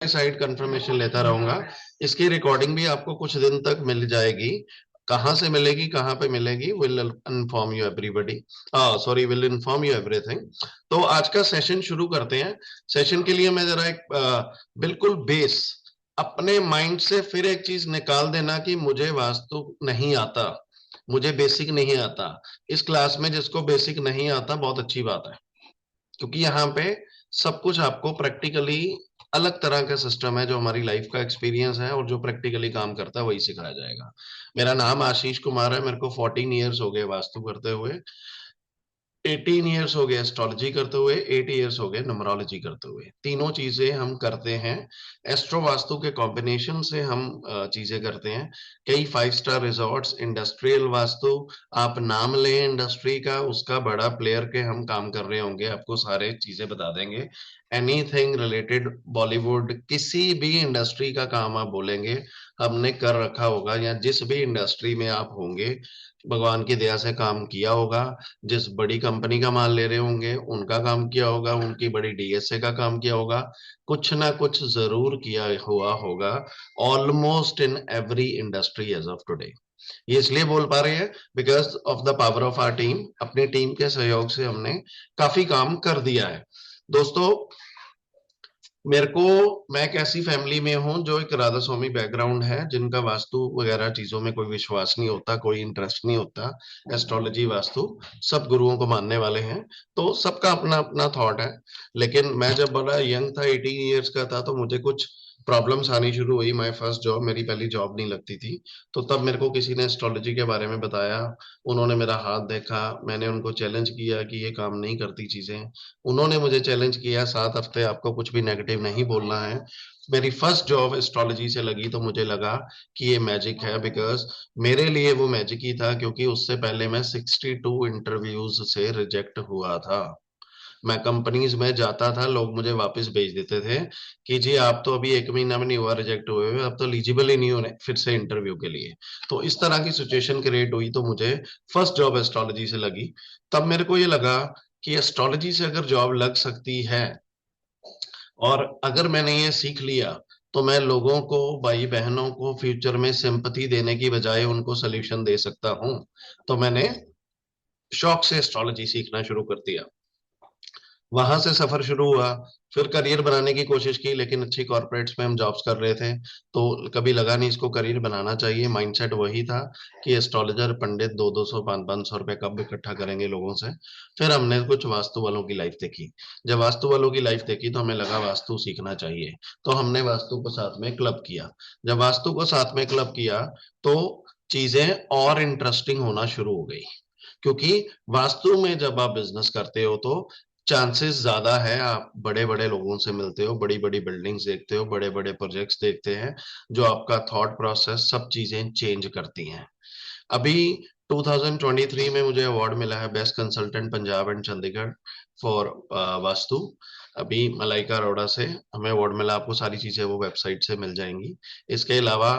Site confirmation लेता रहूंगा। इसकी रिकॉर्डिंग भी आपको कुछ दिन तक मिल जाएगी। कहाँ से मिलेगी, कहाँ पे मिलेगी, will inform you everybody, sorry, will inform you everything. तो आज का सेशन शुरू करते हैं। सेशन के लिए मैं जरा एक बिल्कुल बेस अपने माइंड से फिर एक चीज निकाल देना कि मुझे वास्तु नहीं आता, मुझे बेसिक नहीं आता। इस क्लास में जिसको बेसिक नहीं आता बहुत अच्छी बात है, क्योंकि यहाँ पे सब कुछ आपको प्रैक्टिकली अलग तरह का सिस्टम है। जो हमारी लाइफ का एक्सपीरियंस है और जो प्रैक्टिकली काम करता है वही सिखाया जाएगा। मेरा नाम आशीष कुमार है, मेरे को 14 ईयर्स हो गए वास्तु करते हुए, 18 ईयर्स हो गए एस्ट्रोलॉजी करते हुए, 8 ईयर्स हो गए न्यूमरोलॉजी करते हुए। तीनों चीजें हम करते हैं। एस्ट्रो वास्तु के कॉम्बिनेशन से हम चीजें करते हैं। कई 5 स्टार रिजॉर्ट्स, इंडस्ट्रियल वास्तु, आप नाम लें इंडस्ट्री का, उसका बड़ा प्लेयर के हम काम कर रहे होंगे, आपको सारे चीजें बता देंगे। एनीथिंग रिलेटेड बॉलीवुड, किसी भी इंडस्ट्री का काम आप बोलेंगे हमने कर रखा होगा, या जिस भी इंडस्ट्री में आप होंगे भगवान की दया से काम किया होगा। जिस बड़ी कंपनी का माल ले रहे होंगे उनका काम किया होगा, उनकी बड़ी डीएसए का काम किया होगा, कुछ ना कुछ जरूर किया हुआ होगा। Almost in every industry age of today. ये इसलिए बोल पा रहे हैं because of the power of our team. अपनी टीम के सहयोग से हमने काफी काम कर दिया है। दोस्तों, मेरे को, मैं एक ऐसी फैमिली में हूँ जो एक राधा स्वामी बैकग्राउंड है, जिनका वास्तु वगैरह चीजों में कोई विश्वास नहीं होता, कोई इंटरेस्ट नहीं होता। एस्ट्रोलॉजी वास्तु सब गुरुओं को मानने वाले हैं, तो सबका अपना अपना थॉट है। लेकिन मैं जब बड़ा यंग था, 18 ईयर्स का था, तो मुझे कुछ प्रॉब्लम्स आनी शुरू हुई। माय फर्स्ट जॉब, मेरी पहली जॉब नहीं लगती थी। तो तब मेरे को किसी ने एस्ट्रोलॉजी के बारे में बताया, उन्होंने मेरा हाथ देखा, मैंने उनको चैलेंज किया कि ये काम नहीं करती चीजें। उन्होंने मुझे चैलेंज किया, 7 हफ्ते आपको कुछ भी नेगेटिव नहीं बोलना है। मेरी फर्स्ट जॉब एस्ट्रोलॉजी से लगी तो मुझे लगा कि ये मैजिक है, बिकॉज मेरे लिए वो मैजिक ही था, क्योंकि उससे पहले मैं 62 इंटरव्यूज से रिजेक्ट हुआ था। मैं कंपनीज में जाता था, लोग मुझे वापस भेज देते थे कि जी आप तो अभी 1 महीना में नहीं हुआ रिजेक्ट हुए हुए, अब तो एलिजिबल ही नहीं होने फिर से इंटरव्यू के लिए। तो इस तरह की सिचुएशन क्रिएट हुई, तो मुझे फर्स्ट जॉब एस्ट्रोलॉजी से लगी। तब मेरे को ये लगा कि एस्ट्रोलॉजी से अगर जॉब लग सकती है, और अगर मैंने ये सीख लिया, तो मैं लोगों को, भाई बहनों को फ्यूचर में सिंपथी देने की बजाय उनको सोल्यूशन दे सकता हूँ। तो मैंने शौक से एस्ट्रोलॉजी सीखना शुरू कर दिया। वहां से सफर शुरू हुआ। फिर करियर बनाने की कोशिश की, लेकिन अच्छी कॉर्पोरेट्स में हम जॉब्स कर रहे थे, तो कभी लगा नहीं इसको करियर बनाना चाहिए। माइंडसेट वही था कि एस्ट्रोलॉजर पंडित 200 200 500 500 रुपए कब इकट्ठा करेंगे लोगों से। फिर हमने कुछ वास्तु वालों की लाइफ देखी। जब वास्तु वालों की लाइफ देखी तो हमें लगा वास्तु सीखना चाहिए। तो हमने वास्तु को साथ में क्लब किया। जब वास्तु को साथ में क्लब किया, तो चीजें और इंटरेस्टिंग होना शुरू हो गई। क्योंकि वास्तु में जब आप बिजनेस करते हो, तो चांसेस ज्यादा है, आप बड़े बड़े लोगों से मिलते हो, बड़ी बड़ी बिल्डिंग्स देखते हो, बड़े बड़े प्रोजेक्ट्स देखते हैं, जो आपका थॉट प्रोसेस सब चीजें चेंज करती हैं। अभी 2023 में मुझे अवार्ड मिला है best consultant Punjab and Chandigarh for vastu. अभी मलाइका अरोड़ा से हमें अवार्ड मिला। आपको सारी चीजें वो वेबसाइट से मिल जाएंगी। इसके अलावा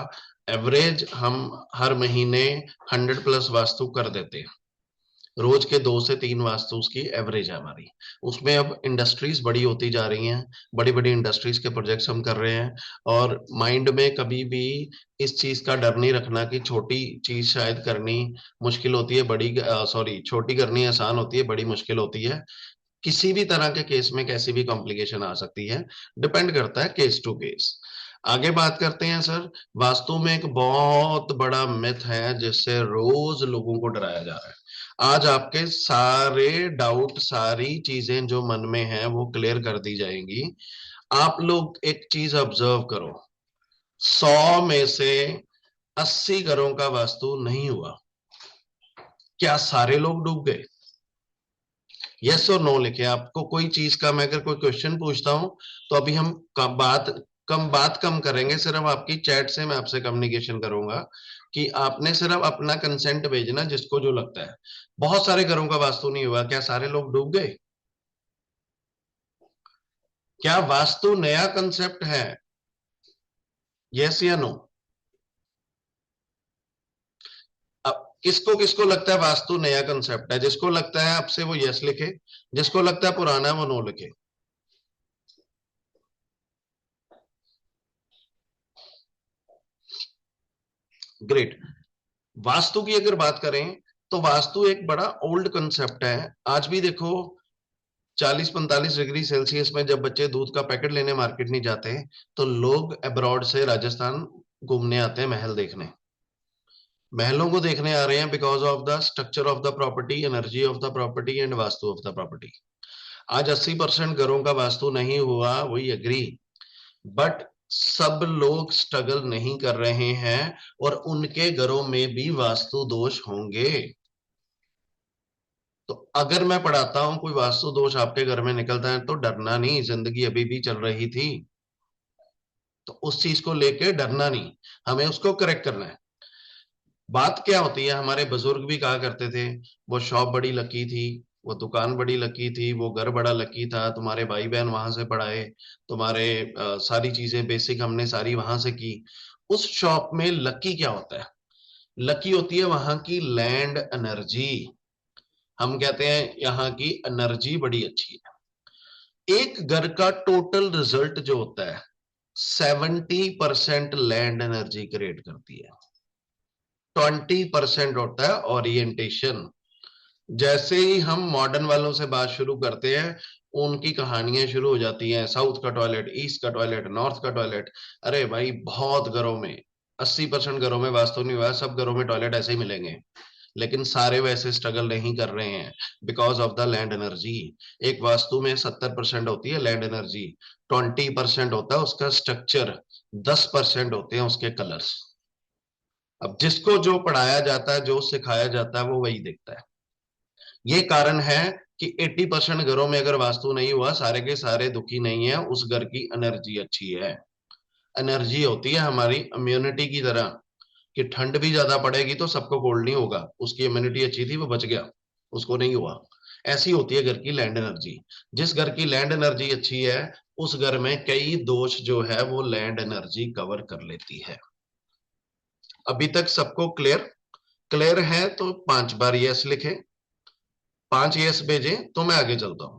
एवरेज हम हर महीने 100+ वास्तु कर देते हैं। रोज के 2 से 3 वास्तु उसकी एवरेज है हमारी। उसमें अब इंडस्ट्रीज बड़ी होती जा रही हैं, बड़ी बड़ी इंडस्ट्रीज के प्रोजेक्ट्स हम कर रहे हैं। और माइंड में कभी भी इस चीज का डर नहीं रखना कि छोटी चीज शायद करनी मुश्किल होती है, बड़ी, सॉरी, छोटी करनी आसान होती है, बड़ी मुश्किल होती है। किसी भी तरह के केस में कैसी भी कॉम्प्लिकेशन आ सकती है, डिपेंड करता है केस टू केस। आगे बात करते हैं सर। वास्तु में एक बहुत बड़ा मिथ है जिससे रोज लोगों को डराया जा रहा है। आज आपके सारे डाउट, सारी चीजें जो मन में हैं वो क्लियर कर दी जाएंगी। आप लोग एक चीज ऑब्जर्व करो, 100 में से 80 घरों का वास्तु नहीं हुआ। क्या सारे लोग डूब गए? यस और नो लिखे। आपको कोई चीज का मैं अगर कोई क्वेश्चन पूछता हूं, तो अभी हम बात कम करेंगे, सिर्फ आपकी चैट से मैं आपसे कम्युनिकेशन करूंगा कि आपने सिर्फ अपना कंसेंट भेजना जिसको जो लगता है। बहुत सारे घरों का वास्तु नहीं हुआ, क्या सारे लोग डूब गए? क्या वास्तु नया कंसेप्ट है? यस या नो? अब किसको किसको लगता है वास्तु नया कंसेप्ट है? जिसको लगता है आपसे वो यस लिखे, जिसको लगता है पुराना है वो नो लिखे। ग्रेट। वास्तु की अगर बात करें तो वास्तु एक बड़ा ओल्ड कंसेप्ट है। आज भी देखो 40-45 डिग्री सेल्सियस में जब बच्चे दूध का पैकेट लेने मार्केट नहीं जाते तो लोग अब्रॉड से राजस्थान घूमने आते हैं महल देखने। महलों को देखने आ रहे हैं because of the structure of the property, energy of the property and vastu of the property. आज 80% घरों का वास्तु नहीं हुआ, वही एग्री, बट सब लोग स्ट्रगल नहीं कर रहे हैं और उनके घरों में भी वास्तु दोष होंगे। तो अगर मैं पढ़ाता हूं कोई वास्तु दोष आपके घर में निकलता है तो डरना नहीं, जिंदगी अभी भी चल रही थी, तो उस चीज को लेके डरना नहीं, हमें उसको करेक्ट करना है। बात क्या होती है, हमारे बुजुर्ग भी कहा करते थे वो शॉप बड़ी लकी थी, वो दुकान बड़ी लकी थी, वो घर बड़ा लकी था, तुम्हारे भाई बहन वहां से पढ़ाए, तुम्हारे सारी चीजें बेसिक हमने सारी वहां से की। उस शॉप में लकी क्या होता है? लकी होती है वहां की लैंड एनर्जी। हम कहते हैं यहाँ की एनर्जी बड़ी अच्छी है। एक घर का टोटल रिजल्ट जो होता है 70% लैंड एनर्जी क्रिएट करती है, 20% होता है ओरिएंटेशन। जैसे ही हम मॉडर्न वालों से बात शुरू करते हैं उनकी कहानियां शुरू हो जाती हैं, साउथ का टॉयलेट, ईस्ट का टॉयलेट, नॉर्थ का टॉयलेट। अरे भाई बहुत घरों में, 80% घरों में वास्तु नहीं हुआ, सब घरों में टॉयलेट ऐसे ही मिलेंगे, लेकिन सारे वैसे स्ट्रगल नहीं कर रहे हैं because of the land energy. एक वास्तु में 70% होती है लैंड एनर्जी, 20% होता है उसका स्ट्रक्चर, 10% होते हैं उसके कलर्स। अब जिसको जो पढ़ाया जाता है, जो सिखाया जाता है, वो वही देखता है। ये कारण है कि 80% घरों में अगर वास्तु नहीं हुआ, सारे के सारे दुखी नहीं है, उस घर की एनर्जी अच्छी है। एनर्जी होती है हमारी इम्यूनिटी की तरह, कि ठंड भी ज्यादा पड़ेगी तो सबको कोल्ड नहीं होगा, उसकी इम्यूनिटी अच्छी थी वो बच गया, उसको नहीं हुआ। ऐसी होती है घर की लैंड एनर्जी। जिस घर की लैंड एनर्जी अच्छी है उस घर में कई दोष जो है वो लैंड एनर्जी कवर कर लेती है। अभी तक सबको क्लियर? क्लियर है तो 5 बार यस लिखे, 5 यस भेजे तो मैं आगे चलता हूं।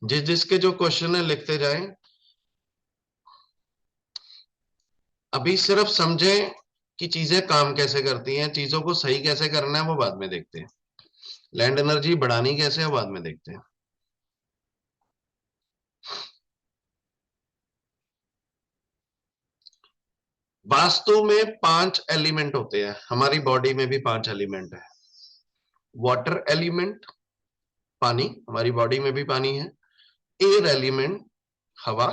जिस जिसके जो क्वेश्चन है लिखते जाएं। अभी सिर्फ समझें कि चीजें काम कैसे करती हैं, चीजों को सही कैसे करना है वो बाद में देखते हैं, लैंड एनर्जी बढ़ानी कैसे है बाद में देखते हैं। वास्तु में 5 एलिमेंट होते हैं, हमारी बॉडी में भी 5 एलिमेंट है। वाटर एलिमेंट, पानी, हमारी बॉडी में भी पानी है। एयर एलिमेंट, हवा,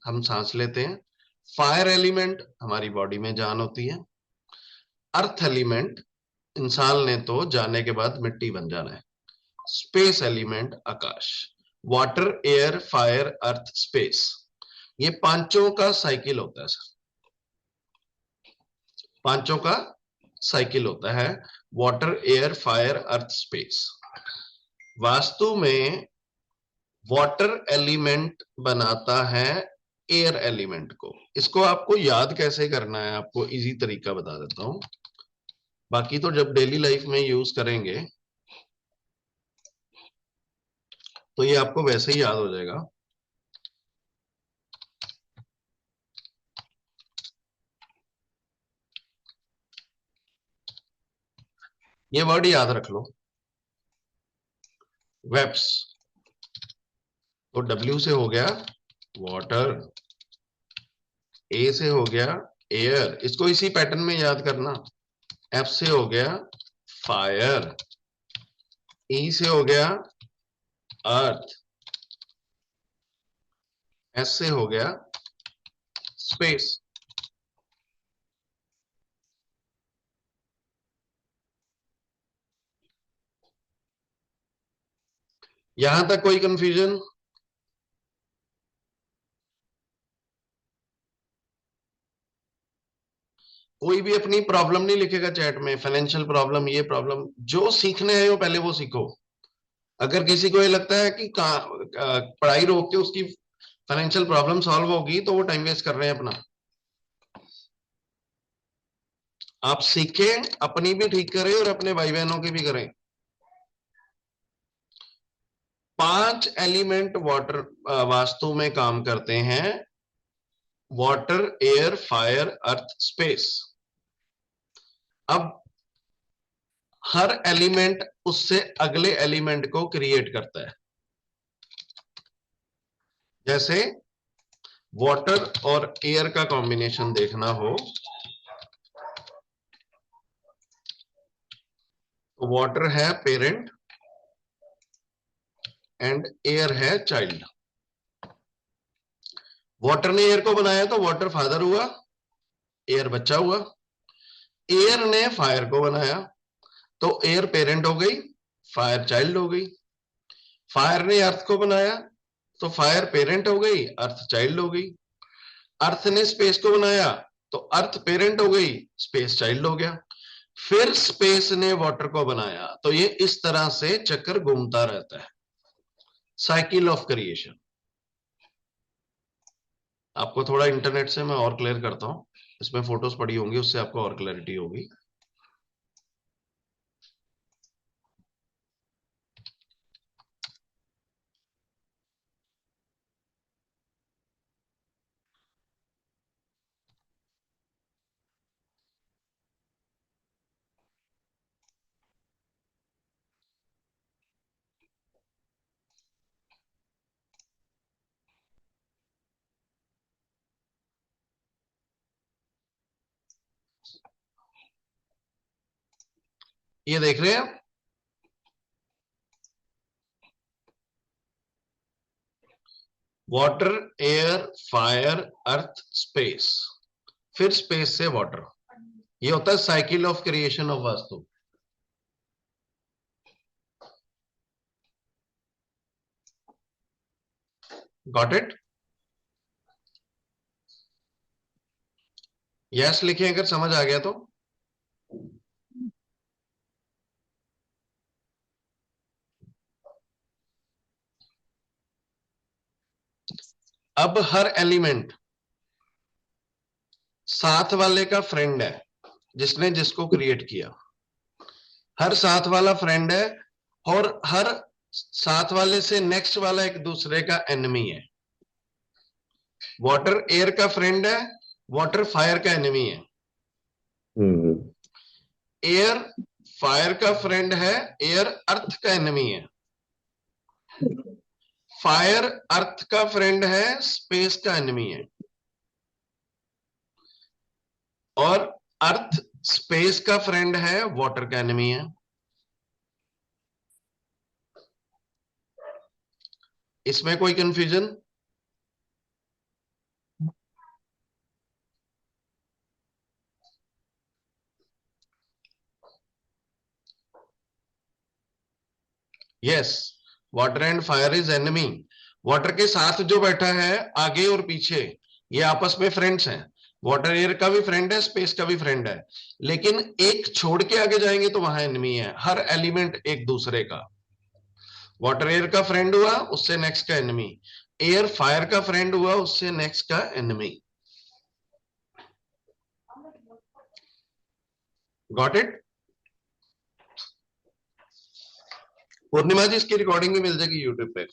हम सांस लेते हैं। फायर एलिमेंट, हमारी बॉडी में जान होती है। अर्थ एलिमेंट, इंसान ने तो जाने के बाद मिट्टी बन जाना है। स्पेस एलिमेंट, आकाश। वाटर, एयर, फायर, अर्थ, स्पेस, ये पांचों का साइकिल होता है सर, पांचों का साइकिल होता है। वाटर, एयर, फायर, अर्थ, स्पेस। वास्तु में वाटर एलिमेंट बनाता है एयर एलिमेंट को। इसको आपको याद कैसे करना है, आपको इजी तरीका बता देता हूं, बाकी तो जब डेली लाइफ में यूज करेंगे तो ये आपको वैसे ही याद हो जाएगा। ये वर्ड याद रख लो, वेब्स। तो डब्ल्यू से हो गया वाटर, ए से हो गया एयर, इसको इसी पैटर्न में याद करना। एफ से हो गया फायर, ई से हो गया अर्थ, एस से हो गया स्पेस। यहां तक कोई कंफ्यूजन? कोई भी अपनी प्रॉब्लम नहीं लिखेगा चैट में, फाइनेंशियल प्रॉब्लम, ये प्रॉब्लम, जो सीखने आए हो पहले वो सीखो। अगर किसी को ये लगता है कि पढ़ाई रोक के उसकी फाइनेंशियल प्रॉब्लम सॉल्व होगी तो वो टाइम वेस्ट कर रहे हैं अपना। आप सीखें, अपनी भी ठीक करें और अपने भाई बहनों की भी करें। 5 एलिमेंट वाटर वास्तु में काम करते हैं। वाटर, एयर, फायर, अर्थ, स्पेस। अब हर एलिमेंट उससे अगले एलिमेंट को क्रिएट करता है। जैसे वाटर और एयर का कॉम्बिनेशन देखना हो तो वाटर है पेरेंट एंड एयर है चाइल्ड। वाटर ने एयर को बनाया तो वाटर फादर हुआ, एयर बच्चा हुआ। एयर ने फायर को बनाया तो एयर पेरेंट हो गई, फायर चाइल्ड हो गई। फायर ने अर्थ को बनाया तो फायर पेरेंट हो गई, अर्थ चाइल्ड हो गई। अर्थ ने स्पेस को बनाया तो अर्थ पेरेंट हो गई, स्पेस चाइल्ड हो गया। फिर स्पेस ने वाटर को बनाया तो ये इस तरह से चक्कर घूमता रहता है, साइकिल ऑफ क्रिएशन। आपको थोड़ा इंटरनेट से मैं और क्लियर करता हूं, इसमें फोटोज पड़ी होंगी, उससे आपको और क्लैरिटी होगी। ये देख रहे हैं आप, वाटर, एयर, फायर, अर्थ, स्पेस, फिर स्पेस से वाटर। ये होता है cycle of creation of vastu. Got it? Yes लिखिए अगर समझ आ गया तो। अब हर एलिमेंट साथ वाले का फ्रेंड है, जिसने जिसको क्रिएट किया। हर साथ वाला फ्रेंड है और हर साथ वाले से नेक्स्ट वाला एक दूसरे का एनिमी है। वाटर एयर का फ्रेंड है, वाटर फायर का एनिमी है। एयर फायर का फ्रेंड है, एयर अर्थ का एनिमी है। फायर अर्थ का फ्रेंड है, स्पेस का एनिमी है। और अर्थ स्पेस का फ्रेंड है, वाटर का एनिमी है। इसमें कोई confusion? Yes, water and fire is enemy. Water के साथ जो बैठा है आगे और पीछे, ये आपस में फ्रेंड्स हैं। वाटर एयर का भी फ्रेंड है, स्पेस का भी फ्रेंड है। लेकिन एक छोड़ के आगे जाएंगे तो वहां एनिमी है, हर एलिमेंट एक दूसरे का। वाटर एयर का फ्रेंड हुआ, उससे नेक्स्ट का एनिमी। एयर फायर का फ्रेंड हुआ, उससे नेक्स्ट का enemy. Got it? Purnima ji, इसकी रिकॉर्डिंग भी मिल जाएगी यूट्यूब पे,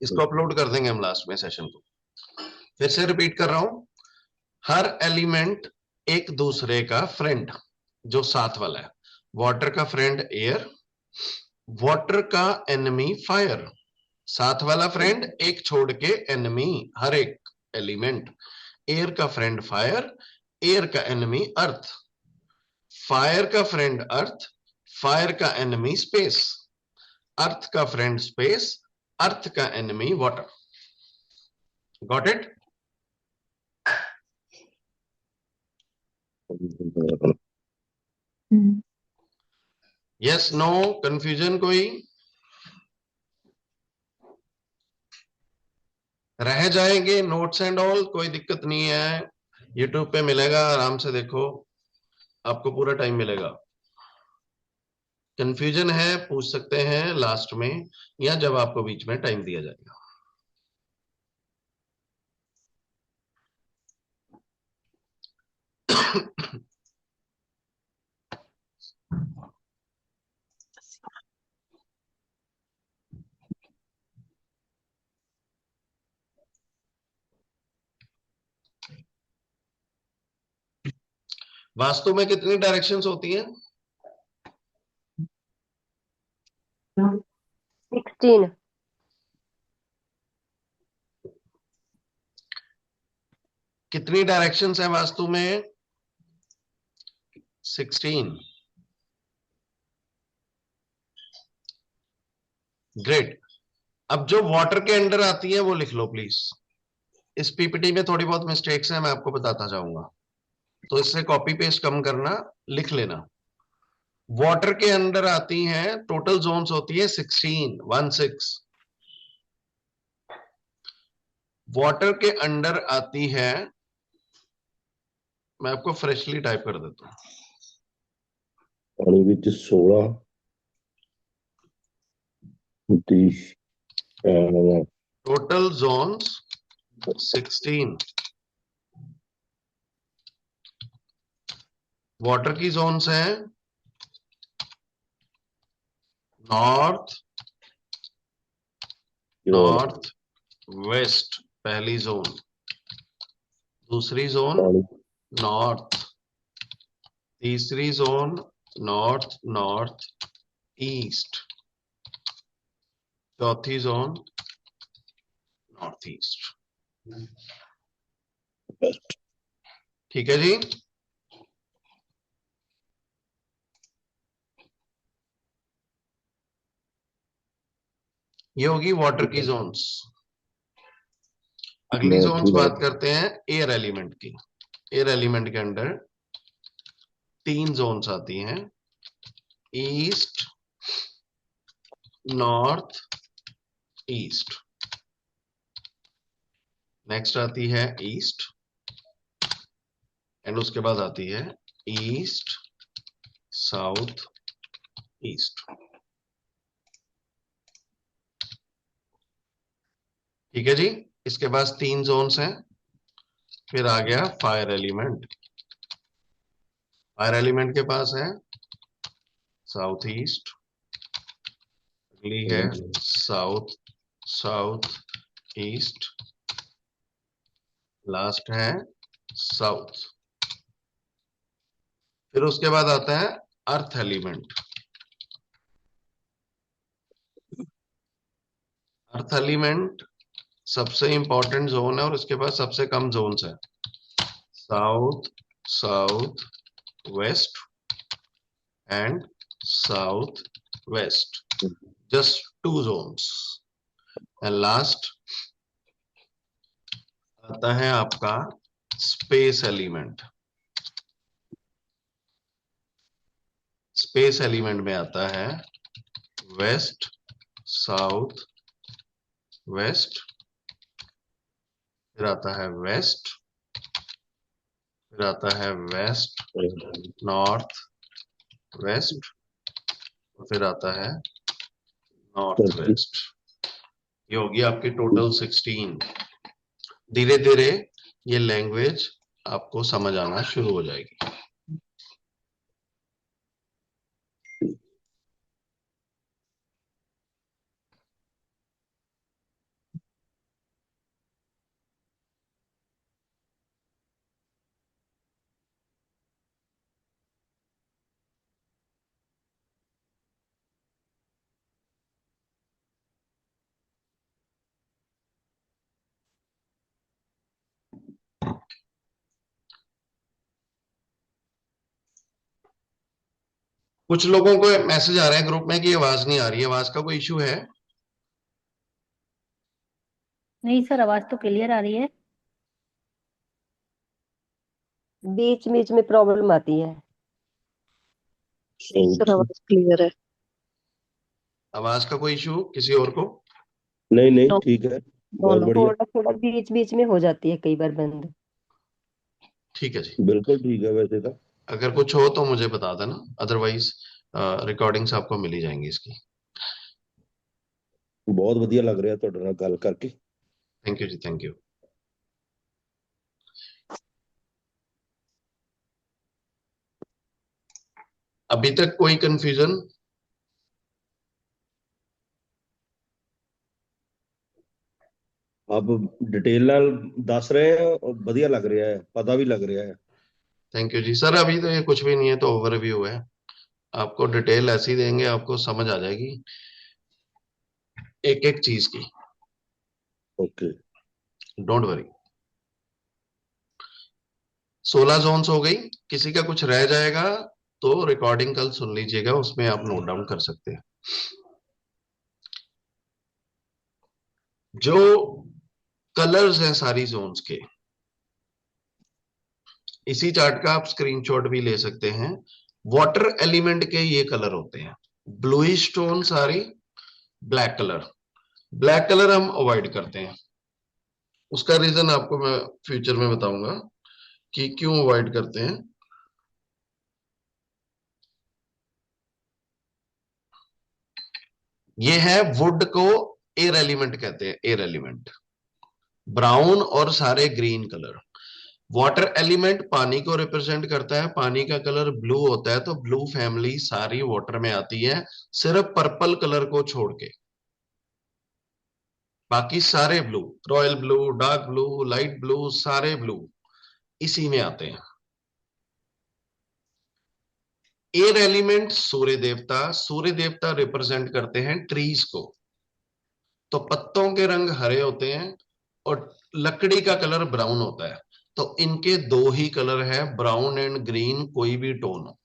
इसको अपलोड कर देंगे हम लास्ट में सेशन को। फिर से रिपीट कर रहा हूं, हर एलिमेंट एक दूसरे का फ्रेंड, जो साथ वाला है। वाटर का फ्रेंड एयर, वाटर का एनिमी फायर। साथ वाला फ्रेंड एक छोड़ के एनिमी हर एक एलिमेंट। एयर का फ्रेंड फायर, एयर का एनिमी अर्थ। फायर का फ्रेंड अर्थ, फायर का एनिमी स्पेस। अर्थ का फ्रेंड स्पेस, अर्थ का enemy water. Got it? Yes, no, confusion कोई? रह जाएंगे नोट्स एंड ऑल, कोई दिक्कत नहीं है। यूट्यूब पे मिलेगा, आराम से देखो, आपको पूरा टाइम मिलेगा। कंफ्यूजन है पूछ सकते हैं लास्ट में, या जब आपको बीच में टाइम दिया जाएगा। वास्तु में कितनी डायरेक्शंस होती हैं? 16। कितनी डायरेक्शंस हैं वास्तु में? 16। ग्रेट। अब जो वाटर के अंडर आती है वो लिख लो प्लीज। इस पीपीटी में थोड़ी बहुत मिस्टेक्स हैं, मैं आपको बताता जाऊंगा, तो इससे कॉपी पेस्ट कम करना, लिख लेना। वाटर के अंडर आती हैं, टोटल जोन्स होती है 16, 16। वाटर के अंडर आती है, मैं आपको फ्रेशली टाइप कर देता हूं। पानी विच 16 दी टोटल जोन्स 16। वाटर की जोन्स हैं नॉर्थ, नॉर्थ वेस्ट पहली जोन, दूसरी जोन पानी नॉर्थ, तीसरी जोन नॉर्थ नॉर्थ ईस्ट, चौथी जोन नॉर्थ ईस्ट। ठीक है जी। ये होगी वाटर की जोन्स। अगली जोन्स बात करते हैं एयर एलिमेंट की। एयर एलिमेंट के अंडर 3 जोन्स आती हैं, ईस्ट, नॉर्थ, ईस्ट। नेक्स्ट आती है ईस्ट, एंड उसके बाद आती है ईस्ट, साउथ, ईस्ट। ठीक है जी। इसके पास 3 जोन्स हैं। फिर आ गया फायर एलिमेंट। फायर एलिमेंट के पास है साउथ ईस्ट, अगली है साउथ, साउथ ईस्ट, लास्ट है साउथ। फिर उसके बाद आता है अर्थ एलिमेंट। अर्थ एलिमेंट सबसे इंपॉर्टेंट जोन है और इसके पास सबसे कम जोन्स है, south, south west and south west, just 2 zones. And last आता है आपका स्पेस एलिमेंट। स्पेस एलिमेंट में आता है वेस्ट, साउथ, वेस्ट, फिर आता है वेस्ट, फिर आता है वेस्ट, नॉर्थ वेस्ट, फिर आता है नॉर्थ वेस्ट। ये होगी आपकी टोटल 16। धीरे धीरे ये लैंग्वेज आपको समझ आना शुरू हो जाएगी। कुछ लोगों को मैसेज आ रहा है ग्रुप में कि आवाज नहीं आ रही है। आवाज का कोई इशू है? नहीं सर, आवाज तो क्लियर आ रही है। बीच बीच में प्रॉब्लम आती है। सर आवाज क्लियर है। आवाज का कोई इशू किसी और को? नहीं नहीं ठीक है, बहुत बढ़िया, थोड़ा थोड़ा बीच बीच में हो जाती है कई बार बंद। ठीक है जी। बिल्कुल ठीक है वैसे तो। अगर कुछ हो तो मुझे बता देना, अदरवाइज रिकॉर्डिंग्स आपको मिल ही जाएंगी इसकी। बहुत बढ़िया लग रहा है ਤੁਹਾਡੇ ਨਾਲ ਗੱਲ करके। थैंक यू जी, थैंक यू। अभी तक कोई कंफ्यूजन? आप डिटेल ਨਾਲ ਦੱਸ ਰਹੇ ਹੋ, ਵਧੀਆ ਲੱਗ ਰਿਹਾ ਹੈ, ਪਤਾ ਵੀ ਲੱਗ ਰਿਹਾ ਹੈ। थैंक यू जी सर। अभी तो ये कुछ भी नहीं है, तो ओवरव्यू है। आपको डिटेल ऐसी देंगे, आपको समझ आ जाएगी एक एक चीज की। ओके। Don't worry. 16 जोन्स हो गई। किसी का कुछ रह जाएगा तो रिकॉर्डिंग कल सुन लीजिएगा, उसमें आप नोट डाउन कर सकते हैं। जो कलर्स हैं सारी जोन्स के, इसी चार्ट का आप स्क्रीनशॉट भी ले सकते हैं। वाटर एलिमेंट के ये कलर होते हैं, ब्लूइश टोन सारी, ब्लैक कलर। ब्लैक कलर हम अवॉइड करते हैं। उसका रीजन आपको मैं फ्यूचर में बताऊंगा कि क्यों अवॉइड करते हैं। ये है वुड को एयर एलिमेंट कहते हैं, एयर एलिमेंट। ब्राउन और सारे ग्रीन कलर। वाटर एलिमेंट पानी को रिप्रेजेंट करता है, पानी का कलर ब्लू होता है, तो ब्लू फैमिली सारी वाटर में आती है, सिर्फ पर्पल कलर को छोड़ के। बाकी सारे blue, royal blue, dark blue, light blue, सारे ब्लू इसी में आते हैं। एयर एलिमेंट सूर्य देवता, सूर्य देवता रिप्रेजेंट करते हैं ट्रीज को, तो पत्तों के रंग हरे होते हैं और लकड़ी का कलर ब्राउन होता है। तो इनके दो ही कलर है, ब्राउन एंड ग्रीन, कोई भी टोन हो,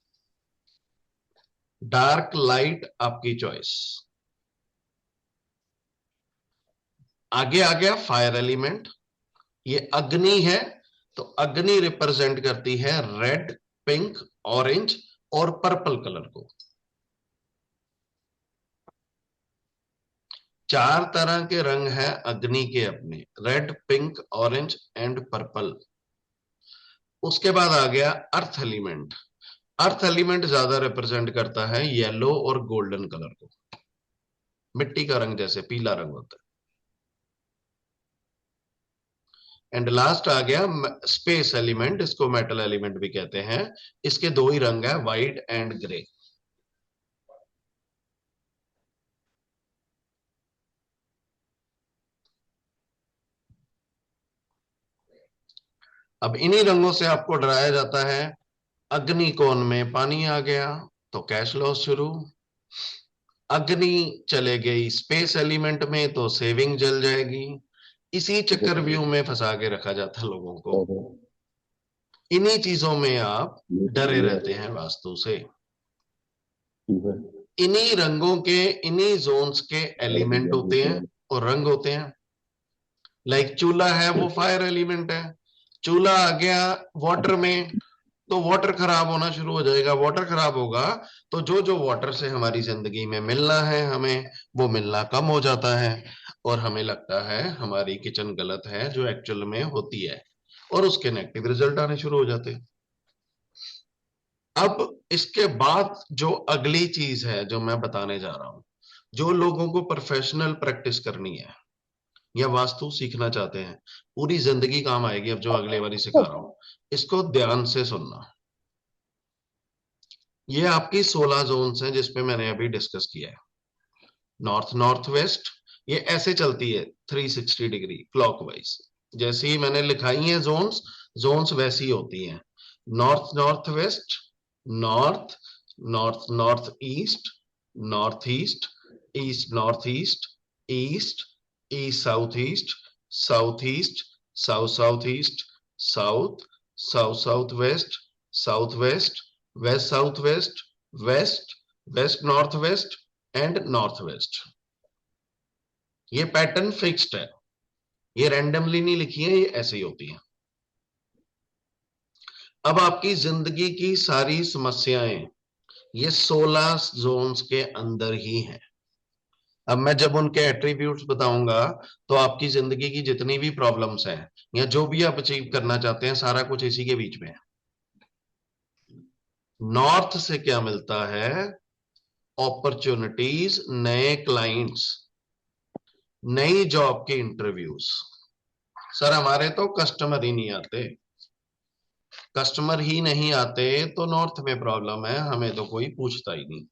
डार्क लाइट आपकी चॉइस। आगे आ गया फायर एलिमेंट। ये अग्नि है, तो अग्नि रिप्रेजेंट करती है रेड, पिंक, ऑरेंज और पर्पल कलर को। चार तरह के रंग हैं अग्नि के अपने, red, pink, orange and purple. उसके बाद आ गया अर्थ एलिमेंट। अर्थ एलिमेंट ज्यादा रिप्रेजेंट करता है येलो और गोल्डन कलर को, मिट्टी का रंग जैसे पीला रंग होता है। एंड लास्ट आ गया स्पेस एलिमेंट, इसको मेटल एलिमेंट भी कहते हैं। इसके दो ही रंग है, व्हाइट एंड ग्रे। अब इन्हीं रंगों से आपको डराया जाता है। अग्नि कोण में पानी आ गया तो कैश लॉस शुरू। अग्नि चले गई स्पेस एलिमेंट में तो सेविंग जल जाएगी। इसी चक्कर व्यू में फंसा के रखा जाता है लोगों को। इन्हीं चीजों में आप डरे रहते हैं वास्तु से। इन्हीं रंगों के, इन्हीं जोन्स के एलिमेंट होते हैं और रंग होते हैं। लाइक चूल्हा है, वो फायर एलिमेंट है। चूल्हा आ गया वाटर में तो वाटर खराब होना शुरू हो जाएगा। वाटर खराब होगा तो जो जो वाटर से हमारी जिंदगी में मिलना है हमें, वो मिलना कम हो जाता है और हमें लगता है हमारी किचन गलत है, जो एक्चुअल में होती है, और उसके नेगेटिव रिजल्ट आने शुरू हो जाते हैं। अब इसके बाद जो अगली चीज है जो मैं बताने जा रहा हूं, जो लोगों को प्रोफेशनल प्रैक्टिस करनी है या वास्तु सीखना चाहते हैं, पूरी जिंदगी काम आएगी। अब जो अगले बारी सिखा रहा हूं, इसको ध्यान से सुनना। ये आपकी 16 जोन्स हैं जिसपे मैंने अभी डिस्कस किया है। नॉर्थ, नॉर्थ वेस्ट, ये ऐसे चलती है 360 डिग्री क्लॉकवाइज। जैसे ही मैंने लिखाई है जोन्स, जोन्स वैसी होती हैं। North north west, north, north north east, north east, east north east, east, east south east, south east, south south east, south, south south west, south west, west south west, west, west north west and north west. ये pattern fixed है, ये randomly नहीं लिखी है, ये ऐसे ही होती है। अब आपकी जिंदगी की सारी समस्याएं ये 16 जोन्स के अंदर ही हैं। अब मैं जब उनके एट्रीब्यूट्स बताऊंगा तो आपकी जिंदगी की जितनी भी प्रॉब्लम्स हैं या जो भी आप अचीव करना चाहते हैं, सारा कुछ इसी के बीच में है। नॉर्थ से क्या मिलता है? अपॉर्चुनिटीज, नए क्लाइंट्स, नई जॉब के इंटरव्यूज। सर हमारे तो कस्टमर ही नहीं आते। कस्टमर ही नहीं आते तो नॉर्थ में प्रॉब्लम है, हमें तो कोई पूछता ही नहीं।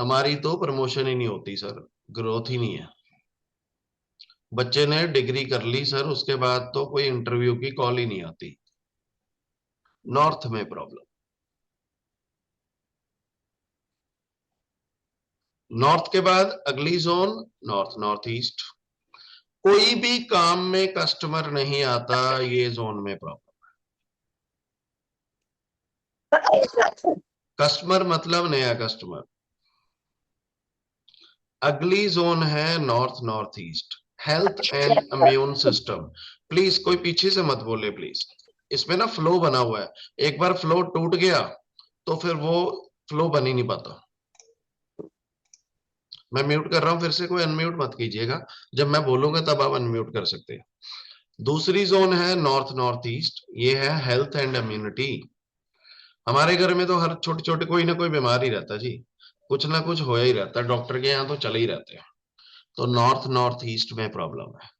हमारी तो प्रमोशन ही नहीं होती सर, ग्रोथ ही नहीं है। बच्चे ने डिग्री कर ली सर, उसके बाद तो कोई इंटरव्यू की कॉल ही नहीं आती। नॉर्थ में प्रॉब्लम। नॉर्थ के बाद अगली जोन नॉर्थ नॉर्थ ईस्ट। कोई भी काम में कस्टमर नहीं आता, ये जोन में प्रॉब्लम। कस्टमर मतलब नया कस्टमर। अगली जोन है north north east. Health and immune system. Please कोई पीछे से मत बोले प्लीज। इसमें ना फ्लो बना हुआ है, एक बार फ्लो टूट गया तो फिर वो फ्लो बन ही नहीं पाता। मैं म्यूट कर रहा हूं, फिर से कोई अनम्यूट मत कीजिएगा, जब मैं बोलूंगा तब आप अनम्यूट कर सकते हैं। दूसरी जोन है नॉर्थ नॉर्थ ईस्ट, ये है हेल्थ एंड इम्यूनिटी। हमारे घर में तो हर छोटे छोटे कोई ना कोई बीमार ही रहता जी, कुछ ना कुछ होया ही रहता है, डॉक्टर के यहाँ तो चले ही रहते हैं। तो नॉर्थ नॉर्थ ईस्ट में प्रॉब्लम है।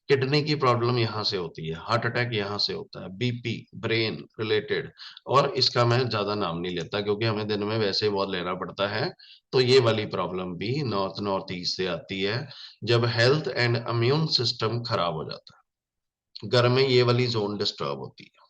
किडनी की प्रॉब्लम यहाँ से होती है, हार्ट अटैक यहाँ से होता है, बीपी ब्रेन रिलेटेड। और इसका मैं ज्यादा नाम नहीं लेता क्योंकि हमें दिन में वैसे ही बहुत लेना पड़ता है। तो ये वाली प्रॉब्लम भी नॉर्थ नॉर्थ ईस्ट से आती है, जब हेल्थ एंड इम्यून सिस्टम खराब हो जाता है, घर में ये वाली जोन डिस्टर्ब होती है।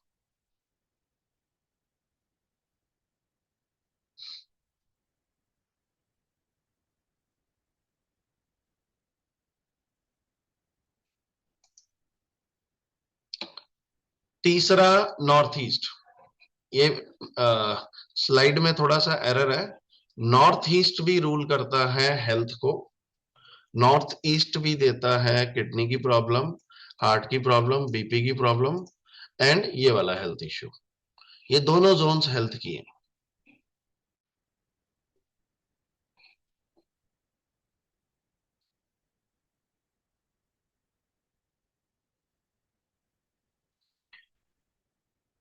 तीसरा नॉर्थ ईस्ट। ये स्लाइड में थोड़ा सा एरर है। नॉर्थ ईस्ट भी रूल करता है हेल्थ को, नॉर्थ ईस्ट भी देता है किडनी की प्रॉब्लम, हार्ट की प्रॉब्लम, बीपी की प्रॉब्लम एंड ये वाला हेल्थ इश्यू। ये दोनों जोन्स हेल्थ की हैं।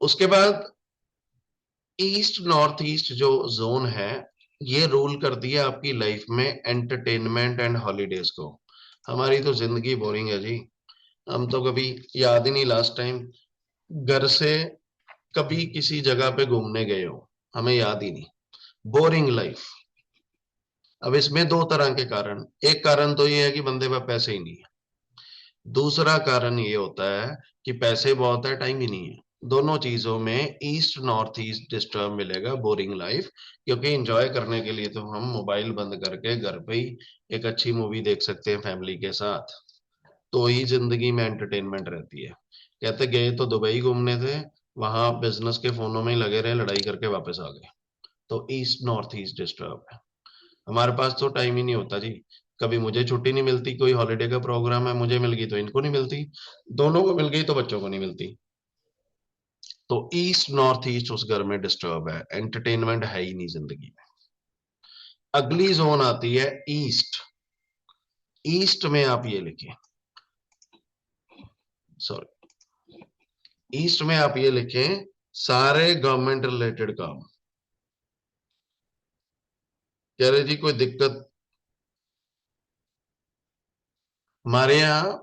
उसके बाद ईस्ट नॉर्थ ईस्ट जो जोन है, ये रूल करती है आपकी लाइफ में एंटरटेनमेंट एंड हॉलीडेज को। हमारी तो जिंदगी बोरिंग है जी, हम तो कभी याद ही नहीं लास्ट टाइम घर से कभी किसी जगह पे घूमने गए हो, हमें याद ही नहीं। Boring life. अब इसमें दो तरह के कारण, एक कारण तो ये है कि बंदे पास पैसे ही नहीं है, दूसरा कारण ये होता है कि पैसे बहुत है टाइम ही नहीं है। दोनों चीजों में ईस्ट नॉर्थ ईस्ट डिस्टर्ब मिलेगा, बोरिंग लाइफ। क्योंकि एंजॉय करने के लिए तो हम मोबाइल बंद करके घर पे ही एक अच्छी मूवी देख सकते हैं फैमिली के साथ, तो ही जिंदगी में एंटरटेनमेंट रहती है। कहते गए तो दुबई घूमने थे, वहां बिजनेस के फोनों में ही लगे रहे, लड़ाई करके वापस आ गए। तो ईस्ट नॉर्थ ईस्ट डिस्टर्ब है। हमारे पास तो टाइम ही नहीं होता जी, कभी मुझे छुट्टी नहीं मिलती, कोई हॉलीडे का प्रोग्राम है मुझे मिल गई तो इनको नहीं मिलती, दोनों को मिल गई तो बच्चों को नहीं मिलती। तो ईस्ट नॉर्थ ईस्ट उस घर में डिस्टर्ब है, एंटरटेनमेंट है ही नहीं जिंदगी में। अगली जोन आती है ईस्ट। ईस्ट में आप ये लिखें, सॉरी, ईस्ट में आप ये लिखें सारे गवर्नमेंट रिलेटेड काम। कह रहे जी कोई दिक्कत? हमारे यहाँ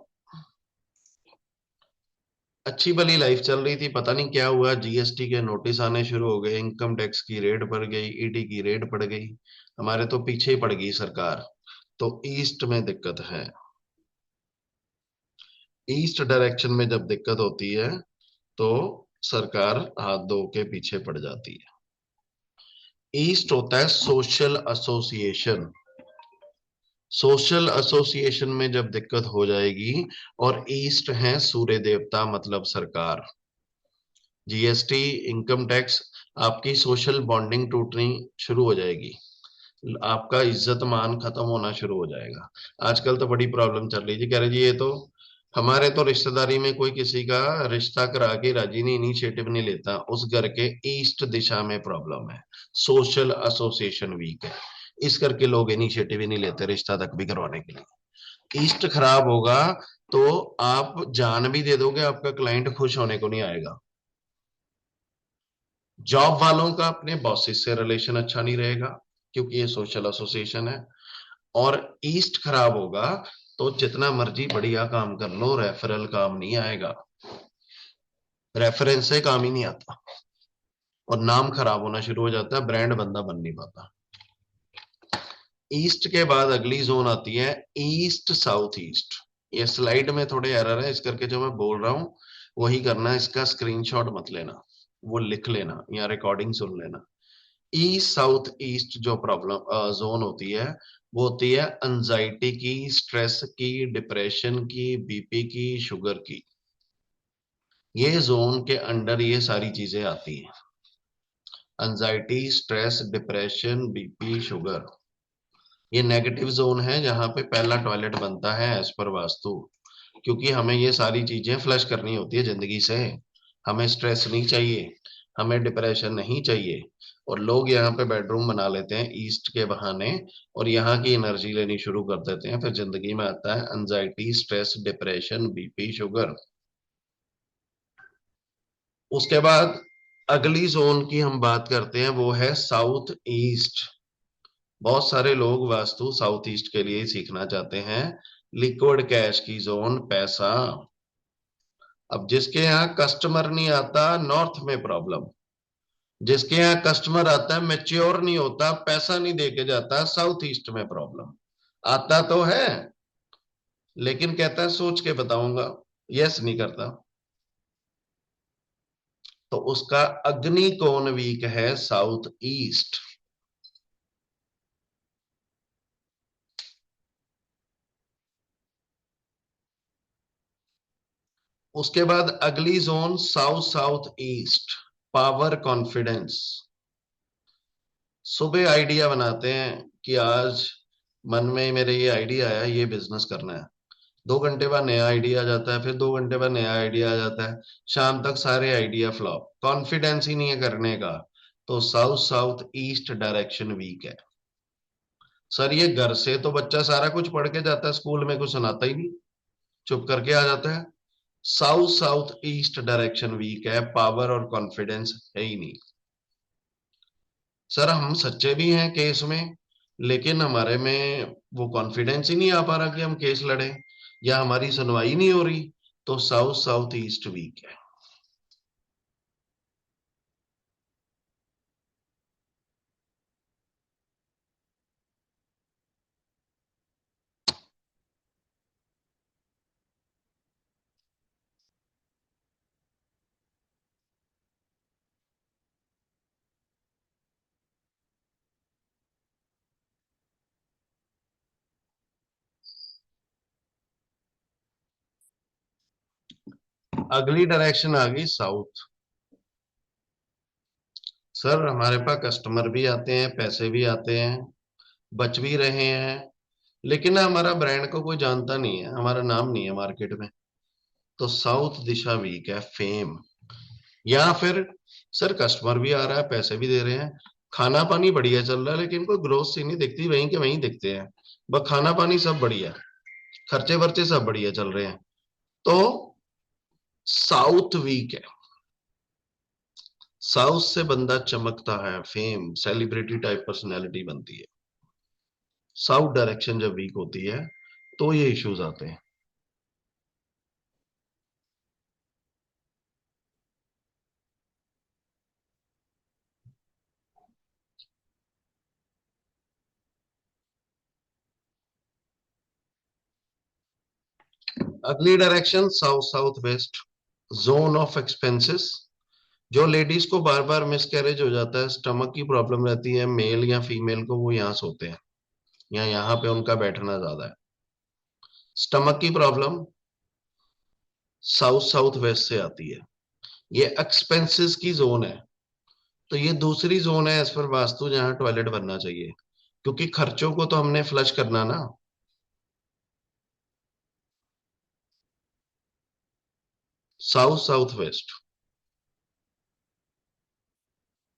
अच्छी भली लाइफ चल रही थी, पता नहीं क्या हुआ, जीएसटी के नोटिस आने शुरू हो गए, इनकम टैक्स की रेड बढ़ गई, ईडी की रेड बढ़ गई, हमारे तो पीछे ही पड़ गई सरकार। तो ईस्ट में दिक्कत है। ईस्ट डायरेक्शन में जब दिक्कत होती है तो सरकार हाथ धो के पीछे पड़ जाती है। ईस्ट होता है सोशल एसोसिएशन। सोशल एसोसिएशन में जब दिक्कत हो जाएगी, और ईस्ट है सूर्य देवता मतलब सरकार, जीएसटी इनकम टैक्स, आपकी सोशल बॉन्डिंग टूटनी शुरू हो जाएगी, आपका इज्जत मान खत्म होना शुरू हो जाएगा। आजकल तो बड़ी प्रॉब्लम चल रही है जी, कह रहे जी ये तो हमारे तो रिश्तेदारी में कोई किसी का रिश्ता करा के राजी नहीं, इनिशिएटिव नहीं लेता, उस घर के ईस्ट दिशा में प्रॉब्लम है, सोशल एसोसिएशन वीक है, इस करके लोग इनिशिएटिव ही नहीं लेते रिश्ता तक भी करवाने के लिए। ईस्ट खराब होगा तो आप जान भी दे दोगे, आपका क्लाइंट खुश होने को नहीं आएगा। जॉब वालों का अपने बॉसेस से रिलेशन अच्छा नहीं रहेगा क्योंकि ये सोशल एसोसिएशन है। और ईस्ट खराब होगा तो जितना मर्जी बढ़िया काम कर लो, रेफरल काम नहीं आएगा, रेफरेंस से काम ही नहीं आता, और नाम खराब होना शुरू हो जाता है, ब्रांड बंदा बन नहीं पाता। ईस्ट के बाद अगली जोन आती है ईस्ट साउथ ईस्ट। ये स्लाइड में थोड़े एरर है, इस करके जो मैं बोल रहा हूं वही करना है, इसका स्क्रीनशॉट मत लेना। वो लिख लेना या रिकॉर्डिंग सुन लेना। ईस्ट साउथ ईस्ट जो प्रॉब्लम जोन होती है वो होती है एंजाइटी की, स्ट्रेस की, डिप्रेशन की, बीपी की, शुगर की। ये जोन के अंडर ये सारी चीजें आती हैं। Anxiety, stress, depression, BP, sugar, ये नेगेटिव जोन है जहां पे पहला टॉयलेट बनता है एज पर वास्तु। क्योंकि हमें ये सारी चीजें फ्लश करनी होती है जिंदगी से। हमें स्ट्रेस नहीं चाहिए, हमें डिप्रेशन नहीं चाहिए, और लोग यहाँ पे बेडरूम बना लेते हैं ईस्ट के बहाने और यहाँ की एनर्जी लेनी शुरू कर देते हैं। फिर जिंदगी में आता है anxiety, stress, depression, BP, sugar. उसके बाद अगली जोन की हम बात करते हैं, वो है साउथ ईस्ट। बहुत सारे लोग वास्तु साउथ ईस्ट के लिए ही सीखना चाहते हैं। लिक्विड कैश की जोन, पैसा। अब जिसके यहाँ कस्टमर नहीं आता, नॉर्थ में प्रॉब्लम। जिसके यहाँ कस्टमर आता है, मैच्योर नहीं होता, पैसा नहीं देके जाता, साउथ ईस्ट में प्रॉब्लम। आता तो है लेकिन कहता है सोच के बताऊंगा, यस नहीं करता। तो उसका अग्नि कोण वीक है साउथ ईस्ट। उसके बाद अगली zone south south east, power, confidence. सुबह आइडिया बनाते हैं कि आज मन में मेरे ये आइडिया आया, ये बिजनेस करना है। 2 घंटे बाद नया आइडिया आ जाता है, फिर 2 घंटे बाद नया आइडिया आ जाता है, शाम तक सारे आइडिया फ्लॉप, कॉन्फिडेंस ही नहीं है करने का। तो south south east direction weak है। सर ये घर से तो बच्चा सारा कुछ पढ़ के जाता है, स्कूल में कुछ सुनाता ही नहीं, चुप करके आ जाता है। South south east direction weak है, पावर और कॉन्फिडेंस है ही नहीं। सर हम सच्चे भी हैं केस में, लेकिन हमारे में वो कॉन्फिडेंस ही नहीं आ पा रहा कि हम केस लड़े, या हमारी सुनवाई नहीं हो रही। तो साउथ साउथ ईस्ट वीक है। अगली डायरेक्शन आ गई साउथ। सर हमारे पास कस्टमर भी आते हैं, पैसे भी आते हैं, बच भी रहे हैं, लेकिन ना हमारा ब्रांड को कोई जानता नहीं है, हमारा नाम नहीं है मार्केट में। तो साउथ दिशा वीक है, फेम। या फिर सर कस्टमर भी आ रहा है, पैसे भी दे रहे हैं, खाना पानी बढ़िया चल रहा है, लेकिन कोई ग्रोथ सी नहीं दिखती, वहीं के वहीं दिखते हैं। बस खाना पानी सब बढ़िया, खर्चे वर्चे सब बढ़िया चल रहे हैं। तो साउथ वीक है। साउथ से बंदा चमकता है, फेम, सेलिब्रिटी टाइप पर्सनैलिटी बनती है। साउथ डायरेक्शन जब वीक होती है तो ये इश्यूज आते हैं। अगली direction south south waste, zone of expenses. जो लेडीज को बार बार मिसकैरेज हो जाता है, स्टमक की प्रॉब्लम रहती है, मेल या फीमेल को, वो यहाँ सोते हैं या यहाँ पे उनका बैठना ज्यादा है। स्टमक की प्रॉब्लम साउथ साउथ वेस्ट से आती है। ये एक्सपेंसेस की जोन है। तो ये दूसरी जोन है एज पर वास्तु जहां टॉयलेट बनना चाहिए, क्योंकि खर्चों को तो हमने फ्लश करना ना। South south waste.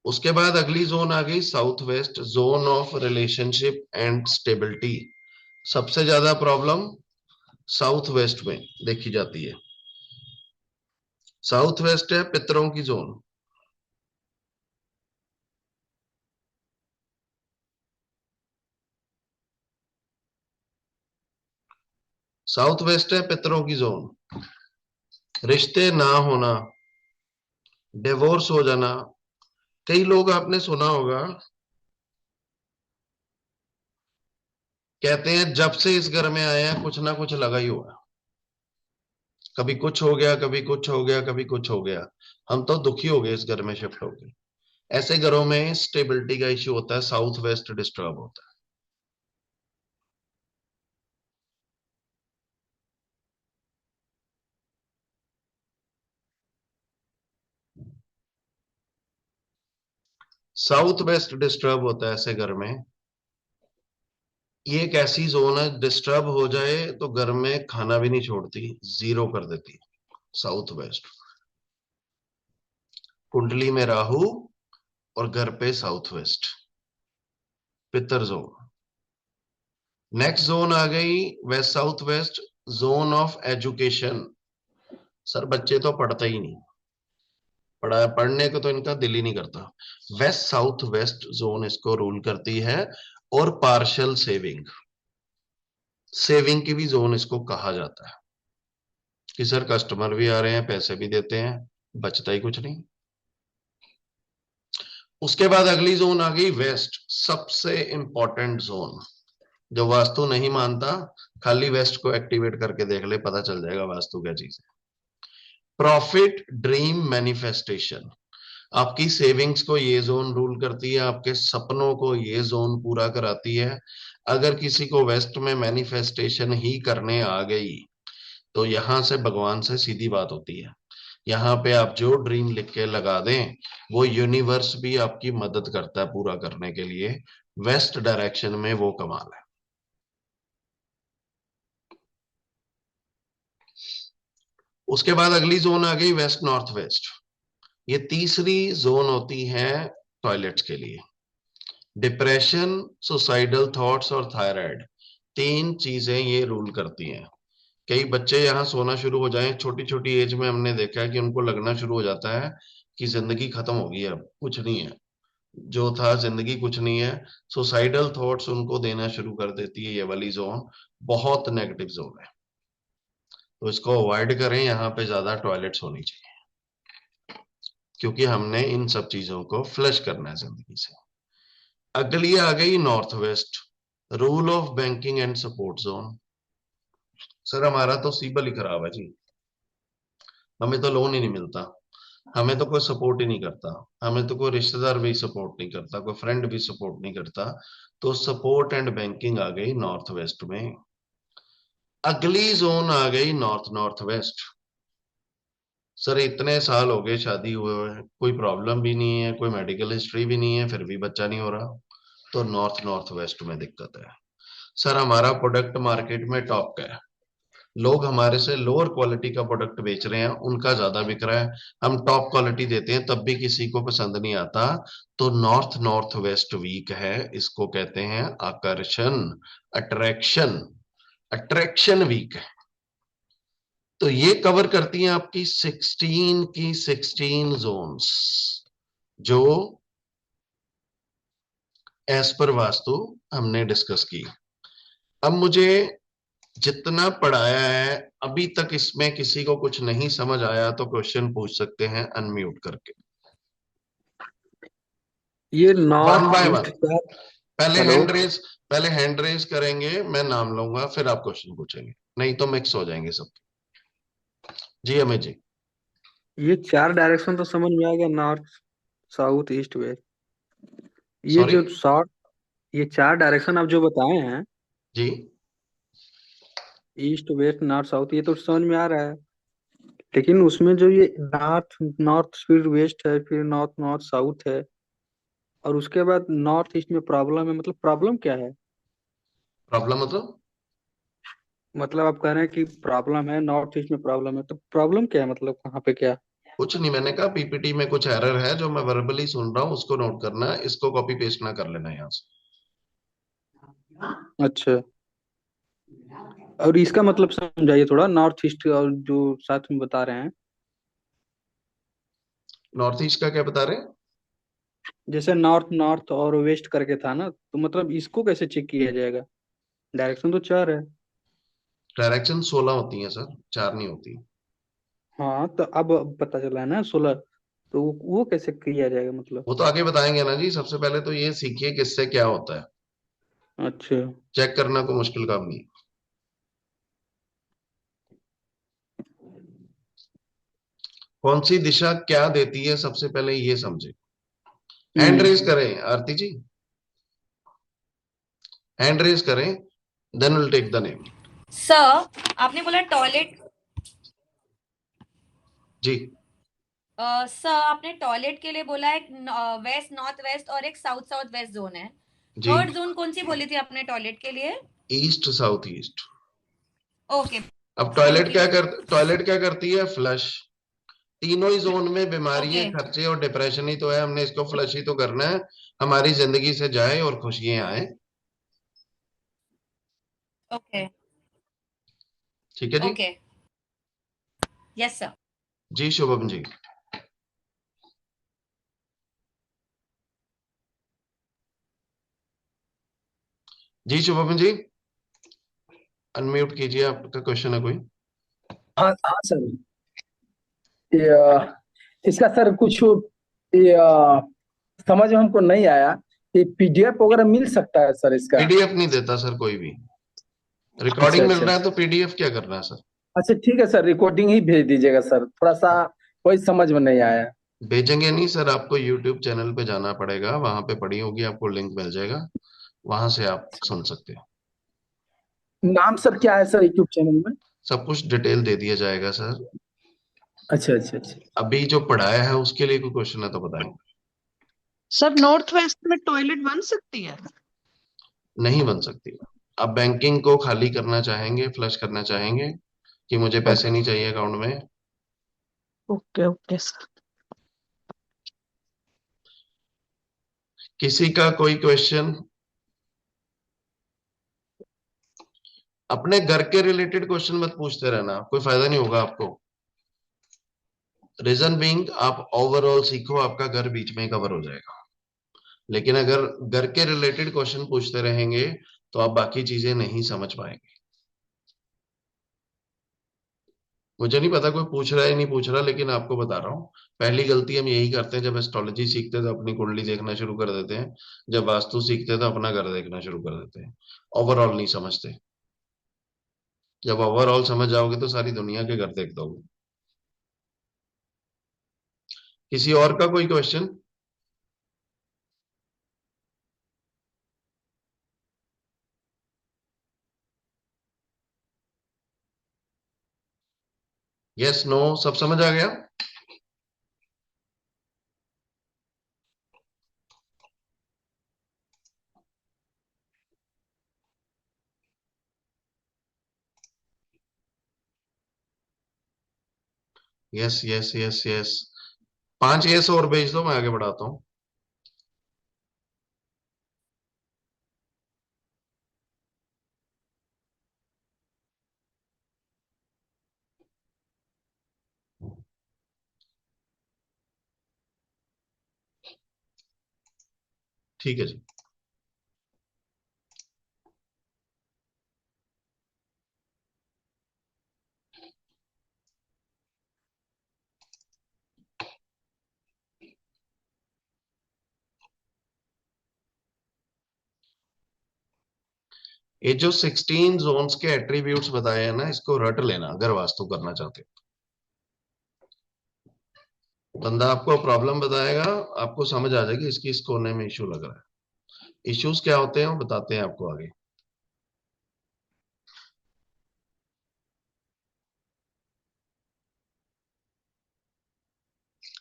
उसके बाद अगली जोन आ गई south west, zone of relationship and stability. सबसे ज्यादा प्रॉब्लम साउथ वेस्ट में देखी जाती है। साउथ वेस्ट है पितरों की जोन। साउथ वेस्ट है पितरों की जोन। रिश्ते ना होना, डिवोर्स हो जाना। कई लोग आपने सुना होगा कहते हैं जब से इस घर में आए हैं कुछ ना कुछ लगा ही हुआ। कभी कुछ हो गया, कभी कुछ हो गया, कभी कुछ हो गया। हम तो दुखी हो गए इस घर में शिफ्ट होके। ऐसे घरों में स्टेबिलिटी का इश्यू होता है, साउथ वेस्ट डिस्टर्ब होता है। साउथ वेस्ट डिस्टर्ब होता है ऐसे घर में। ये एक ऐसी जोन है, डिस्टर्ब हो जाए तो घर में खाना भी नहीं छोड़ती, जीरो कर देती है। साउथ वेस्ट कुंडली में राहु और घर पे साउथ वेस्ट, पितर जोन। नेक्स्ट जोन आ गई waste south waste, zone of education. Sir बच्चे तो पढ़ते ही नहीं, पढ़ने को तो इनका दिल ही नहीं करता। वेस्ट साउथ वेस्ट जोन इसको रूल करती है। और पार्शियल सेविंग, सेविंग की भी जोन इसको कहा जाता है कि सर कस्टमर भी आ रहे हैं, पैसे भी देते हैं, बचता ही कुछ नहीं। उसके बाद अगली जोन आ गई वेस्ट, सबसे इंपॉर्टेंट जोन। जो वास्तु नहीं मानता, खाली वेस्ट को एक्टिवेट करके देख ले, पता चल जाएगा वास्तु क्या चीज है। Profit dream manifestation. आपकी सेविंग्स को ये जोन रूल करती है, आपके सपनों को ये जोन पूरा कराती है। अगर किसी को वेस्ट में मैनिफेस्टेशन ही करने आ गई, तो यहां से भगवान से सीधी बात होती है। यहाँ पे आप जो ड्रीम लिख के लगा दें, वो यूनिवर्स भी आपकी मदद करता है पूरा करने के लिए। वेस्ट डायरेक्शन में वो कमाल है। उसके बाद अगली जोन आ गई वेस्ट नॉर्थ वेस्ट। ये तीसरी जोन होती है टॉयलेट्स के लिए। डिप्रेशन, सुसाइडल थॉट्स और थायराइड, तीन चीजें ये रूल करती हैं। कई बच्चे यहाँ सोना शुरू हो जाएं छोटी छोटी एज में, हमने देखा है कि उनको लगना शुरू हो जाता है कि जिंदगी खत्म होगी, अब कुछ नहीं है, जो था जिंदगी कुछ नहीं है। सुसाइडल थॉट्स उनको देना शुरू कर देती है ये वाली जोन। बहुत नेगेटिव जोन है, तो इसको अवॉइड करें। यहाँ पे ज्यादा टॉयलेट्स होनी चाहिए, क्योंकि हमने इन सब चीजों को फ्लश करना है जिंदगी से। अगली आ गई north west, rule of banking and support zone. Sir हमारा तो सिबिल ही खराब है जी, हमें तो लोन ही नहीं मिलता, हमें तो कोई सपोर्ट ही नहीं करता, हमें तो कोई रिश्तेदार भी सपोर्ट नहीं करता, कोई फ्रेंड भी सपोर्ट नहीं करता। तो सपोर्ट एंड बैंकिंग आ गई नॉर्थ वेस्ट में। अगली जोन आ गई नॉर्थ नॉर्थ वेस्ट। सर इतने साल हो गए शादी हुए हुए, कोई प्रॉब्लम भी नहीं है, कोई मेडिकल हिस्ट्री भी नहीं है, फिर भी बच्चा नहीं हो रहा। तो नॉर्थ नॉर्थ वेस्ट में दिक्कत है। सर हमारा प्रोडक्ट मार्केट में टॉप का है, लोग हमारे से लोअर क्वालिटी का प्रोडक्ट बेच रहे हैं, उनका ज्यादा बिक रहा है। हम टॉप क्वालिटी देते हैं तब भी किसी को पसंद नहीं आता। तो नॉर्थ नॉर्थ वेस्ट वीक है, इसको कहते हैं आकर्षण, अट्रैक्शन, अट्रैक्शन वीक है। तो ये कवर करती हैं आपकी 16 की 16 जोन्स, जो एज पर वास्तु हमने डिस्कस की। अब मुझे जितना पढ़ाया है अभी तक, इसमें किसी को कुछ नहीं समझ आया तो क्वेश्चन पूछ सकते हैं अनम्यूट करके, ये one north by one. East क्या? पहले हेलो। हैंड रेज, पहले हैंड रेज करेंगे, मैं नाम लूंगा, फिर आप क्वेश्चन पूछेंगे, नहीं तो मिक्स हो जाएंगे सब। जी अमित जी। ये चार डायरेक्शन तो समझ में आ गया, नॉर्थ साउथ ईस्ट वेस्ट। ये सॉरी। जो शॉर्ट, ये चार डायरेक्शन आप जो बताए हैं, जी। ईस्ट वेस्ट नॉर्थ साउथ, ये तो समझ में आ रहा है। लेकिन उसमें जो ये नॉर्थ नॉर्थ फिर वेस्ट है, फिर नॉर्थ नॉर्थ साउथ है, और उसके बाद नॉर्थ ईस्ट में प्रॉब्लम है, मतलब प्रॉब्लम क्या है? प्रॉब्लम मतलब? मतलब आप कह रहे हैं कि प्रॉब्लम है, नॉर्थ ईस्ट में प्रॉब्लम है, तो प्रॉब्लम क्या है, मतलब कहाँ पे क्या? कुछ नहीं, मैंने कहा पीपीटी में कुछ एरर है जो मैं वर्बली सुन रहा हूँ, उसको नोट करना है, इसको कॉपी पेस्ट ना कर लेना यहाँ से। अच्छा, और इसका मतलब समझाइए थोड़ा, नॉर्थ ईस्ट और जो साथ में बता रहे हैं। नॉर्थ ईस्ट का क्या बता रहे हैं? जैसे नॉर्थ नॉर्थ और वेस्ट करके था ना, तो मतलब इसको कैसे चेक किया जाएगा? डायरेक्शन तो चार है। डायरेक्शन 16 होती है सर, चार नहीं होती। हाँ, तो अब पता चला है ना 16, तो वो कैसे किया जाएगा मतलब? वो तो आगे बताएंगे ना जी, सबसे पहले तो ये सीखिए किससे क्या होता है, अच्छा। चेक करना कोई मुश्किल काम नहीं है। कौन सी दिशा क्या देती है, सबसे पहले ये समझे। हैंड रेज करें आरती जी, हैंड रेज करें, then will take the name. Sir आपने बोला टॉयलेट, जी सर आपने टॉयलेट के लिए बोला एक वेस्ट नॉर्थ वेस्ट और एक साउथ साउथ वेस्ट जोन है। जी, थर्ड जोन कौन सी बोली थी आपने टॉयलेट के लिए? East south east. ओके अब थैंक यू। टॉयलेट क्या करती है, फ्लश। तीनों ही जोन में बीमारी है, ओके खर्चे और डिप्रेशन ही तो है, हमने इसको फ्लश ही तो करना है, हमारी जिंदगी से जाए और खुशियां आए। ओके ठीक है जी। Okay yes sir. जी शुभम जी। जी शुभम जी, अनम्यूट कीजिए, आपका क्वेश्चन है कोई? हाँ हाँ सर, ये इसका सर कुछ ये समझ में हमको नहीं आया। ये पीडीएफ वगैरह मिल सकता है सर इसका? पीडीएफ नहीं देता सर कोई भी, अच्छा रिकॉर्डिंग मिल अच्छा रहा है तो पीडीएफ क्या करना है सर। अच्छा, ठीक है सर, रिकॉर्डिंग ही भेज दीजिएगा सर, थोड़ा सा कोई समझ में नहीं आया। भेजेंगे नहीं सर, आपको यूट्यूब चैनल पे जाना पड़ेगा, वहां पे पड़ी होगी, आपको लिंक मिल जाएगा, वहां से आप सुन सकते हो। नाम सर क्या है सर यूट्यूब चैनल में? सब कुछ डिटेल दे दिया जाएगा सर। अच्छा अच्छा अच्छा। अभी जो पढ़ाया है उसके लिए कोई क्वेश्चन है तो बताएं। सर नॉर्थ वेस्ट में टॉयलेट बन सकती है? नहीं बन सकती। आप बैंकिंग को खाली करना चाहेंगे, फ्लश करना चाहेंगे कि मुझे पैसे नहीं चाहिए अकाउंट में। Okay okay sir. किसी का कोई क्वेश्चन? अपने घर के रिलेटेड क्वेश्चन मत पूछते रहना, कोई फायदा नहीं होगा आपको। रीजन बीइंग आप ओवरऑल सीखो, आपका घर बीच में कवर हो जाएगा। लेकिन अगर घर के रिलेटेड क्वेश्चन पूछते रहेंगे तो आप बाकी चीजें नहीं समझ पाएंगे। मुझे नहीं पता कोई पूछ रहा है नहीं पूछ रहा, लेकिन आपको बता रहा हूँ, पहली गलती हम यही करते हैं, जब एस्ट्रोलॉजी सीखते हैं तो अपनी कुंडली देखना शुरू कर देते हैं, जब वास्तु सीखते हैं तो अपना घर देखना शुरू कर देते हैं, ओवरऑल नहीं समझते। जब ओवरऑल समझ जाओगे तो सारी दुनिया के घर देख दोगे। किसी और का कोई क्वेश्चन? यस नो सब समझ आ गया? Yes yes yes yes, 5 yes और भेज दो, मैं आगे बढ़ाता हूँ। ठीक है जी। ये जो 16 जोन्स के एट्रीब्यूट्स बताए हैं ना, इसको रट लेना अगर वास्तु करना चाहते हो। बंदा आपको प्रॉब्लम बताएगा, आपको समझ आ जाएगी इसकी इस कोने में इश्यू लग रहा है। इश्यूज क्या होते हैं वो बताते हैं आपको आगे।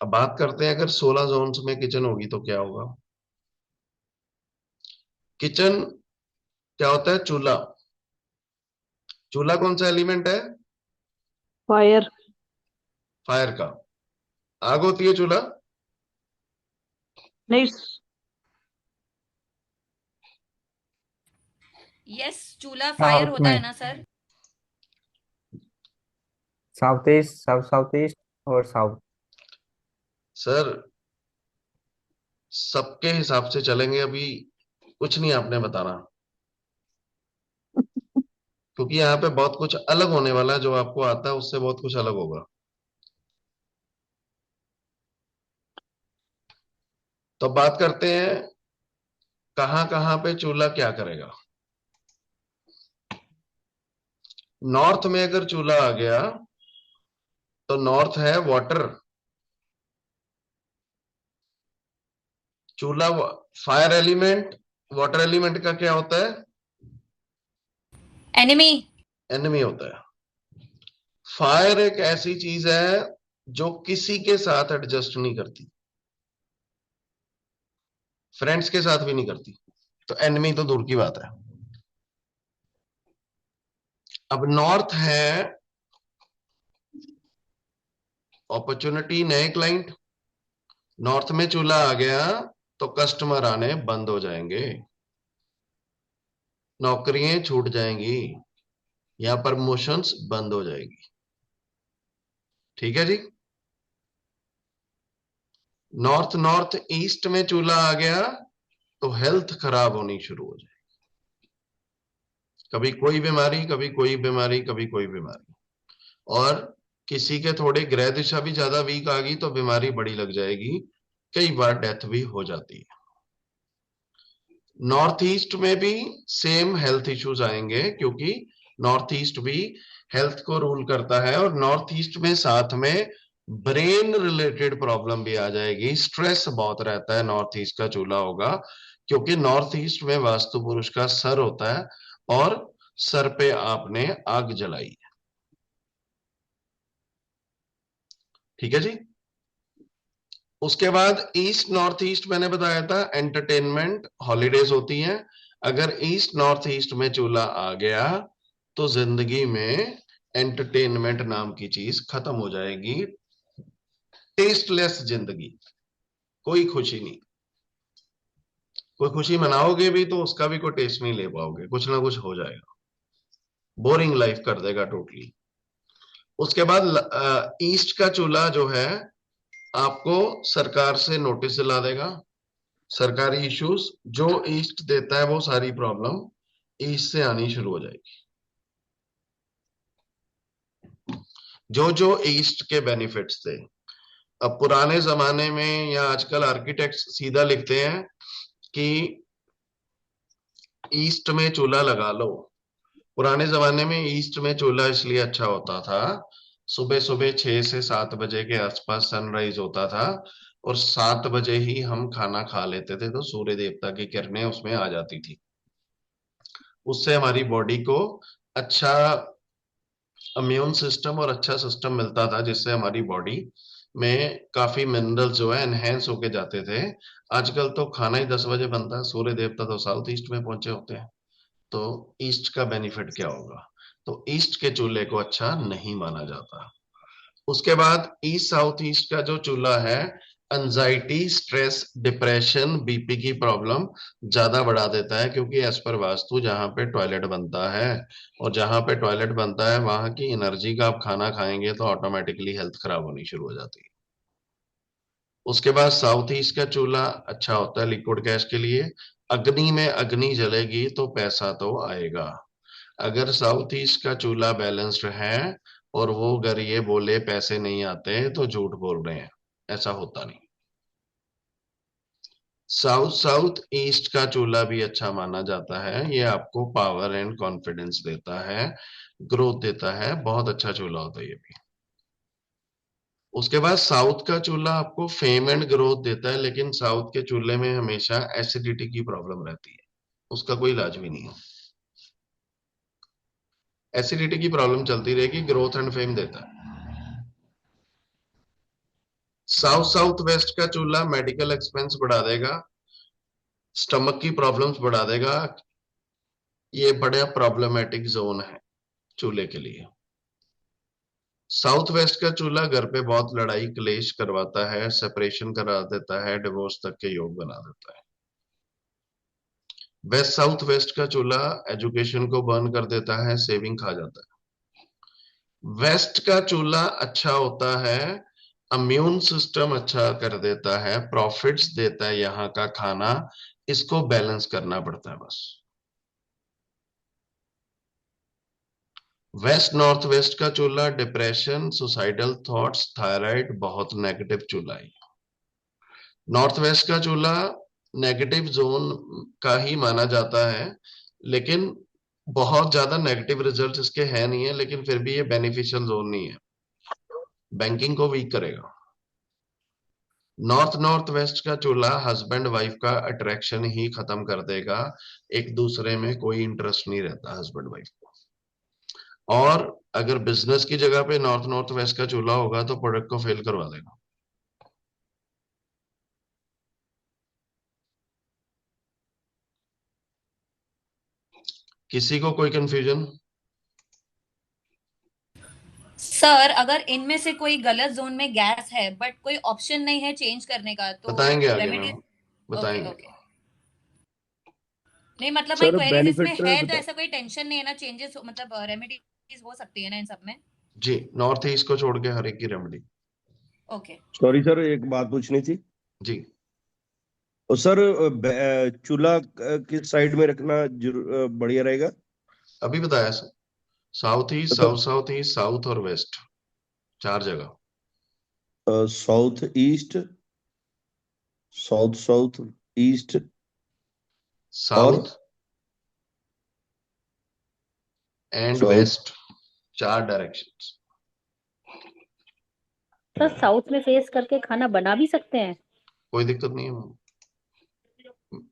अब बात करते हैं, अगर 16 जोन्स में किचन होगी तो क्या होगा। किचन क्या होता है, चूल्हा। चूल्हा कौन सा एलिमेंट है? फायर। फायर का। आग होती है चूल्हा। नहीं यस चूल्हा फायर साउथ होता में, है ना sir? South east, south east और साउथ। सर सबके हिसाब से चलेंगे, अभी कुछ नहीं आपने बताना, क्योंकि यहाँ पे बहुत कुछ अलग होने वाला है, जो आपको आता है उससे बहुत कुछ अलग होगा। तो बात करते हैं, कहां कहां पे चूल्हा क्या करेगा। नॉर्थ में अगर चूल्हा आ गया तो नॉर्थ है वाटर, चूल्हा फायर एलिमेंट, वाटर एलिमेंट का क्या होता है? एनिमी। एनिमी होता है। फायर एक ऐसी चीज है जो किसी के साथ एडजस्ट नहीं करती, फ्रेंड्स के साथ भी नहीं करती, तो एनिमी तो दूर की बात है। अब नॉर्थ है अपॉर्चुनिटी, नए क्लाइंट। नॉर्थ में चूल्हा आ गया तो कस्टमर आने बंद हो जाएंगे, नौकरियां छूट जाएंगी या प्रमोशंस बंद हो जाएगी। ठीक है जी। नॉर्थ नॉर्थ ईस्ट में चूल्हा आ गया तो हेल्थ खराब होनी शुरू हो जाएगी, कभी कोई बीमारी, कभी कोई बीमारी, कभी कोई बीमारी। और किसी के थोड़े ग्रह दिशा भी ज्यादा वीक आ गई तो बीमारी बड़ी लग जाएगी, कई बार डेथ भी हो जाती है। नॉर्थ ईस्ट में भी सेम हेल्थ इश्यूज आएंगे, क्योंकि नॉर्थ ईस्ट भी हेल्थ को रूल करता है, और नॉर्थ ईस्ट में साथ में ब्रेन रिलेटेड प्रॉब्लम भी आ जाएगी। स्ट्रेस बहुत रहता है, नॉर्थ ईस्ट का चूल्हा होगा, क्योंकि नॉर्थ ईस्ट में वास्तु पुरुष का सर होता है और सर पे आपने आग जलाई है। ठीक है जी। उसके बाद ईस्ट नॉर्थ ईस्ट मैंने बताया था एंटरटेनमेंट हॉलीडेज होती हैं। अगर ईस्ट नॉर्थ ईस्ट में चूल्हा आ गया तो जिंदगी में एंटरटेनमेंट नाम की चीज खत्म हो जाएगी, टेस्टलेस जिंदगी, कोई खुशी नहीं। कोई खुशी मनाओगे भी तो उसका भी कोई टेस्ट नहीं ले पाओगे, कुछ ना कुछ हो जाएगा, बोरिंग लाइफ कर देगा टोटली। उसके बाद ईस्ट का चूल्हा जो है आपको सरकार से नोटिस दिला देगा, सरकारी इश्यूज जो ईस्ट देता है वो सारी प्रॉब्लम ईस्ट से आनी शुरू हो जाएगी। जो जो ईस्ट के बेनिफिट्स थे, अब पुराने जमाने में या आजकल आर्किटेक्ट्स सीधा लिखते हैं कि ईस्ट में चूल्हा लगा लो। पुराने जमाने में ईस्ट में चूल्हा इसलिए अच्छा होता था, सुबह सुबह 6 से 7 बजे के आसपास सनराइज होता था और 7 बजे ही हम खाना खा लेते थे, तो सूर्य देवता की किरणें उसमें आ जाती थी। उससे हमारी बॉडी को अच्छा इम्यून सिस्टम और अच्छा सिस्टम मिलता था, जिससे हमारी बॉडी में काफी मिनरल्स जो है एनहेंस होके जाते थे। आजकल तो खाना ही 10 बजे बनता है, सूर्य देवता तो साउथ ईस्ट में पहुंचे होते हैं, तो ईस्ट का बेनिफिट क्या होगा? तो ईस्ट के चूल्हे को अच्छा नहीं माना जाता। उसके बाद ईस्ट साउथ ईस्ट का जो चूल्हा है एंजाइटी, स्ट्रेस, डिप्रेशन, बीपी की प्रॉब्लम ज्यादा बढ़ा देता है, क्योंकि एज पर वास्तु जहां पे टॉयलेट बनता है और जहां पे टॉयलेट बनता है वहां की एनर्जी का आप खाना खाएंगे तो ऑटोमेटिकली हेल्थ खराब होनी शुरू हो जाती है। उसके बाद साउथ ईस्ट का चूल्हा अच्छा होता है लिक्विड कैश के लिए। अग्नि में अग्नि जलेगी तो पैसा तो आएगा। अगर साउथ ईस्ट का चूल्हा बैलेंस्ड है और वो अगर ये बोले पैसे नहीं आते तो झूठ बोल रहे हैं, ऐसा होता नहीं। साउथ साउथ ईस्ट का चूल्हा भी अच्छा माना जाता है, ये आपको पावर एंड कॉन्फिडेंस देता है, ग्रोथ देता है, बहुत अच्छा चूल्हा होता है ये भी। उसके बाद साउथ का चूल्हा आपको फेम एंड ग्रोथ देता है, लेकिन साउथ के चूल्हे में हमेशा एसिडिटी की प्रॉब्लम रहती है, उसका कोई इलाज भी नहीं है। एसिडिटी की प्रॉब्लम चलती रहेगी, ग्रोथ एंड फेम देता है। साउथ साउथ वेस्ट का चूल्हा मेडिकल एक्सपेंस बढ़ा देगा, स्टमक की प्रॉब्लम्स बढ़ा देगा, ये बड़ा प्रॉब्लमेटिक जोन है चूल्हे के लिए। साउथ वेस्ट का चूल्हा घर पे बहुत लड़ाई क्लेश करवाता है, सेपरेशन करा देता है, डिवोर्स तक के योग बना देता है। वेस्ट साउथ वेस्ट का चूल्हा एजुकेशन को बर्न कर देता है, सेविंग खा जाता है। वेस्ट का चूल्हा अच्छा होता है, इम्यून सिस्टम अच्छा कर देता है, प्रॉफिट्स देता है यहाँ का खाना, इसको बैलेंस करना पड़ता है बस। वेस्ट नॉर्थ वेस्ट का चूल्हा डिप्रेशन, सुसाइडल थॉट्स, थायराइड, बहुत नेगेटिव चूल्हा है। नॉर्थ वेस्ट का चूल्हा नेगेटिव जोन का ही माना जाता है, लेकिन बहुत ज्यादा नेगेटिव रिजल्ट इसके है नहीं है, लेकिन फिर भी ये बेनिफिशियल जोन नहीं है, बैंकिंग को वीक करेगा। नॉर्थ नॉर्थ वेस्ट का चूल्हा हस्बैंड वाइफ का अट्रैक्शन ही खत्म कर देगा, एक दूसरे में कोई इंटरेस्ट नहीं रहता हस्बैंड वाइफ को। और अगर बिजनेस की जगह पे नॉर्थ नॉर्थ वेस्ट का चूल्हा होगा तो प्रोडक्ट को फेल करवा देगा। किसी को कोई कंफ्यूजन? सर अगर इनमें से कोई गलत जोन में गैस है बट कोई ऑप्शन नहीं है चेंज करने का तो बताएंगे आगे रेमेडी। मैम, ओके बताएंगे। ओके। नहीं मतलब भाई सर क्वेरीज इसमें बेनिफिट है तो ऐसा कोई टेंशन नहीं है ना, चेंजेस मतलब रेमेडीज हो सकती है ना इन सब में। जी, नॉर्थ ईस्ट को छोड़ के हर एक की रेमेडी। ओके सॉरी सर, एक बात पूछनी थी। जी, और सर चूल्हा किस साइड में रखना बढ़िया रहेगा? अभी बताया सर, साउथ ईस्ट, मतलब साउथ साउथ ईस्ट, साउथ और वेस्ट, 4 जगह। South east, south south east और south and south. West, 4 directions. Sir south में फेस करके खाना बना भी सकते हैं? कोई दिक्कत नहीं है मैम,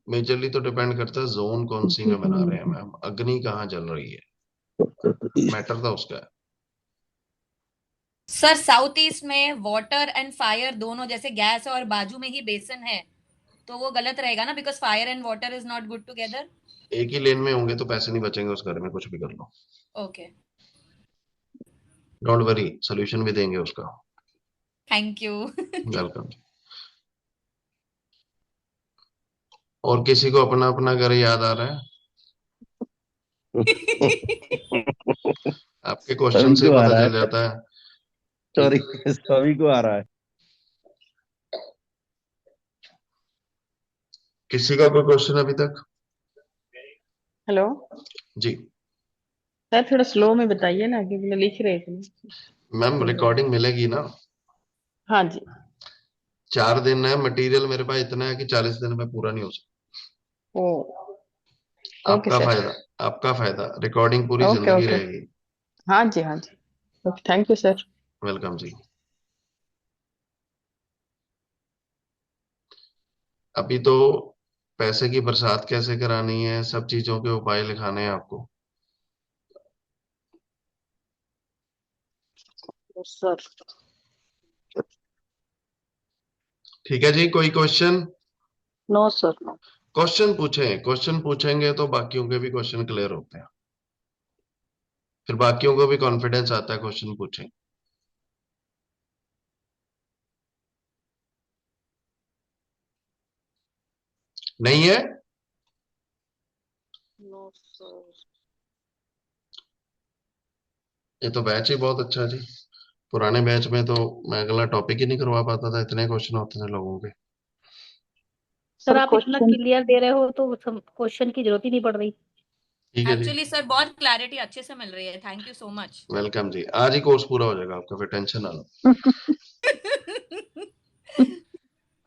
मेजरली तो डिपेंड करता है जोन कौन सी में बना रहे हैं मैम, अग्नि कहाँ जल रही है, मैटर तो उसका है। सर साउथ ईस्ट में वाटर एंड फायर दोनों, जैसे गैस है और बाजू में ही बेसन है, तो वो गलत रहेगा ना, because fire and water is not good together. एक ही लेन में होंगे तो पैसे नहीं बचेंगे उस घर में, कुछ भी कर लो। ओके डोंट वरी, सोल्यूशन भी देंगे उसका। Thank you. वेलकम। और किसी को अपना अपना घर याद आ रहा है? आपके क्वेश्चन सभी से को आ पता रहा चल है। जाता है। सॉरी, सभी को आ रहा है। किसी का कोई क्वेश्चन अभी तक? हेलो जी सर, थोड़ा स्लो में बताइए ना क्योंकि मैं लिख रही थी। मैम, रिकॉर्डिंग मिलेगी ना? हाँ जी। 4 दिन है, मटेरियल मेरे पास इतना है कि 40 दिन में पूरा नहीं हो सकता। ओ ओके आपका सर। फायदा, आपका फायदा, रिकॉर्डिंग पूरी ओके जिंदगी ओके। रहेगी। हाँ जी हाँ जी। Okay thank you sir. Welcome जी। अभी तो पैसे की बरसात कैसे करानी है, सब चीजों के उपाय लिखाने हैं आपको। सर ठीक है जी, कोई question? No sir no. Question पूछें, क्वेश्चन पूछेंगे तो बाकियों के भी क्वेश्चन क्लियर होते हैं, फिर बाकियों को भी कॉन्फिडेंस आता है क्वेश्चन पूछें। नहीं है? No sir. ये तो बैच ही बहुत अच्छा है जी। पुराने बैच में तो मैं अगला टॉपिक ही नहीं करवा पाता था, इतने क्वेश्चन होते थे लोगों के। सर सर आप इतना क्वेश्चन। क्लियर दे रहे हो तो क्वेश्चन की जरूरत ही नहीं पड़ रही। ठीक है जी, एक्चुअली सर बहुत क्लैरिटी अच्छे से मिल रही है, thank you so much. Welcome जी। आज ही कोर्स पूरा हो जाएगा आपका, फिर टेंशन ना लो।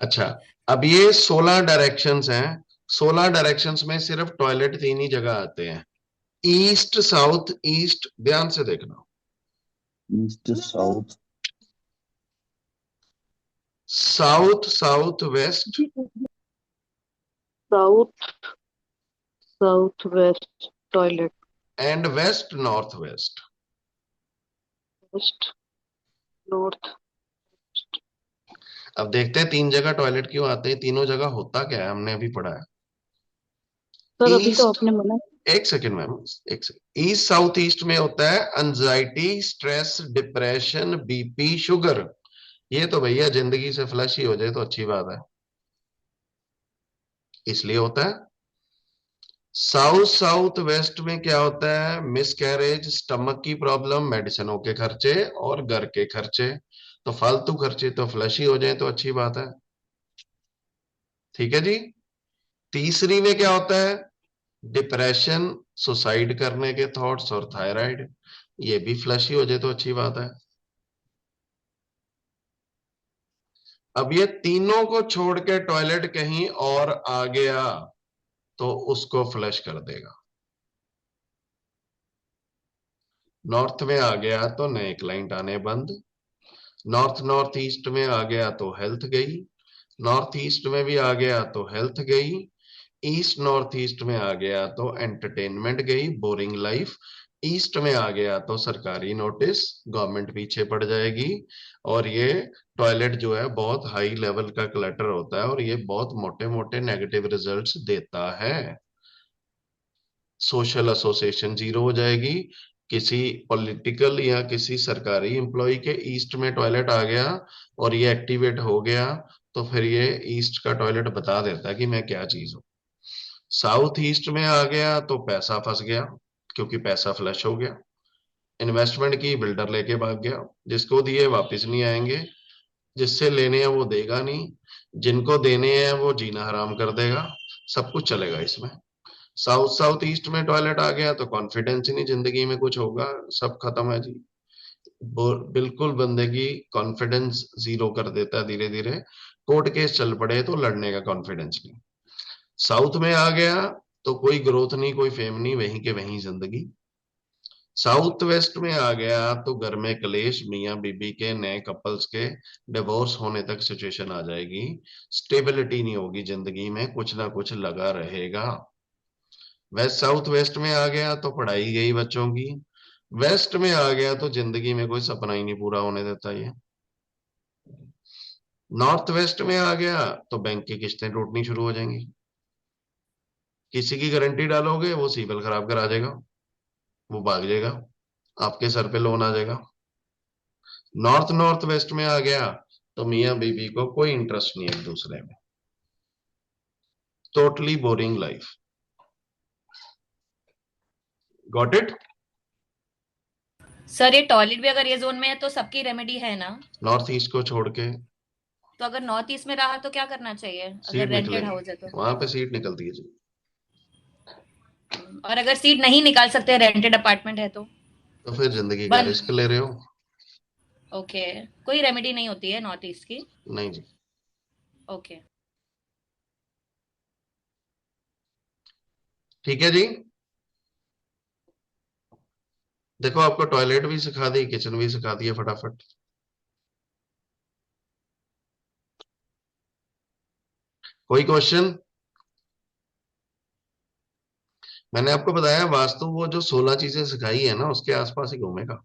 अच्छा, अब ये 16 डायरेक्शंस हैं। 16 डायरेक्शंस में सिर्फ टॉयलेट 3 ही जगह आते हैं, ईस्ट साउथ ईस्ट। ध्यान से देखना, east south south south west south south waste toilet. And waste north waste. West north. अब देखते हैं 3 जगह टॉयलेट क्यों आते हैं, तीनों जगह होता क्या है, हमने अभी पढ़ा है। सर अभी तो ईस्ट, आपने मना। एक सेकेंड मैम, एक सेकेंड। ईस्ट साउथ ईस्ट में होता है anxiety, stress, depression, BP, sugar. ये तो भैया जिंदगी से फ्लश ही हो जाए तो अच्छी बात है, इसलिए होता है। साउथ साउथ वेस्ट में क्या होता है, मिसकैरेज, स्टमक की प्रॉब्लम, मेडिसिनों के खर्चे और घर के खर्चे। तो फालतू खर्चे तो फ्लश ही हो जाए तो अच्छी बात है। ठीक है जी। तीसरी में क्या होता है, डिप्रेशन, सुसाइड करने के थॉट्स और थायराइड। ये भी फ्लश ही हो जाए तो अच्छी बात है। अब ये तीनों को छोड़ के टॉयलेट कहीं और आ गया तो उसको फ्लश कर देगा। नॉर्थ में आ गया तो नए क्लाइंट आने बंद, नॉर्थ नॉर्थ ईस्ट में आ गया तो हेल्थ गई, नॉर्थ ईस्ट में भी आ गया तो हेल्थ गई, ईस्ट नॉर्थ ईस्ट में आ गया तो एंटरटेनमेंट गई, बोरिंग लाइफ, ईस्ट में आ गया तो सरकारी नोटिस, गवर्नमेंट पीछे पड़ जाएगी। और ये टॉयलेट जो है बहुत हाई लेवल का क्लटर होता है और ये बहुत मोटे मोटे नेगेटिव रिजल्ट्स देता है। सोशल एसोसिएशन जीरो हो जाएगी। किसी पॉलिटिकल या किसी सरकारी एम्प्लॉय के ईस्ट में टॉयलेट आ गया और ये एक्टिवेट हो गया तो फिर ये ईस्ट का टॉयलेट बता देता है कि मैं क्या चीज हूँ। साउथ ईस्ट में आ गया तो पैसा फंस गया, क्योंकि पैसा फ्लश हो गया। इन्वेस्टमेंट की, बिल्डर लेके भाग गया, जिसको दिए वापस नहीं आएंगे, जिससे लेने हैं वो देगा नहीं, जिनको देने हैं वो जीना हराम कर देगा, सब कुछ चलेगा इसमें। साउथ साउथ ईस्ट में टॉयलेट आ गया तो कॉन्फिडेंस ही नहीं जिंदगी में कुछ होगा, सब खत्म है जी। बिल्कुल बंदे की कॉन्फिडेंस जीरो कर देता है धीरे धीरे। कोर्ट केस चल पड़े तो लड़ने का कॉन्फिडेंस नहीं। साउथ में आ गया तो कोई ग्रोथ नहीं, कोई फेम नहीं, वहीं के वहीं जिंदगी। साउथ वेस्ट में आ गया तो घर में कलेश, मियां बीबी के, नए कपल्स के डिवोर्स होने तक सिचुएशन आ जाएगी। स्टेबिलिटी नहीं होगी जिंदगी में, कुछ ना कुछ लगा रहेगा। वेस्ट साउथ वेस्ट में आ गया तो पढ़ाई गई बच्चों की, वेस्ट में आ गया तो जिंदगी में कोई सपना ही नहीं पूरा होने देता ये। नॉर्थ वेस्ट में आ गया तो बैंक की किस्तें टूटनी शुरू हो जाएंगी। किसी की गारंटी डालोगे वो सिबिल खराब करा देगा, वो भाग जाएगा, आपके सर पे लोन आ जाएगा। नॉर्थ नॉर्थ वेस्ट में आ गया तो मियां बीबी को कोई इंटरेस्ट नहीं है एक दूसरे में, totally boring life. Got it? Sir ये टॉयलेट भी अगर ये जोन में है तो सबकी रेमेडी है ना? नॉर्थ ईस्ट को छोड़ के तो अगर नॉर्थ ईस्ट में रहा तो क्या करना चाहिए अगर सीट रेंटेड हाउस है निकलेगी, तो? वहां पे सीट निकलती है जी। और अगर सीट नहीं निकाल सकते, रेंटेड अपार्टमेंट है तो तो फिर जिंदगी का बंद। रिस्क ले रहे हो। ओके, कोई रेमेडी नहीं होती है नॉर्थ ईस्ट की? नहीं जी। ओके, ठीक है जी। देखो आपको टॉयलेट भी सिखा दी, किचन भी सिखा दी है फटाफट। कोई क्वेश्चन? मैंने आपको बताया वास्तु वो जो 16 चीजें सिखाई है ना उसके आसपास ही घूमेगा।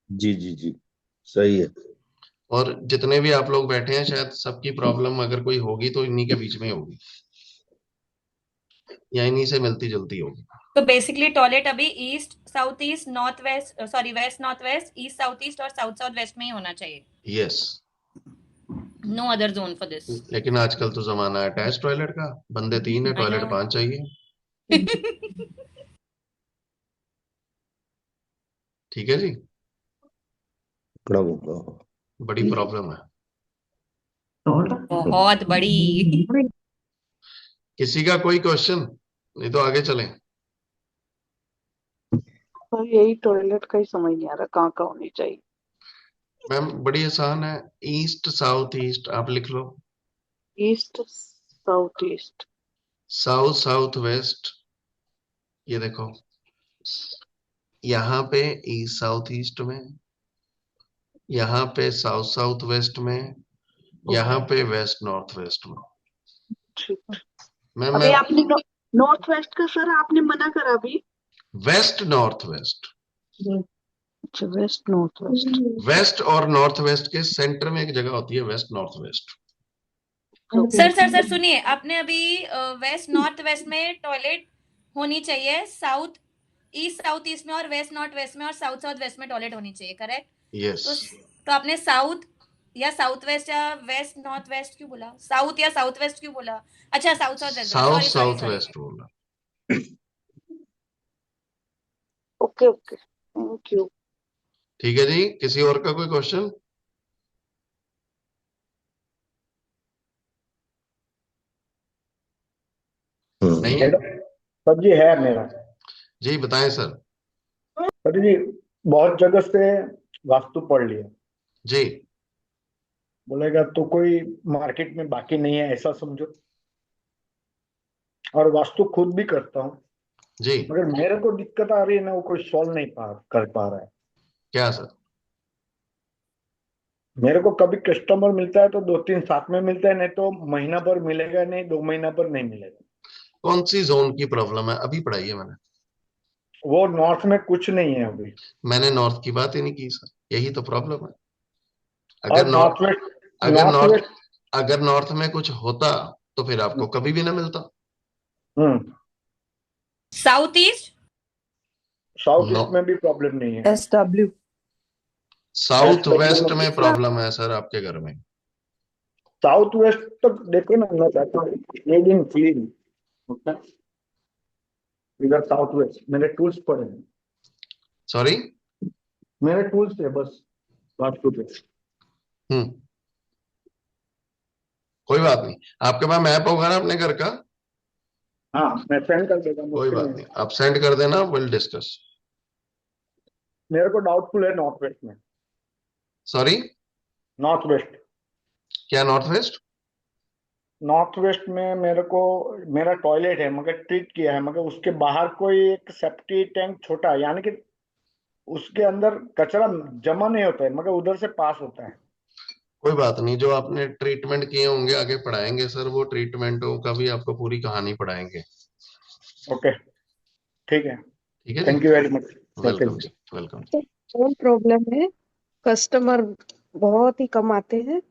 जी जी जी, सही है। और जितने भी आप लोग बैठे हैं शायद सबकी प्रॉब्लम अगर कोई होगी तो इन्हीं के बीच में होगी या इन्हीं से मिलती जुलती होगी। तो बेसिकली टॉयलेट अभी east south east north west, sorry west north west, east south east और साउथ साउथ वेस्ट में ही होना चाहिए। Yes. No other zone for this. लेकिन आजकल तो जमाना है अटैच टॉयलेट का, बंदे 3 है, I टॉयलेट know. 5 चाहिए। ठीक है जी, बड़ा होगा। बड़ी प्रॉब्लम है। बहुत बड़ी। किसी का कोई क्वेश्चन? नहीं तो आगे चलें। तो यही टॉयलेट का ही समझ नहीं आ रहा कहाँ कहाँ होनी चाहिए। मैम बड़ी आसान है, ईस्ट साउथ ईस्ट आप लिख लो। East south east. South south west, ये देखो यहाँ पे ईस्ट साउथ ईस्ट में, यहाँ पे साउथ साउथ वेस्ट में, यहाँ पे वेस्ट नॉर्थ वेस्ट में। ठीक। मैम अभी मैं आपने नॉर्थ वेस्ट का सर आपने मना करा अभी। वेस्ट नॉर्थ वेस्ट, अच्छा वेस्ट नॉर्थ वेस्ट। वेस्ट और नॉर्थ वेस्ट के सेंटर में एक जगह होती है waste north waste. Sir sir sir सुनिए, आपने अभी वेस्ट नॉर्थ वेस्ट में टॉयलेट होनी चाहिए, साउथ ईस्ट में और वेस्ट नॉर्थ वेस्ट में और साउथ साउथ वेस्ट में टॉयलेट होनी चाहिए, करेक्ट? यस। तो आपने साउथ या साउथ वेस्ट या वेस्ट नॉर्थ वेस्ट क्यों बोला? साउथ या साउथ वेस्ट क्यों बोला? अच्छा south south west, south sorry sorry south sorry. West बोला। Okay okay, thank you. ठीक है जी, किसी और का कोई क्वेश्चन? नहीं? सर जी है मेरा। जी बताएं सर। सर जी बहुत जगह से वास्तु पढ़ लिया, जी बोलेगा तो कोई मार्केट में बाकी नहीं है ऐसा समझो, और वास्तु खुद भी करता हूँ, जी। मगर मेरे को दिक्कत आ रही है ना, वो कोई सॉल्व नहीं कर पा रहा है। क्या सर? मेरे को कभी कस्टमर मिलता है तो 2-3 साथ में मिलता है, नहीं तो महीना भर मिलेगा नहीं, 2 महीना पर नहीं मिलेगा। कौन सी जोन की प्रॉब्लम है? अभी पढ़ाई है मैंने। वो नॉर्थ में कुछ नहीं है अभी। मैंने नॉर्थ की बात ही नहीं की सर, यही तो प्रॉब्लम है। और अगर नॉर्थ नॉर्थ वेस्ट, अगर नॉर्थ नॉर्थ वेस्ट। अगर नॉर्थ में कुछ होता तो फिर आपको कभी भी ना मिलता। हम्म। South east, south no, east में भी प्रॉब्लम नहीं है। SW साउथ SW वेस्ट में में प्रॉब्लम है सर आपके घर में। साउथ वेस्ट तो देखो ना, मैं कहता हूँ मेड इन क्लीन होता है इधर साउथ वेस्ट। मेरे टूल्स पड़े हैं, सॉरी। मेरे टूल्स है बस वास्तु पे। हम्म, कोई बात नहीं। आपके पास मैप होगा ना अपने घर का? हाँ, मैं सेंड कर देता हूँ, कोई मुश्किल बात नहीं नहीं, है। आप सेंड कर देना, विल डिस्कस। मेरे को डाउटफुल है नॉर्थ वेस्ट में। सॉरी, नॉर्थ वेस्ट, क्या नॉर्थ वेस्ट? नॉर्थ वेस्ट में मेरे को, मेरा टॉयलेट है मगर ट्रीट किया है, मगर उसके बाहर कोई एक सेप्टी टैंक छोटा है, यानी कि उसके अंदर कचरा जमा नहीं होता है मगर उधर से पास होता है। कोई बात नहीं, जो आपने ट्रीटमेंट किए होंगे आगे पढ़ाएंगे सर, वो ट्रीटमेंटों का भी आपको पूरी कहानी पढ़ाएंगे। ओके, ठीक है। ठीक है जी, thank you very much. Welcome जी, वेलकम। कौन प्रॉब्लम है? कस्टमर बहुत ही कम आते हैं,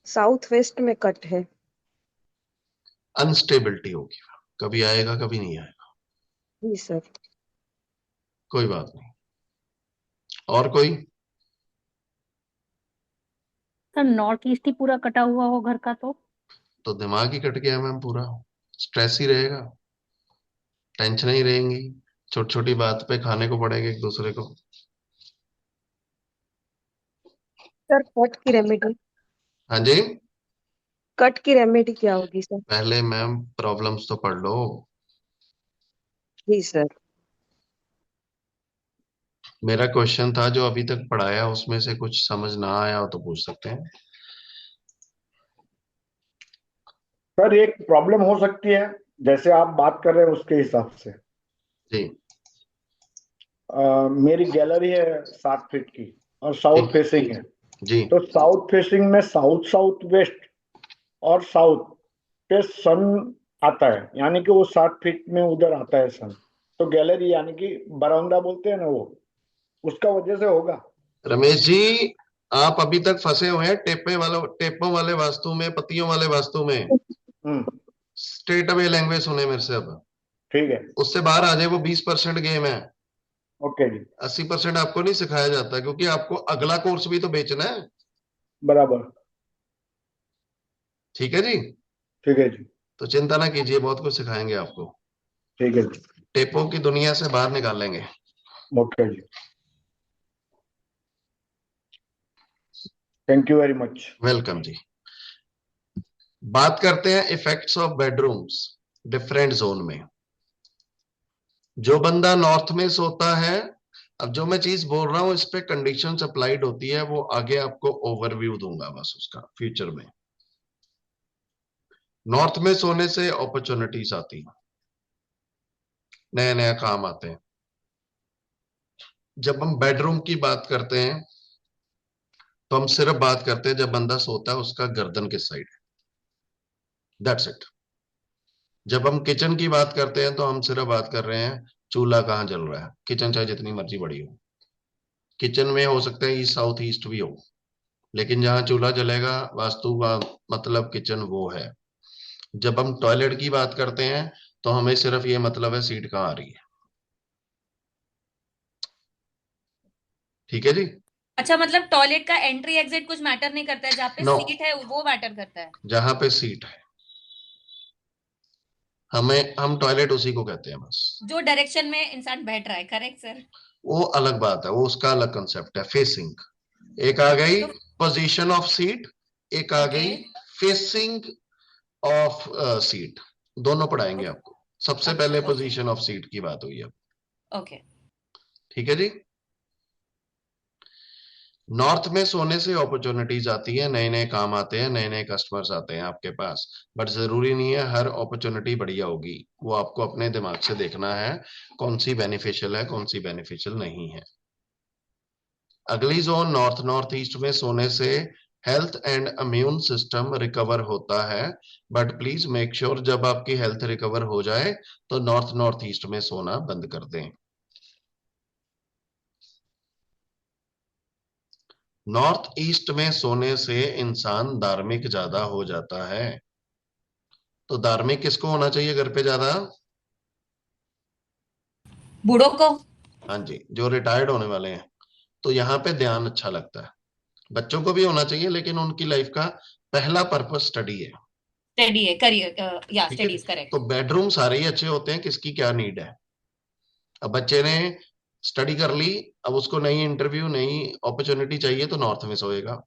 साउथ वेस्ट में कट है। अनस्टेबिलिटी होगी, कभी आएगा कभी नहीं आएगा। जी सर। कोई बात नहीं। और कोई? सर नॉर्थ ईस्ट ही पूरा कटा हुआ हो घर का तो दिमाग ही कट गया मैम पूरा, स्ट्रेस ही रहेगा, टेंशन ही रहेंगी, छोटी छोटी बात पे खाने को पड़ेगा एक दूसरे को। सर कट की रेमेडी, हाँ जी, कट की रेमेडी क्या होगी सर? पहले मैम प्रॉब्लम्स तो पढ़ लो। जी सर। मेरा क्वेश्चन था जो अभी तक पढ़ाया उसमें से कुछ समझ ना आया हो तो पूछ सकते हैं। सर एक प्रॉब्लम हो सकती है, जैसे आप बात कर रहे हैं उसके हिसाब से। जी, मेरी गैलरी है 7 फीट की और साउथ ठीक फेसिंग है। जी, तो साउथ फेसिंग में साउथ साउथ वेस्ट और साउथ पे सन आता है, यानी कि वो 7 फीट में उधर आता है सन। तो गैलरी यानी कि बरामदा बोलते हैं ना, वो उसका वजह से होगा। रमेश जी, आप अभी तक फंसे हुए हैं टेपों वाले वास्तु में, पत्तियों वाले वास्तु में। हम्म। स्ट्रेट अवे लैंग्वेज सुने मेरे से अब, ठीक है। उससे बाहर आ जाए। वो 20% गेम है, ओके जी। 80% आपको नहीं सिखाया जाता, क्योंकि आपको अगला कोर्स भी तो बेचना है। बराबर। ठीक है जी, ठीक है जी। तो चिंता ना कीजिए, बहुत कुछ सिखाएंगे आपको, ठीक है जी। टेपों की दुनिया से बाहर निकालेंगे। ओके जी, thank you very much. Welcome जी। बात करते हैं effects of bedrooms different zone में। जो बंदा नॉर्थ में सोता है, अब जो मैं चीज बोल रहा हूं इस पे कंडीशंस अप्लाइड होती है, वो आगे आपको ओवरव्यू दूंगा बस उसका फ्यूचर में। नॉर्थ में सोने से अपॉर्चुनिटीज आती हैं, नया नया काम आते हैं। जब हम बेडरूम की बात करते हैं तो हम सिर्फ बात करते हैं जब बंदा सोता है उसका गर्दन किस साइड है, दैट्स इट। जब हम किचन की बात करते हैं तो हम सिर्फ बात कर रहे हैं चूल्हा कहाँ जल रहा है। किचन चाहे जितनी मर्जी बड़ी हो, किचन में हो सकता है ईस्ट साउथ ईस्ट भी हो, लेकिन जहां चूल्हा जलेगा वास्तु का मतलब किचन वो है। जब हम टॉयलेट की बात करते हैं तो हमें सिर्फ ये मतलब है सीट कहाँ आ रही है। ठीक है जी। अच्छा मतलब टॉयलेट का एंट्री एग्जिट कुछ मैटर नहीं करता है, जहाँ पे नो, सीट है वो मैटर करता है। जहां पे सीट है हम टॉयलेट उसी को कहते हैं बस। जो डायरेक्शन में इंसान बैठ रहा है, करेक्ट सर? वो अलग बात है, वो उसका अलग कंसेप्ट है। फेसिंग एक आ गई, तो पोजीशन ऑफ सीट एक आ ओके गई, फेसिंग ऑफ सीट। दोनों पढ़ाएंगे आपको। सबसे अच्छा पहले ओके पोजीशन ऑफ सीट की बात हुई अब। ओके। ठीक है जी। नॉर्थ में सोने से अपॉर्चुनिटीज आती है, नए नए काम आते हैं, नए नए कस्टमर्स आते हैं आपके पास। बट जरूरी नहीं है हर अपॉर्चुनिटी बढ़िया होगी, वो आपको अपने दिमाग से देखना है कौन सी बेनिफिशियल है कौन सी बेनिफिशियल नहीं है। अगली जोन नॉर्थ नॉर्थ ईस्ट में सोने से health and immune system recover होता है, बट प्लीज मेक श्योर जब आपकी हेल्थ रिकवर हो जाए तो नॉर्थ नॉर्थ ईस्ट में सोना बंद कर दें। नॉर्थ ईस्ट में सोने से इंसान धार्मिक ज्यादा हो जाता है। तो धार्मिक किसको होना चाहिए घर पे ज्यादा? बूढ़ों को। हाँ जी, जो रिटायर्ड होने वाले हैं। तो यहाँ पे ध्यान अच्छा लगता है। बच्चों को भी होना चाहिए, लेकिन उनकी लाइफ का पहला पर्पस स्टडी है। स्टडी है, करियर, या ठीक है, स्टडीज, करेक्ट। तो बेडरूम सारे ही अच्छे होते हैं, किसकी क्या नीड है। अब बच्चे ने स्टडी कर ली, अब उसको नई इंटरव्यू नई अपॉर्चुनिटी चाहिए तो नॉर्थ में सोएगा।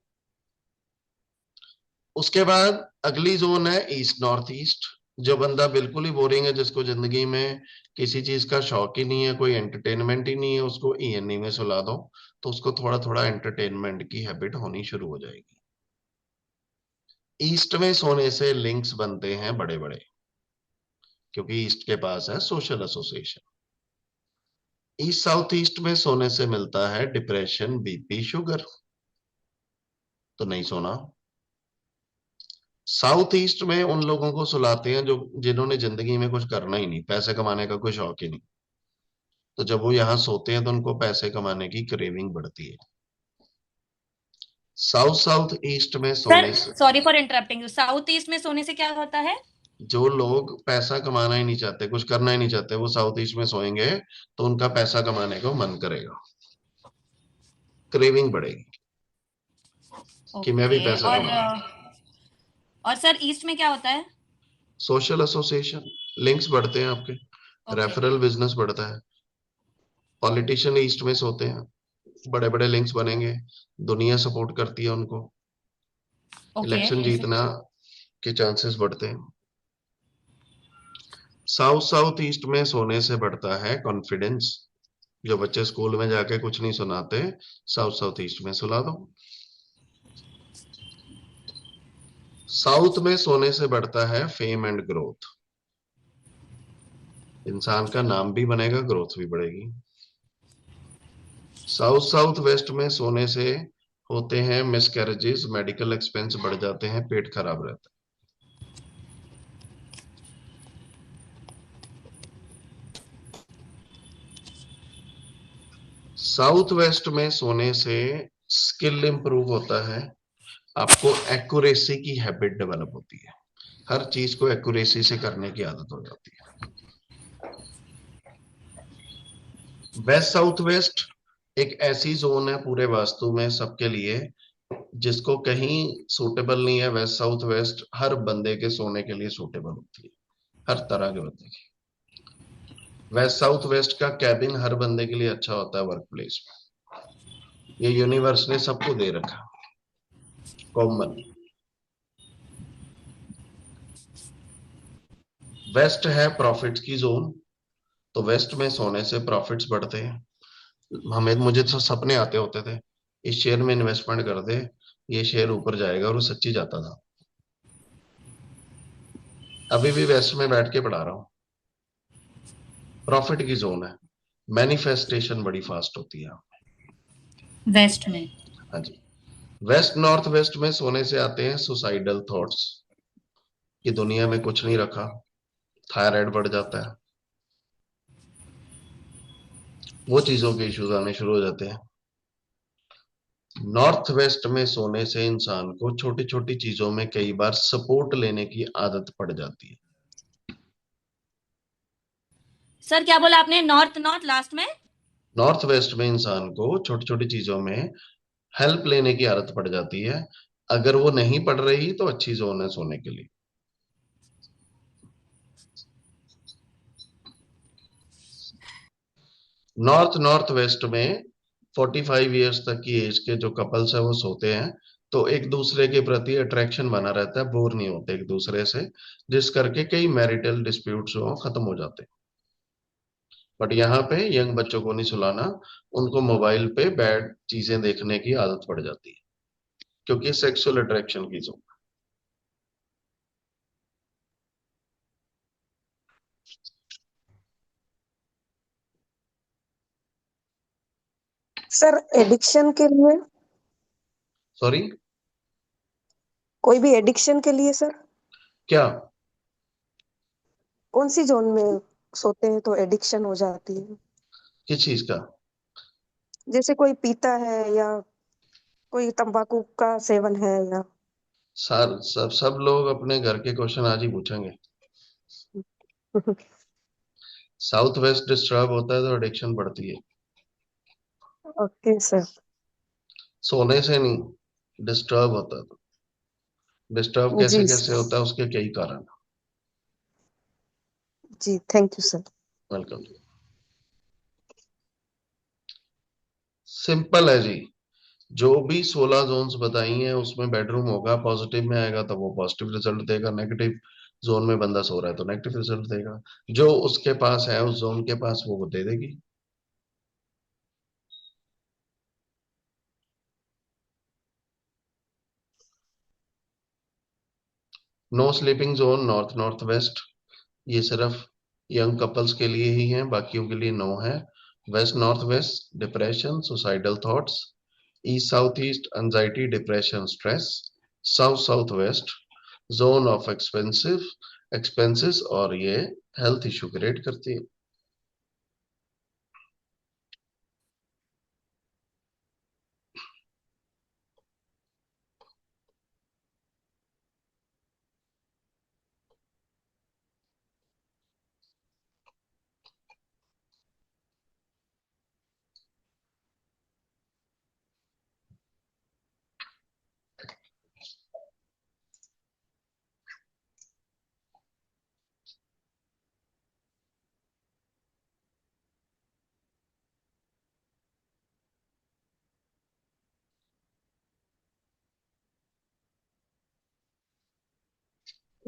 उसके बाद अगली जोन है ईस्ट नॉर्थ ईस्ट। जो बंदा बिल्कुल ही बोरिंग है, जिसको जिंदगी में किसी चीज का शौक ही नहीं है, कोई एंटरटेनमेंट ही नहीं है, उसको ईएनई में सुला दो तो उसको थोड़ा थोड़ा एंटरटेनमेंट की हैबिट होनी शुरू हो जाएगी। ईस्ट में सोने से लिंक्स बनते हैं बड़े बड़े, क्योंकि ईस्ट के पास है social association. East south east में सोने से मिलता है डिप्रेशन, बीपी, शुगर, तो नहीं सोना। साउथ ईस्ट में उन लोगों को सुलाते हैं जो जिन्होंने जिंदगी में कुछ करना ही नहीं, पैसे कमाने का कोई शौक ही नहीं। तो जब वो यहाँ सोते हैं तो उनको पैसे कमाने की क्रेविंग बढ़ती है। साउथ साउथ ईस्ट में सर सोने से sorry for interrupting you, south east में सोने से क्या होता है? जो लोग पैसा कमाना ही नहीं चाहते, कुछ करना ही नहीं चाहते, वो साउथ ईस्ट में सोएंगे तो उनका पैसा कमाने को मन करेगा, क्रेविंग बढ़ेगी कि मैं भी ओके, पैसा और कमाऊं। और सर ईस्ट में क्या होता है? सोशल एसोसिएशन, लिंक्स बढ़ते हैं आपके, ओके। रेफरल बिजनेस बढ़ता है। पॉलिटिशियन ईस्ट में सोते हैं, बड़े बड़े लिंक्स बनेंगे, दुनिया सपोर्ट करती है उनको, ओके। इलेक्शन जीतना के चांसेस बढ़ते हैं। साउथ साउथ ईस्ट में सोने से बढ़ता है कॉन्फिडेंस। जो बच्चे स्कूल में जाके कुछ नहीं सुनाते, साउथ साउथ ईस्ट में सुला दो। साउथ में सोने से बढ़ता है फेम एंड ग्रोथ। इंसान का नाम भी बनेगा, ग्रोथ भी बढ़ेगी। साउथ साउथ वेस्ट में सोने से होते हैं मिसकैरेजेस, मेडिकल एक्सपेंस बढ़ जाते हैं, पेट खराब रहता है। साउथ वेस्ट में सोने से स्किल इंप्रूव होता है, आपको एक्यूरेसी की हैबिट डेवलप होती है, हर चीज को एक्यूरेसी से करने की आदत हो जाती है। वेस्ट साउथ वेस्ट एक ऐसी जोन है पूरे वास्तु में सबके लिए, जिसको कहीं सूटेबल नहीं है। वेस्ट साउथ वेस्ट हर बंदे के सोने के लिए सूटेबल होती है, हर तरह के बंदे की। वेस्ट साउथ वेस्ट का कैबिन हर बंदे के लिए अच्छा होता है वर्क प्लेस में, ये यूनिवर्स ने सबको दे रखा, कॉमन। वेस्ट है प्रॉफिट्स की जोन, तो वेस्ट में सोने से प्रॉफिट्स बढ़ते हैं। मुझे तो सपने आते होते थे, इस शेयर में इन्वेस्टमेंट कर दे, ये शेयर ऊपर जाएगा, और वो सच्ची जाता था। अभी भी वेस्ट में बैठ के पढ़ा रहा हूँ, प्रॉफिट की जोन है, मैनिफेस्टेशन बड़ी फास्ट होती है। वेस्ट में। हाँ जी। वेस्ट नॉर्थ वेस्ट में सोने से आते हैं सुसाइडल थॉट्स, कि दुनिया में कुछ नहीं रखा, थायराइड बढ़ जाता है, वो चीजों के इश्यूज आने शुरू हो जाते हैं। नॉर्थ वेस्ट में सोने से इंसान को छोटी छोटी चीजों में कई बार सपोर्ट लेने की आदत पड़ जाती है। सर क्या बोला आपने, नॉर्थ नॉर्थ लास्ट में? नॉर्थ वेस्ट में इंसान को छोटी छोटी चीजों में हेल्प लेने की आदत पड़ जाती है, अगर वो नहीं पड़ रही तो अच्छी जोन है सोने के लिए। नॉर्थ नॉर्थ वेस्ट में 45 ईयर्स तक की एज के जो कपल्स है वो सोते हैं, तो एक दूसरे के प्रति अट्रैक्शन बना रहता है, बोर नहीं होते एक दूसरे से, जिस करके कई मैरिटल डिस्प्यूट्स जो खत्म हो जाते हैं। बट यहाँ पे यंग बच्चों को नहीं सुलाना, उनको मोबाइल पे बैड चीजें देखने की आदत पड़ जाती है, क्योंकि सेक्सुअल अट्रैक्शन की जोन। सर एडिक्शन के लिए? सॉरी, कोई भी एडिक्शन के लिए सर, क्या? कौन सी जोन में सोते हैं तो एडिक्शन हो जाती है? किस चीज का? जैसे कोई पीता है या कोई तंबाकू का सेवन है या सर सब लोग अपने घर के क्वेश्चन आज ही पूछेंगे। साउथ वेस्ट डिस्टर्ब होता है तो एडिक्शन बढ़ती है। Okay sir. सोने से नहीं, डिस्टर्ब होता है तो। डिस्टर्ब कैसे जी कैसे होता है, उसके कई कारण। जी, thank you sir. Welcome. Simple है जी। जो भी 16 जोन्स बताई हैं उसमें बेडरूम होगा, पॉजिटिव में आएगा तो वो पॉजिटिव रिजल्ट देगा, नेगेटिव जोन में बंदा सो रहा है तो नेगेटिव रिजल्ट देगा। जो उसके पास है उस जोन के पास वो दे देगी। No sleeping zone north north west, ये सिर्फ यंग कपल्स के लिए ही है, बाकियों के लिए नो है। Waste north waste depression suicidal thoughts, east south east anxiety depression stress, south south west zone of expenses और ये हेल्थ इशू क्रिएट करती है।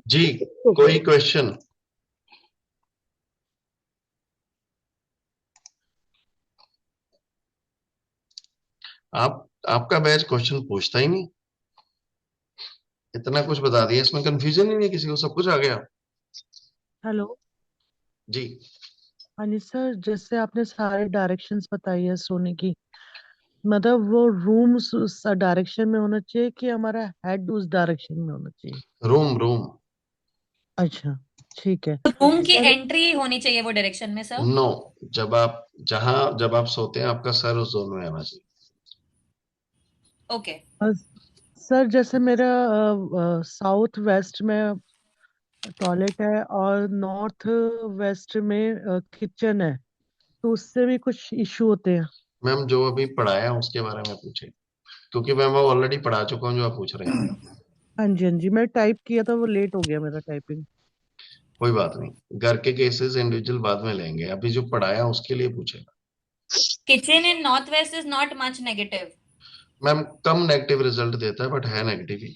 जी कोई क्वेश्चन? आपका बैच क्वेश्चन पूछता ही नहीं, इतना कुछ बता दिया, इसमें कंफ्यूजन ही नहीं किसी को, सब कुछ आ गया। हेलो। जी हाँ जी सर, जैसे आपने सारे डायरेक्शंस बताई है सोने की, मतलब वो रूम उस डायरेक्शन में होना चाहिए कि हमारा हेड उस डायरेक्शन में होना चाहिए? Room room. अच्छा, ठीक है रूम की सर। एंट्री होनी चाहिए वो डायरेक्शन में सर। नो, जब आप सोते हैं आपका सर उस जोन में आना चाहिए। ओके। सर जैसे मेरा साउथ वेस्ट में टॉयलेट है और नॉर्थ वेस्ट में किचन है, तो उससे भी कुछ इशू होते हैं? मैम जो अभी पढ़ाया उसके बारे में पूछे, क्योंकि मैम वो ऑलरेडी पढ़ा चुका हूँ जो आप पूछ रहे हैं। हाँ जी, हाँ जी, मैं टाइप किया था, वो लेट हो गया मेरा टाइपिंग। कोई बात नहीं, घर के केसेस इंडिविजुअल बाद में लेंगे, अभी जो पढ़ाया उसके लिए पूछेगा। Kitchen in north west is not much negative. Ma'am come negative result देता है बट है नेगेटिव ही।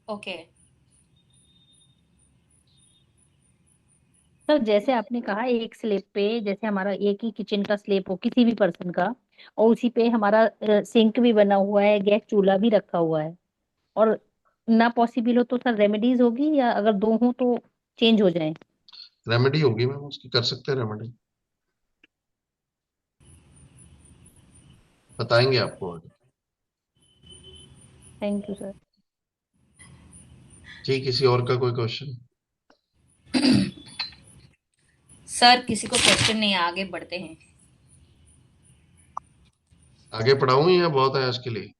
ओके। सर जैसे आपने कहा एक स्लेब पे, जैसे हमारा एक ही किचन का स्लेब हो किसी भी पर्सन का, और उसी पे हमारा सिंक भी बना हुआ है, गैस चूल्हा भी रखा हुआ है, और ना पॉसिबल हो तो सर रेमेडीज होगी, या अगर दो हो तो चेंज हो जाए? रेमेडी होगी मैम, उसकी कर सकते हैं रेमेडी, बताएंगे आपको आगे। Thank you sir. जी किसी और का कोई क्वेश्चन? सर किसी को क्वेश्चन नहीं है, आगे बढ़ते हैं। आगे पढ़ाऊं या बहुत है आज के लिए?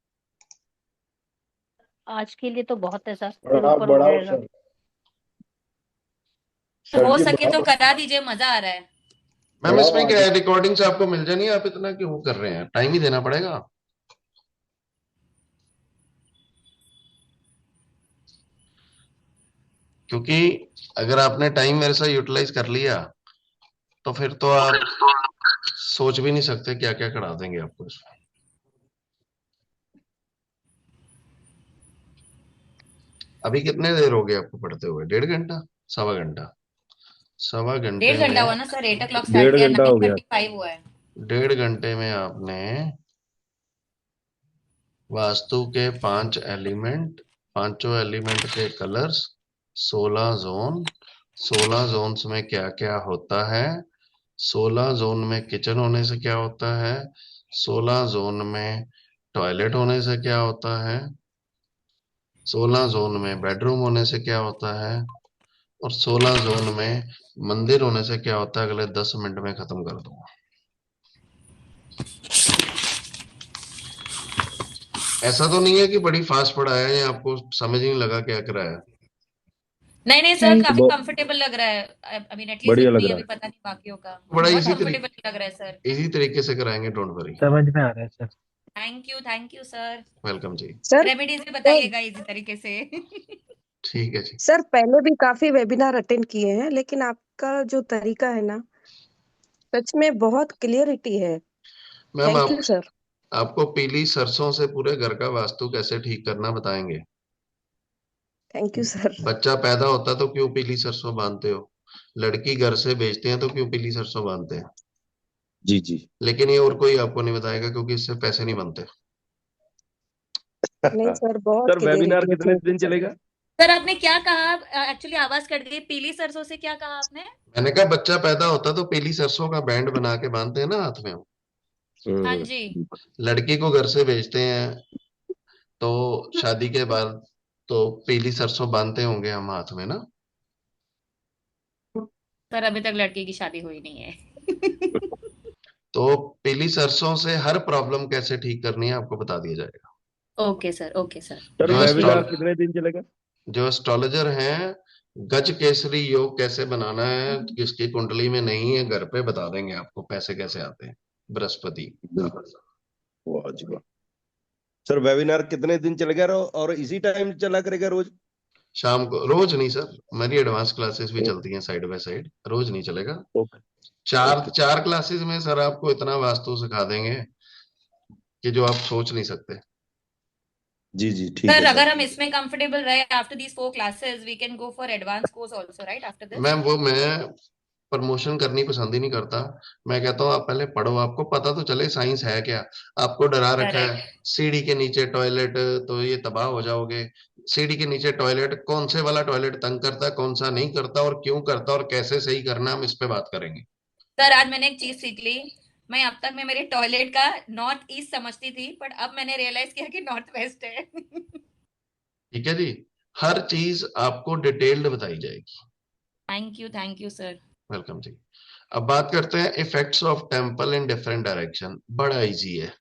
आज के लिए तो बहुत है सर, फिर आप ऊपर हो बढ़ाओ जाएगा। सर। सर हो जी सके तो बढ़ाओ। करा दीजिए, मजा आ रहा है। मैम बढ़ाओ इसमें क्या आगे। है, रिकॉर्डिंग से आपको मिल जानी है, आप इतना क्यों कर रहे हैं, टाइम ही देना पड़ेगा। क्योंकि अगर आपने टाइम मेरे साथ यूटिलाइज कर लिया तो फिर तो आप सोच भी नहीं सकते क्या क्या करा देंगे आपको इसमें। अभी कितने देर हो गए आपको पढ़ते हुए? 1.5 घंटा? सवा घंटा? सवा घंटे 1.5 घंटा हुआ में, ना सर, 8 o'clock स्टार्ट 1.5 किया, घंटा नाइन हो गया। थर्टी फाइव हुआ है। 1.5 घंटे में आपने वास्तु के 5 एलिमेंट, पांचों एलिमेंट के कलर्स, 16 जोन, 16 जोन्स में क्या क्या होता है, 16 जोन में किचन होने से क्या होता है, 16 जोन में टॉयलेट होने से क्या होता है, 16 जोन में बेडरूम होने से क्या होता है और 16 जोन में मंदिर होने से क्या होता है, अगले 10 मिनट में खत्म कर दूंगा। ऐसा तो नहीं है कि बड़ी फास्ट पढ़ाया है या आपको समझ नहीं लगा क्या कराया? नहीं नहीं सर, नहीं काफी बहुत कंफर्टेबल लग रहा है। आई मीन एटलीस्ट बढ़िया विद लग मी, रहा अभी है। पता नहीं बाकियों का। बड़ा बहुत इजी कंफर्टेबल लग रहा है सर। इजी तरीके से कराएंगे, डोंट वरी। समझ में आ रहा है sir. Thank you sir. Welcome जी। सर रेमेडीज भी सर बताइएगा इजी तरीके से। ठीक है जी। सर पहले भी काफी वेबिनार अटेंड किए हैं, लेकिन आपका जो तरीका है ना, सच में बहुत क्लियरिटी है। Ma'am thank you sir. आपको पीली सरसों से पूरे घर का वास्तु कैसे ठीक करना बताएंगे। Thank you sir. बच्चा पैदा होता तो क्यों पीली सरसों बांधते हो, लड़की घर से भेजते हैं तो क्यों पीली सरसों बांधते हैं, जी जी। लेकिन ये और कोई आपको नहीं बताएगा क्योंकि इससे पैसे नहीं बनते। नहीं सर, बहुत सर वेबिनार क्लियरिटी है। कितने थैंक यू दिन सर। चलेगा? सर आपने क्या कहा? एक्चुअली आवाज कट गई। पीली सरसों से क्या कहा आपने? मैंने कहा बच्चा पैदा होता तो पीली सरसों का बैंड बना के बांधते हैं ना हाथ में, हाँ जी। लड़की को घर से भेजते हैं तो शादी के बाद तो पीली सरसों बांधते होंगे हम हाथ में ना। सर अभी तक लड़की की शादी हुई नहीं है। तो पीली सरसों से हर प्रॉब्लम कैसे ठीक करनी है आपको बता दिया जाएगा। Okay sir, okay sir. Sir जो वेबिनार एस्ट्रोल कितने दिन चलेगा? जो एस्ट्रोलॉजर हैं, गज केसरी योग कैसे बनाना है, किसकी कुंडली में नहीं है, घर पे बता देंगे आपको पैसे कैसे आते हैं, बृहस्पति। बिल्कुल। वाह जी वाह। सर वेबिनार कितने दिन चलेगा और इसी टाइम चला करेगा रोज? शाम को, रोज नहीं सर, मेरी एडवांस क्लासेस भी चलती हैं साइड बाय साइड, रोज नहीं चलेगा। ओके चार ओके। चार क्लासेस में सर आपको इतना वास्तु सिखा देंगे कि जो आप सोच नहीं सकते। जी जी ठीक सर है अगर सर। हम इसमें कंफर्टेबल रहे after these 4 classes, we can go for advance course also, right? After this. Ma'am वो मैं प्रमोशन करनी पसंद ही नहीं करता। मैं कहता हूँ आप पहले पढ़ो, आपको पता तो चले साइंस है क्या। आपको डरा रखा है करेक्ट। सीढ़ी के नीचे टॉयलेट, तो ये तबाह हो जाओगे। सीढ़ी के नीचे टॉयलेट, कौन से वाला टॉयलेट तंग करता है, कौन सा नहीं करता, और क्यों करता, और कैसे सही करना, हम इस पे बात करेंगे। सर आज मैंने एक चीज सीख ली। मैं अब तक मैं मेरे टॉयलेट का नॉर्थ ईस्ट समझती थी, बट अब मैंने रियलाइज किया कि नॉर्थ वेस्ट है। ठीक है जी, हर चीज आपको डिटेल्ड बताई जाएगी। Thank you sir. वेलकम जी। अब बात करते हैं effects of temple in different direction. बड़ा इजी है।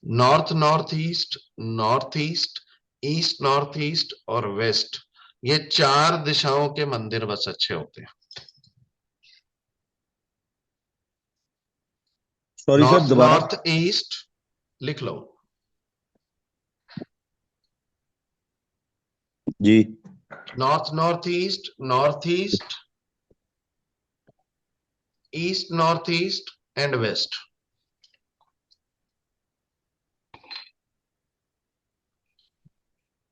North north east, north east, east north east और वेस्ट, ये चार दिशाओं के मंदिर बस अच्छे होते हैं। सॉरी सर नॉर्थ दोबारा। नॉर्थ ईस्ट लिख लो जी। North north east, north east, east north east and west.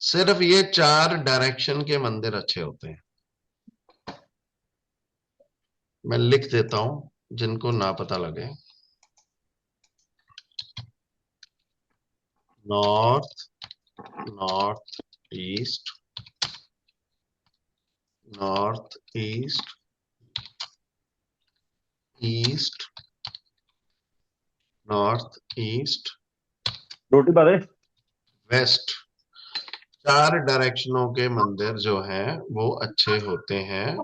सिर्फ ये चार डायरेक्शन के मंदिर अच्छे होते हैं। मैं लिख देता हूं जिनको ना पता लगे। North, north east, north east, east, north east, रोटी बारे। वेस्ट। चार डायरेक्शनों के मंदिर जो हैं वो अच्छे होते हैं।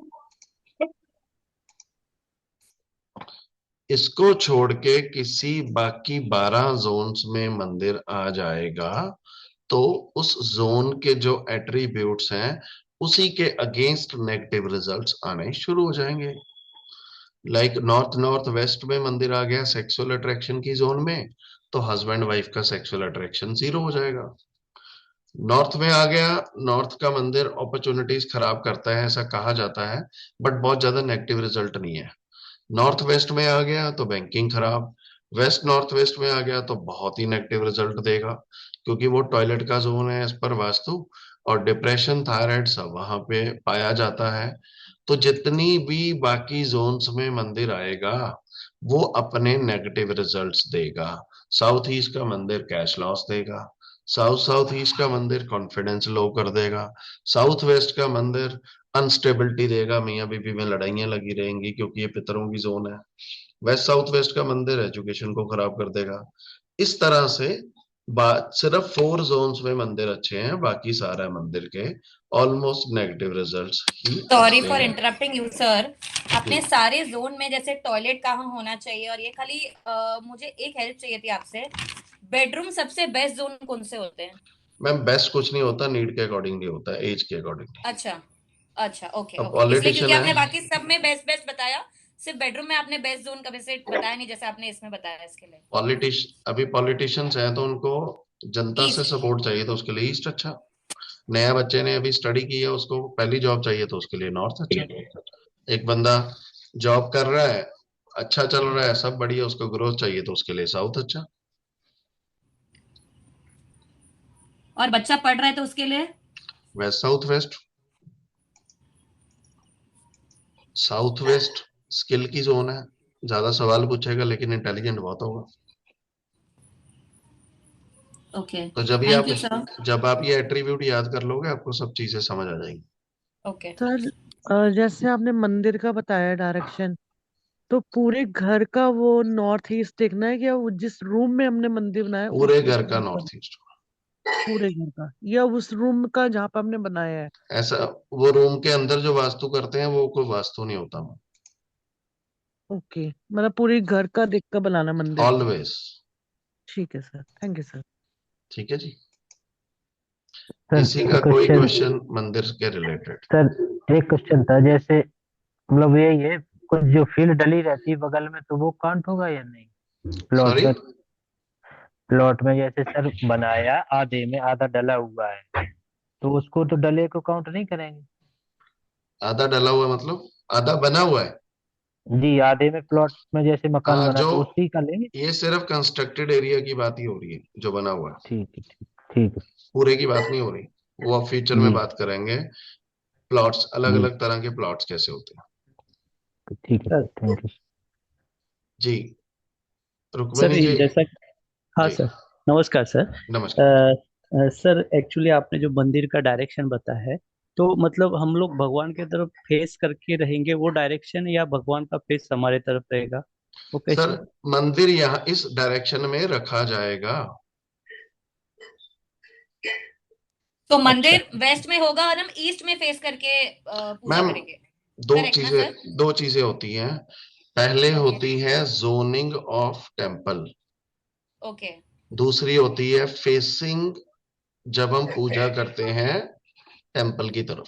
इसको छोड़ के किसी बाकी 12 जोन्स में मंदिर आ जाएगा तो उस जोन के जो एट्रीब्यूट्स हैं उसी के अगेंस्ट नेगेटिव रिजल्ट्स आने शुरू हो जाएंगे। लाइक नॉर्थ नॉर्थ वेस्ट में मंदिर आ गया सेक्सुअल अट्रैक्शन की जोन में, तो हस्बैंड वाइफ का सेक्सुअल अट्रैक्शन 0 हो जाएगा। नॉर्थ में आ गया, नॉर्थ का मंदिर अपॉर्चुनिटीज खराब करता है ऐसा कहा जाता है, बट बहुत ज्यादा नेगेटिव रिजल्ट नहीं है। नॉर्थ वेस्ट में आ गया तो बैंकिंग खराब। वेस्ट नॉर्थ वेस्ट में आ गया तो बहुत ही नेगेटिव रिजल्ट देगा, क्योंकि वो टॉयलेट का जोन है एज पर वास्तु, और डिप्रेशन थायराइड सब वहां पे पाया जाता है। तो जितनी भी बाकी जोन्स में मंदिर आएगा वो अपने नेगेटिव रिजल्ट्स देगा। साउथ ईस्ट का मंदिर कैश लॉस देगा, साउथ साउथ ईस्ट का मंदिर कॉन्फिडेंस लो कर देगा, साउथ वेस्ट का मंदिर अनस्टेबिलिटी देगा, मियाँ बीवी में लड़ाइयां लगी रहेंगी क्योंकि ये पितरों की जोन है। वेस्ट साउथ वेस्ट का मंदिर एजुकेशन को खराब कर देगा। इस तरह से बात सिर्फ 4 जोन्स में मंदिर अच्छे हैं, बाकी सारा मंदिर के ऑलमोस्ट नेगेटिव रिजल्ट्स ही सॉरी आते फॉर हैं। इंटरप्टिंग यू सर, आपने जी सारे जोन में जैसे टॉयलेट कहाँ होना चाहिए और ये खाली मुझे एक हेल्प चाहिए थी आपसे, बेडरूम सबसे बेस्ट जोन कौन से होते हैं? मैम, बेस्ट कुछ नहीं होता, नीड के अकॉर्डिंग नहीं होता, एज के अकॉर्डिंग। अच्छा अच्छा, ओके अब ओके, इसलिए क्योंकि पॉलिटिशियन आपने है, बाकी सब में बेस्ट बेस्ट बताया, सिर्फ बेडरूम में आपने बेस्ट जोन कभी से बताया नहीं जैसे आपने इसमें बताया इसके लिए। अभी पॉलिटिशियंस हैं तो उनको जनता से ईस्ट, सपोर्ट चाहिए, तो उसके लिए ईस्ट अच्छा। नया बच्चे ने अभी स्टडी की है, उसको पहली जॉब चाहिए, तो उसके लिए नॉर्थ अच्छा। एक बंदा जॉब कर रहा है, अच्छा चल रहा है, सब बढ़िया, उसको ग्रोथ चाहिए, तो उसके लिए साउथ अच्छा। और बच्चा पढ़ रहा है तो उसके लिए waste south west. South waste skill की जोन है, ज्यादा सवाल पूछेगा लेकिन इंटेलिजेंट बहुत होगा। ओके, तो थैंक यू सर। जब आप ये एट्रीब्यूट याद कर लोगे, आपको सब चीजें समझ आ जाएंगी। ओके सर जैसे आपने मंदिर का बताया डायरेक्शन, तो पूरे घर का वो नॉर्थ ईस्ट देखना है, क्या वो जिस रूम में हमने मंदिर बनाया पूरे उस घर का तरफ? North east. पूरे घर का या उस रूम का जहाँ पे हमने बनाया है? ऐसा, वो रूम के अंदर जो वास्तु करते हैं वो कोई वास्तु नहीं होता। ओके, मतलब पूरे घर का देख कर बनाना मंदिर। ऑलवेज। ठीक है सर, थैंक यू सर। ठीक है जी। सर किसी का कोई क्वेश्चन क्वेश्चन मंदिर के रिलेटेड? सर एक क्वेश्चन था, जैसे मतलब यही है, कुछ जो फील्ड डली रहती है बगल में, तो वो काउंट होगा या नहीं प्लॉट सॉरी, में? प्लॉट में जैसे सर बनाया, आधे में आधा डला हुआ है, तो उसको तो डले को काउंट नहीं करेंगे? आधा डला हुआ मतलब आधा बना हुआ है? जी, आधे में प्लॉट में जैसे मकान हाँ, बना जो तो उसी का लेंगे? ये सिर्फ कंस्ट्रक्टेड एरिया की बात ही हो रही है, जो बना हुआ है, ठीक है, ठीक, ठीक है। पूरे की बात नहीं हो रही। वो अब फ्यूचर में जी बात करेंगे, प्लॉट्स, अलग जी, अलग तरह के प्लॉट्स कैसे होते हैं। ठीक है सर सर, थैंक यू। जी, सर रुक्मिणी ये जी। जैसा, हाँ जी सर, नमस्कार सर। नमस्कार। सर एक्चुअली आपने जो मंदिर का डायरेक्शन बताया है, तो मतलब हम लोग भगवान की तरफ फेस करके रहेंगे वो डायरेक्शन, या भगवान का फेस हमारे तरफ रहेगा, वो सर, कैसे? मंदिर यहाँ इस डायरेक्शन में रखा जाएगा। तो अच्छा, मंदिर वेस्ट में होगा और हम ईस्ट में फेस करके पूजा मैम, करेंगे, करेक्ट ना सर? दो चीजें होती हैं। पहले ओके होती है जोनिंग ऑफ टेम्पल, ओके, दूसरी होती है फेसिंग, जब हम पूजा करते हैं टेम्पल की तरफ।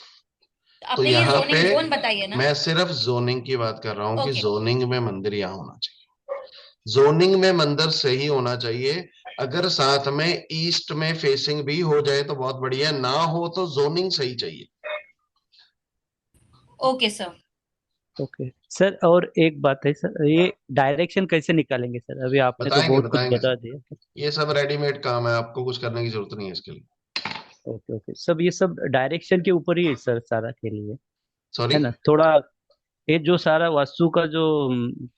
तो आपने ये यहाँ पे जोनिंग जोन बताई है ना? मैं सिर्फ जोनिंग की बात कर रहा हूँ कि ओके, जोनिंग में मंदिर यहाँ होना चाहिए, जोनिंग में मंदिर सही होना चाहिए। अगर साथ में ईस्ट में फेसिंग भी हो जाए तो बहुत बढ़िया, ना हो तो जोनिंग सही चाहिए। Okay sir. ओके सर, और एक बात है सर, ये डायरेक्शन कैसे निकालेंगे सर? अभी आपने तो बताएंगे बहुत कुछ बताएंगे बता सर, दिया। ये सब रेडीमेड काम है, आपको कुछ करने की जरूरत नहीं है इसके लिए। ओके ओके, सब ये सब डायरेक्शन के ऊपर ही है सर, सारा के लिए, सॉरी। है ना? थोड़ा ये जो सारा वास्तु का जो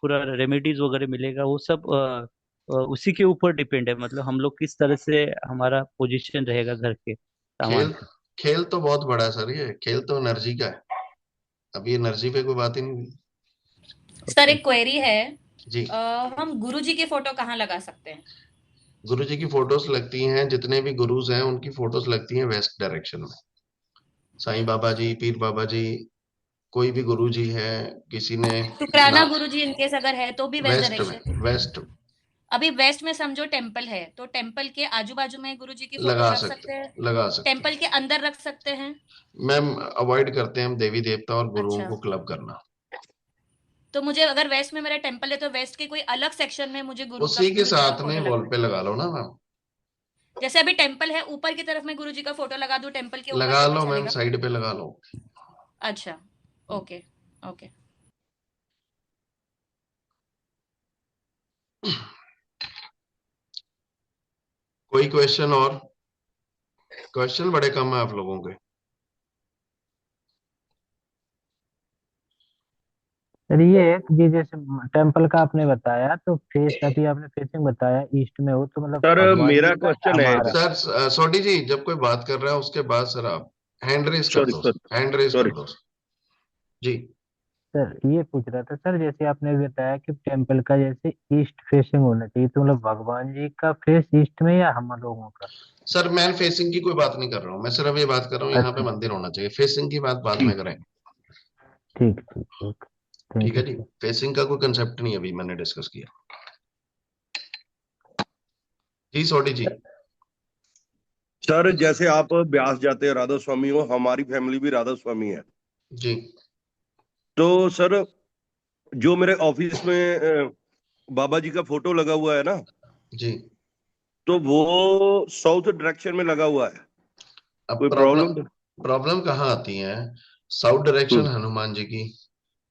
पूरा रेमेडीज वगैरह मिलेगा, वो सब उसी के ऊपर डिपेंड है, मतलब हम लोग किस तरह से हमारा पोजीशन रहेगा घर के सामान खेल का। खेल तो बहुत बड़ा है सर, ये खेल तो एनर्जी का है, अभी एनर्जी पे कोई बात ही नहीं हुई। Sir okay. एक क्वेरी है, जी, हम गुरुजी की फोटो कहाँ लगा सकते हैं? गुरु जी की फोटोज लगती हैं, जितने भी गुरुज हैं उनकी फोटोज लगती हैं वेस्ट डायरेक्शन में। साईं बाबा जी, पीर बाबा जी, कोई भी गुरु जी है, किसी ने शुक्राना ना, गुरुजी इनकेस अगर है तो भी वेस्ट वेस्ट डायरेक्शन? में, वेस्ट अभी वेस्ट में समझो टेम्पल है तो टेम्पल के आजू बाजू में गुरुजी की फोटो लगा रख सकते, सकते हैं, लगा सकते टेम्पल के अंदर रख सकते हैं? मैम, अवॉइड करते हैं हम देवी देवता और गुरुओं अच्छा, को क्लब करना। तो मुझे अगर वेस्ट में मेरा टेम्पल है तो वेस्ट के कोई अलग सेक्शन में मुझे उसी के गुरुजी का साथ में फोटो वॉल लगाना पे है? लगा लो ना मैम। जैसे अभी टेम्पल है, ऊपर की तरफ मैं गुरुजी का फोटो लगा दूं टेम्पल के ऊपर लगा तो भी लो मैम, चलेगा? साइड पे लगा लो। अच्छा, ओके ओके। कोई क्वेश्चन और? क्वेश्चन बड़े कम है आप लोगों के। सर ये है कि जी जैसे टेम्पल का आपने बताया, तो फेस अभी आपने फेसिंग बताया ईस्ट में हो, तो मतलब सर भगवान मेरा जी का या क्वेश्चन है एक। हमारा? सर सोडी जी, जब कोई बात कर रहा है उसके बाद सर आप हैंड रेस कर सॉरी दो, सॉरी हैंड रेस सॉरी। कर दो जी। सर ये पूछ रहा था सर, जैसे आपने बताया कि टेम्पल का जैसे ईस्ट फेसिंग होना चाहिए, तो मतलब भगवान जी का फेस ईस्ट में या हम लोगों का? सर मैं फेसिंग की कोई बात नहीं कर रहा हूँ, मैं सिर्फ ये बात कर रहा हूँ यहाँ पे अच्छा, मंदिर होना चाहिए, फेसिंग की बात बाद में करें। ठीक ठीक ओके, ठीक थैंक है यू जी, सर। फेसिंग का कोई कंसेप्ट नहीं अभी मैंने डिस्कस किया। जी सोडी जी। सर जैसे आप ब्यास जाते हैं राधा स्वामी हो, हमारी फैमिली भी राधा स्वामी है। जी तो सर जो मेरे ऑफिस में बाबा जी का फोटो लगा हुआ है ना, जी। तो वो साउथ डायरेक्शन में लगा हुआ है, अब कोई प्रॉब्लम प्रॉब्लम? प्रॉब्लम कहाँ आती है? साउथ डायरेक्शन हम्म। हनुमान जी की,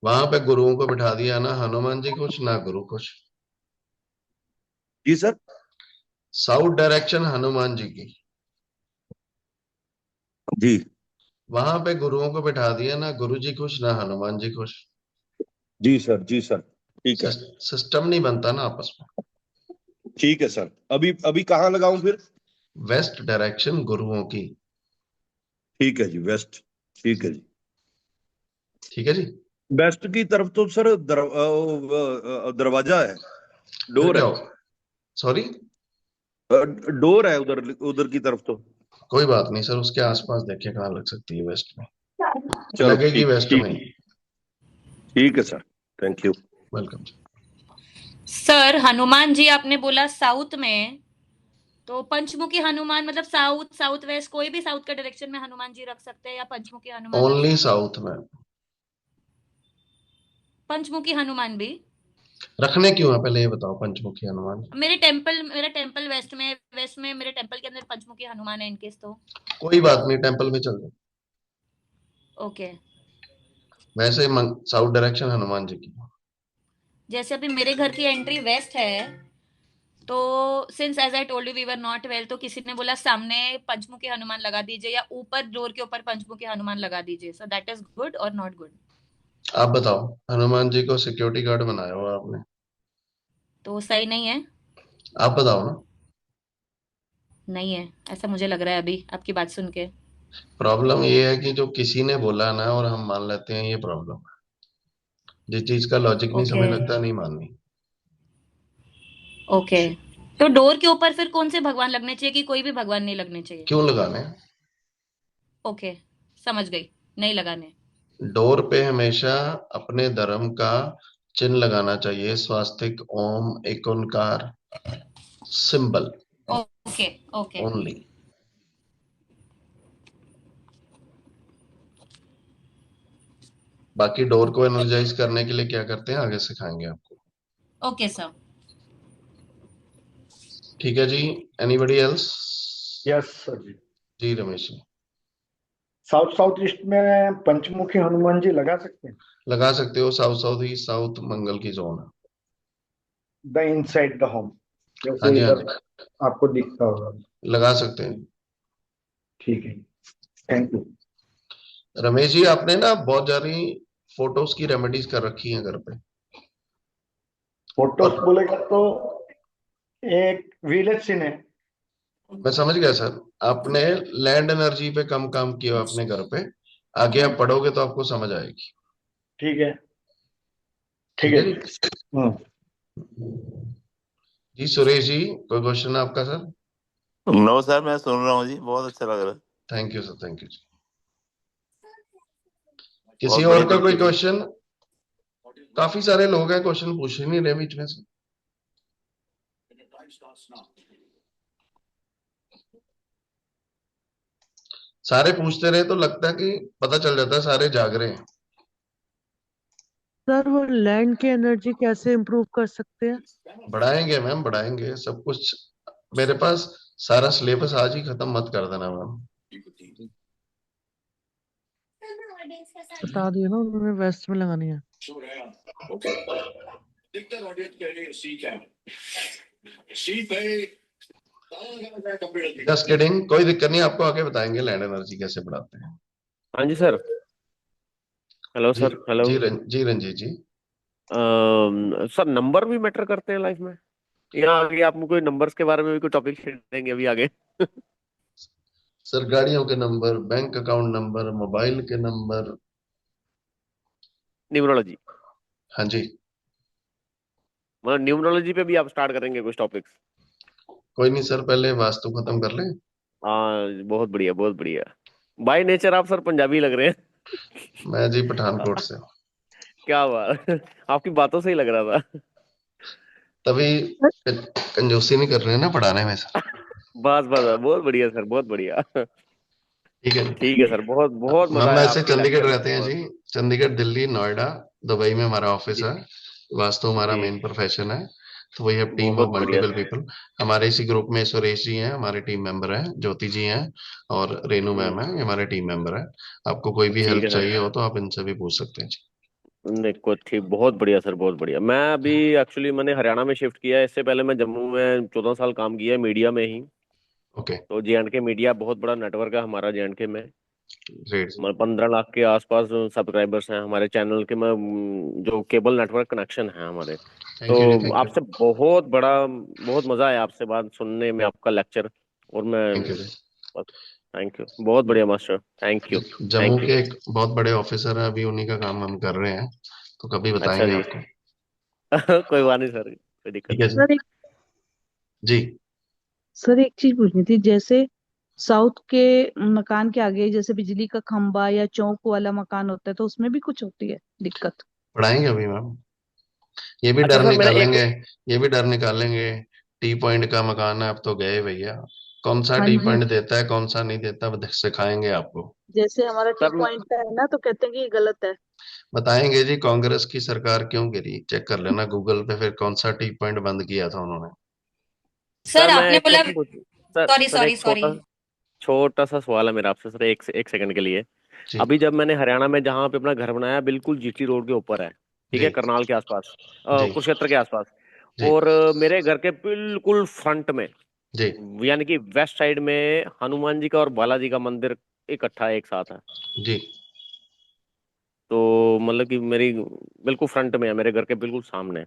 वहां पे गुरुओं को बिठा दिया, ना हनुमान जी कुछ ना गुरु कुछ। जी sir. South direction Hanuman ji की, जी वहां पे गुरुओं को बिठा दिया, ना गुरु जी खुश ना हनुमान जी खुश। जी सर, जी सर, ठीक है। सिस्टम नहीं बनता ना आपस में। ठीक है सर, अभी अभी कहाँ लगाऊं फिर? वेस्ट डायरेक्शन गुरुओं की। ठीक है जी, वेस्ट। ठीक है जी। ठीक है जी। वेस्ट की तरफ तो सर दरवाजा है, फिर डोर क्या है। हो? सॉरी। डोर है उधर, उधर की तरफ तो। कोई बात नहीं सर, उसके आसपास देखिए कहाँ लग सकती है वेस्ट में, चलो लगेगी ठीक वेस्ट ठीक में। ठीक है sir, thank you. Welcome. Sir Hanuman ji आपने बोला साउथ में, तो पंचमुखी हनुमान मतलब साउथ साउथ वेस्ट कोई भी साउथ के डायरेक्शन में हनुमान जी रख सकते हैं, या पंचमुखी हनुमान रख ओनली सकते हैं? साउथ में। पंचमुखी हनुमान भी? रखने क्यों है पहले ये बताओ, पंचमुखी हनुमान। मेरा टेम्पल वेस्ट में मेरे टेम्पल के अंदर पंचमुखी हनुमान है इनकेस तो। कोई बात नहीं, टेंपल में चल जाओ। ओके। वैसे साउथ डायरेक्शन हनुमान जी की। जैसे अभी मेरे घर की एंट्री वेस्ट है, तो since as I told you we were not well, तो किसी ने बोला सामने पंचमुखी हनुमान लगा दीजिए या ऊपर डोर के ऊपर पंचमुखी हनुमान लगा दीजिए, सो दैट इज गुड और नॉट गुड? आप बताओ, हनुमान जी को सिक्योरिटी गार्ड बनाया हुआ आपने, तो सही नहीं है? आप बताओ ना। नहीं है ऐसा मुझे लग रहा है अभी आपकी बात सुन के। प्रॉब्लम ये है कि जो किसी ने बोला ना और हम मान लेते हैं, ये प्रॉब्लम है। जिस चीज का लॉजिक नहीं ओके समझ लगता नहीं माननी। ओके। तो डोर के ऊपर फिर कौन से भगवान लगने चाहिए कि कोई भी भगवान नहीं लगने चाहिए? क्यों लगाने? ओके, समझ गई, नहीं लगाने। डोर पे हमेशा अपने धर्म का चिन्ह लगाना चाहिए, swastik, Om, Ek Onkar, symbol okay okay. Only. बाकी डोर को एनर्जाइज करने के लिए क्या करते हैं आगे सिखाएंगे आपको। Okay sir. ठीक है जी। Anybody else? यस सर जी। जी Ramesh ji. South south east में पंचमुखी हनुमान जी लगा सकते हैं? लगा सकते हो, साउथ साउथ ईस्ट साउथ मंगल की जोन है। द इनसाइड द होम, हाँ जैसे जी हाँ इधर जी, आपको दिखता होगा। लगा सकते हैं। ठीक है, थैंक यू। रमेश जी आपने ना बहुत सारी फोटोज की रेमेडीज कर रखी हैं घर पे। फोटोस और बोलेगा तो एक विलेज सीन है। मैं समझ गया सर, आपने लैंड एनर्जी पे कम काम किया अपने घर पे, आगे आप पढ़ोगे तो आपको समझ आएगी। ठीक है, ठीक ठीक है है जी। जी। जी सुरेश जी, कोई क्वेश्चन है आपका सर? नो सर, मैं सुन रहा हूँ जी, बहुत अच्छा लग रहा है। Thank you sir, thank you जी। बहुत किसी बढ़िया और का कोई तरीके से। क्वेश्चन? काफी सारे लोग हैं, क्वेश्चन पूछ ही नहीं रहे बीच में से। सारे पूछते रहे तो लगता है कि पता चल जाता है सारे जाग रहे हैं। सर वो लैंड की एनर्जी कैसे इम्प्रूव कर सकते हैं? बढ़ाएंगे मैम, बढ़ाएंगे सब कुछ। मेरे पास सारा सिलेबस आज ही खत्म मत कर देना मैम। बता दिए ना उन्होंने, वेस्ट में लगानी है। जस्ट किडिंग, कोई दिक्कत नहीं, आपको आगे बताएंगे लैंड एनर्जी कैसे बढ़ाते हैं। हाँ जी सर। हेलो जी सर। हेलो। जी रंजीत जी। सर नंबर भी मैटर करते हैं लाइफ में? या आगे आप कोई नंबर्स के बारे में भी कोई टॉपिक छेड़ देंगे अभी आगे? सर गाड़ियों के number, bank account number, mobile के नंबर, न्यूमरोलॉजी, हाँ जी, मतलब न्यूमरोलॉजी पे भी आप स्टार्ट करेंगे कुछ टॉपिक्स? कोई नहीं सर, पहले वास्तु खत्म कर ले। हाँ बहुत बढ़िया, बहुत बढ़िया। बाय नेचर आप सर पंजाबी लग रहे हैं। मैं जी पठानकोट से। क्या बात, आपकी बातों से ही लग रहा था। तभी कंजूसी नहीं कर रहे हैं ना पढ़ाने में सर। बस बस, बहुत बढ़िया सर, बहुत बढ़िया। ठीक है। ठीक है सर, बहुत बहुत मजा हम आया ऐसे आपके चंडीगढ़ लेक्चर में, रहते हैं बहुत। जी, चंडीगढ़, दिल्ली, नोएडा, दुबई में हमारा ऑफिस जी है। वास्तु हमारा जी, मेन प्रोफेशन है। तो वही है टीम ऑफ बहुत बढ़िया मल्टीपल सर। पीपल। हमारे इसी ग्रुप में सुरेश जी हैं, हमारे टीम मेंबर हैं, ज्योति जी हैं, और रेनू मैम है, ये हमारे टीम मेंबर है। आपको कोई भी ठीक हेल्प है सर। चाहिए हो तो आप इनसे भी पूछ सकते हैं जी। नहीं को ठीक, बहुत बढ़िया सर, बहुत बढ़िया। मैं अभी एक्चुअली मैंने हरियाणा में शिफ्ट किया है, इससे पहले मैं जम्मू में 14 साल काम किया है मीडिया में ही। ओके, तो J&K मीडिया बहुत बड़ा नेटवर्क है हमारा J&K में। ग्रेट जी। हमारे 15 लाख के आसपास सब्सक्राइबर्स हैं हमारे चैनल के में, जो केबल नेटवर्क कनेक्शन है हमारे। थैंक यू जी, तो थैंक यू। आपसे बहुत बड़ा, बहुत मजा आया आपसे बात सुनने में, आपका लेक्चर। और मैं थैंक यू जी। थैंक यू, बहुत बढ़िया master, thank you, Jammu thank you. के एक बहुत बड़े ऑफिसर हैं, अभी उन्हीं का काम हम कर रहे हैं, तो कभी अच्छा बताएंगे जी। आपको। कोई बात नहीं सर, कोई दिक्कत ठीक है नहीं। जी। सर एक जी, सर एक चीज पूछनी थी, जैसे साउथ के मकान के आगे जैसे बिजली का खंबा या चौक वाला मकान होता है, तो उसमें भी कुछ होती है दिक्कत? पढ़ाएंगे अभी मैम, ये भी अच्छा डर सर, मेरा एक, निकालेंगे। ये भी डर निकालेंगे। टी पॉइंट का मकान है, अब तो गए भैया। कौन सा हाँ टी जी, पॉइंट देता है, कौन सा नहीं देता, सिखाएंगे आपको। जैसे हमारा टी सर पॉइंट का है ना, तो कहते हैं कि ये गलत है। बताएंगे जी, कांग्रेस की सरकार क्यों गिरी, चेक कर लेना गूगल पे, फिर कौन सा टी पॉइंट बंद किया था उन्होंने। सर सर मैं आपने एक बोला, क्वेश्चन पूछ, सर सॉरी सर सॉरी एक सॉरी। छोटा सा सवाल है मेरा आपसे सर, एक सेकंड के लिए। जी अभी जब मैंने हरियाणा में जहाँ पे अपना घर बनाया, बिल्कुल GT रोड के ऊपर है, ठीक जी है, करनाल के आसपास, जी कुरुक्षेत्र के आसपास। जी और मेरे घर के बिल्कुल फ्रंट में, जी यानी कि वेस्ट साइड में, हनुमान जी का और बालाजी का मंदिर इकट्ठा एक साथ है। जी तो मतलब कि मेरी बिल्कुल फ्रंट में है, मेरे घर के बिल्कुल सामने,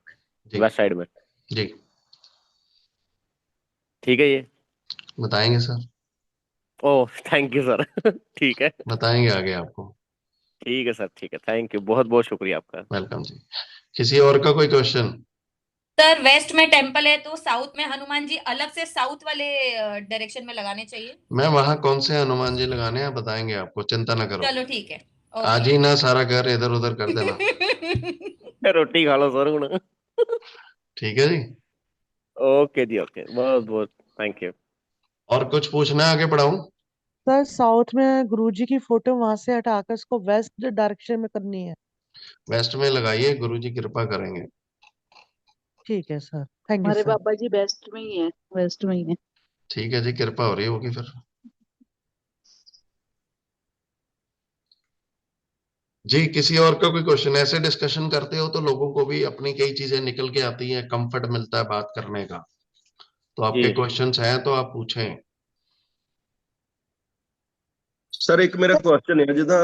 जी वेस्ट साइड में। जी ठीक है ये? बताएंगे sir, oh thank you sir. ठीक है, बताएंगे आगे आपको। ठीक है सर, ठीक है, थैंक यू, बहुत बहुत शुक्रिया आपका। वेलकम जी। किसी और का कोई क्वेश्चन? सर वेस्ट में टेम्पल है तो साउथ में हनुमान जी अलग से साउथ वाले डायरेक्शन में लगाने चाहिए। मैं वहां कौन से हनुमान जी लगाने हैं बताएंगे आपको, चिंता ना करो। चलो ठीक है, आज ओके। ही ना सारा घर इधर उधर कर देना। रोटी खा लो सर हूँ। ठीक है जी। ओके जी, ओके, बहुत बहुत थैंक यू। और कुछ पूछना है, आगे बढ़ाऊं? सर साउथ में गुरुजी की फोटो वहां से हटाकर इसको वेस्ट डायरेक्शन में करनी है। वेस्ट में लगाइए, गुरुजी कृपा करेंगे। ठीक है सर, थैंक यू हमारे सर। बाबा जी वेस्ट में ही है, वेस्ट में ही है। ठीक है जी, कृपा हो रही होगी फिर। जी, किसी और का कोई क्वेश्चन? ऐसे डिस्कशन करते हो तो लोगों को भी अपनी कई चीजें निकल के आती हैं, कंफर्ट मिलता है बात करने का। तो आपके जी क्वेश्चंस हैं तो आप पूछें। सर एक मेरा क्वेश्चन है, जिदा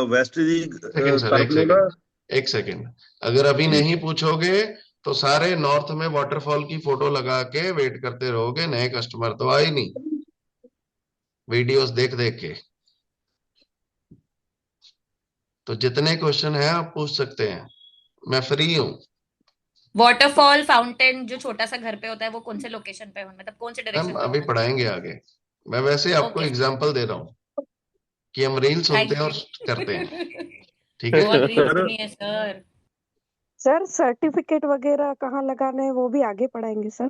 वेस्ट दी सेकंड सर, तरफ एक नु ना। सेकंड, एक सेकंड। अगर अभी जी नहीं पूछोगे तो सारे नॉर्थ में वाटरफॉल की फोटो लगा के वेट करते रहोगे, नए कस्टमर तो आए नहीं, वीडियोस देख देख के। तो जितने क्वेश्चन हैं आप पूछ सकते हैं, मैं फ्री हूँ। वाटरफॉल फाउंटेन जो छोटा सा घर पे होता है वो कौन से लोकेशन पे हो, मतलब कौन से हम डायरेक्शन पे अभी होना चाहिए? पढ़ाएंगे आगे। मैं वैसे आपको ओके एग्जांपल दे रहा हूँ कि हम रील सुनते हैं थैंक और यू। करते हैं। ठीक है। बहुत रील सर सुनी है सर। सर सर्टिफिकेट वगैरह कहाँ लगाना है वो भी आगे पढ़ाएंगे सर।